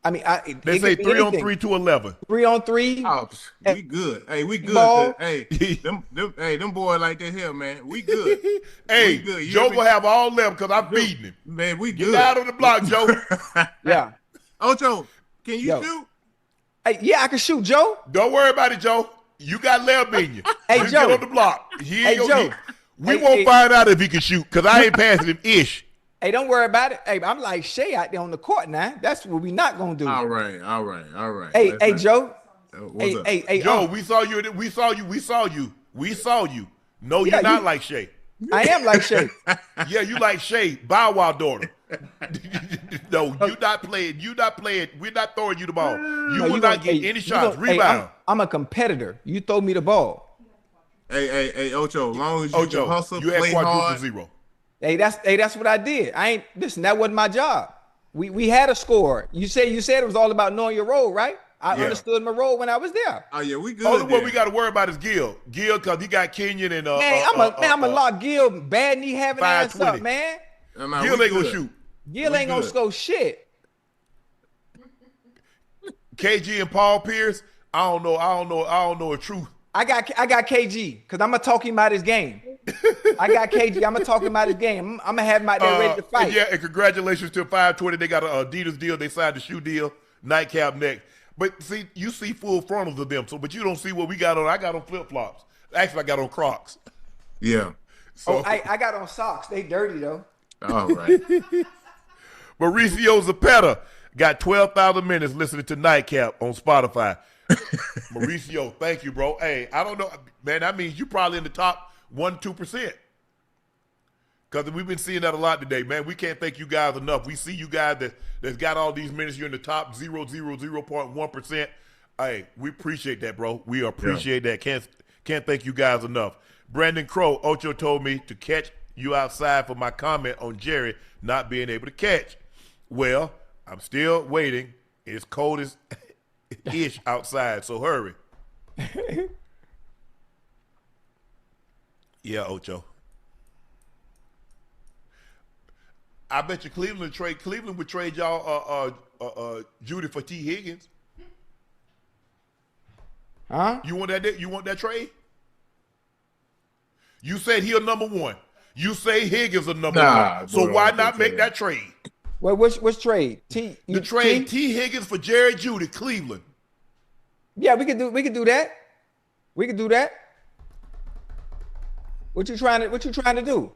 I mean, they say 3-on-3 to 11. 3-on-3. Oh, we good. Hey, we good. Hey, them boys like that here, man. We good. Hey, we good. Joe will have all them because I'm beating him. Man, we good. Get out on the block, Joe. Yeah. Ocho, can you shoot? Hey, yeah, I can shoot, Joe. Don't worry about it, Joe. You got Leb in you. Hey, just Joe. Get on the block. Joe. We won't find out if he can shoot because I ain't passing him ish. Hey, don't worry about it. Hey, I'm like Shay out there on the court now. That's what we not gonna do. All right. Hey, Joe. Hey, Joe, we saw you. No, you're not like Shay. I am like Shay. Yeah, you like Shay, Bow Wow daughter. No, you not playing. We're not throwing you the ball. You will not get any shots. Rebound. I'm a competitor. You throw me the ball. Hey, Ocho. As long as you can hustle, you play had quadruple hard. zero. Hey, that's what I did. Listen, that wasn't my job. We had a score. You said it was all about knowing your role, right? I understood my role when I was there. Oh yeah, we good. Only one we got to worry about is Gil. Gil, because he got Kenyon and I'm a lock Gil bad knee having ass up, man. Gil ain't gonna shoot. Gil ain't gonna score shit. KG and Paul Pierce, I don't know a truth. I got KG because I'm gonna talk him out his game. I got KG. I'm gonna talk him out his game. I'm gonna have him out there ready to fight. Yeah, and congratulations to 520. They got an Adidas deal. They signed the shoe deal. Nightcap next. But see, you see full frontals of them. But you don't see what we got on. I got on flip flops. Actually, I got on Crocs. Yeah. So I got on socks. They dirty though. All right. Mauricio Zapata got 12,000 minutes listening to Nightcap on Spotify. Mauricio, thank you, bro. Hey, I don't know, man. That means you probably in the top 1-2%. Because we've been seeing that a lot today, man. We can't thank you guys enough. We see you guys that's got all these minutes. You're in the top 0.1%. Hey, we appreciate that, bro. We appreciate that. Can't thank you guys enough. Brandon Crow, Ocho told me to catch you outside for my comment on Jerry not being able to catch. Well, I'm still waiting. It's cold as ish outside, so hurry. Yeah, Ocho. I bet you Cleveland would trade y'all Judy for T. Higgins. Huh? You want that trade? You said he a number one. You say Higgins a number one. So why not make that trade? Well, which trade? T Higgins for Jerry Judy, Cleveland. Yeah, we could do that. We could do that. What you trying to do?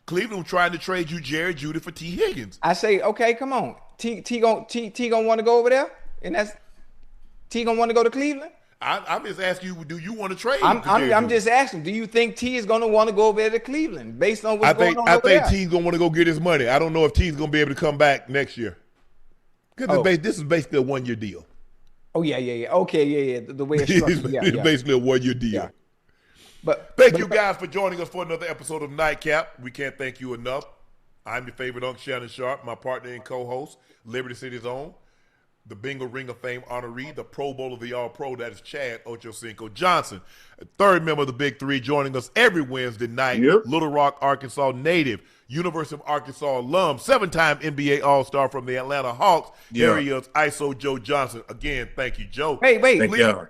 Cleveland trying to trade you Jerry Jeudy for T. Higgins. I say, okay, come on. T gonna want to go over there, and that's T gonna want to go to Cleveland. I'm just asking you, do you want to trade? I'm just asking, do you think T is gonna want to go over there to Cleveland based on what's going on I over there? think T's gonna want to go get his money. I don't know if T's gonna be able to come back next year. Because this is basically a 1-year deal. Oh yeah. Okay, yeah. The way it's structured, it's basically a 1-year deal. Yeah. But thank you guys for joining us for another episode of Nightcap. We can't thank you enough. I'm your favorite Unc, Shannon Sharpe, my partner and co-host, Liberty City's own, the Bingo Ring of Fame honoree, the Pro Bowl of the All-Pro, that is Chad Ochocinco Johnson. Third member of the Big Three, joining us every Wednesday night, Little Rock, Arkansas native, University of Arkansas alum, 7-time NBA All-Star from the Atlanta Hawks. Here he is, ISO Joe Johnson. Again, thank you, Joe. Wait.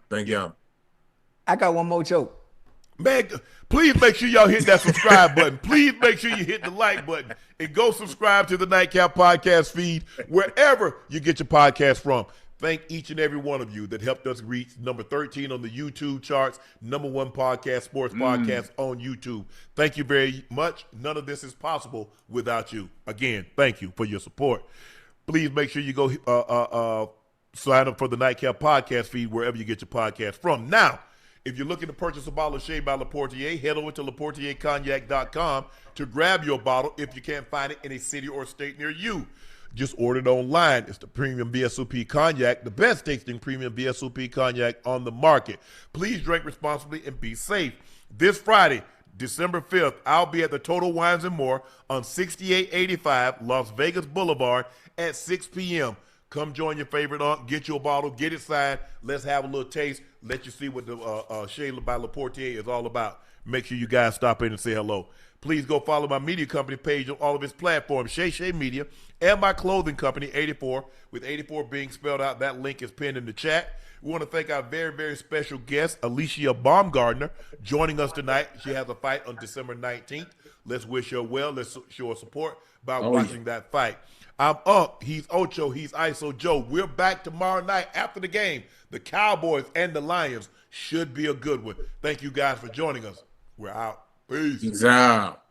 Thank y'all. I got one more joke. Man, please make sure y'all hit that subscribe button. Please make sure you hit the like button and go subscribe to the Nightcap podcast feed wherever you get your podcast from. Thank each and every one of you that helped us reach number 13 on the YouTube charts, #1 podcast, sports podcast on YouTube. Thank you very much. None of this is possible without you. Again, thank you for your support. Please make sure you go sign up for the Nightcap podcast feed wherever you get your podcast from. Now, if you're looking to purchase a bottle of Shea by Laportier, head over to LaportierCognac.com to grab your bottle if you can't find it in a city or state near you. Just order it online. It's the premium VSOP cognac, the best tasting premium VSOP cognac on the market. Please drink responsibly and be safe. This Friday, December 5th, I'll be at the Total Wines & More on 6885 Las Vegas Boulevard at 6 p.m. Come join your favorite Unc, get you a bottle, get it signed. Let's have a little taste. Let you see what the Shea by Laportier is all about. Make sure you guys stop in and say hello. Please go follow my media company page on all of its platforms, Shay Media, and my clothing company, 84, with 84 being spelled out. That link is pinned in the chat. We want to thank our very, very special guest, Alycia Baumgardner, joining us tonight. She has a fight on December 19th. Let's wish her well. Let's show her support by watching that fight. I'm Unc. He's Ocho. He's ISO Joe. We're back tomorrow night after the game. The Cowboys and the Lions should be a good one. Thank you guys for joining us. We're out. Peace. Peace out.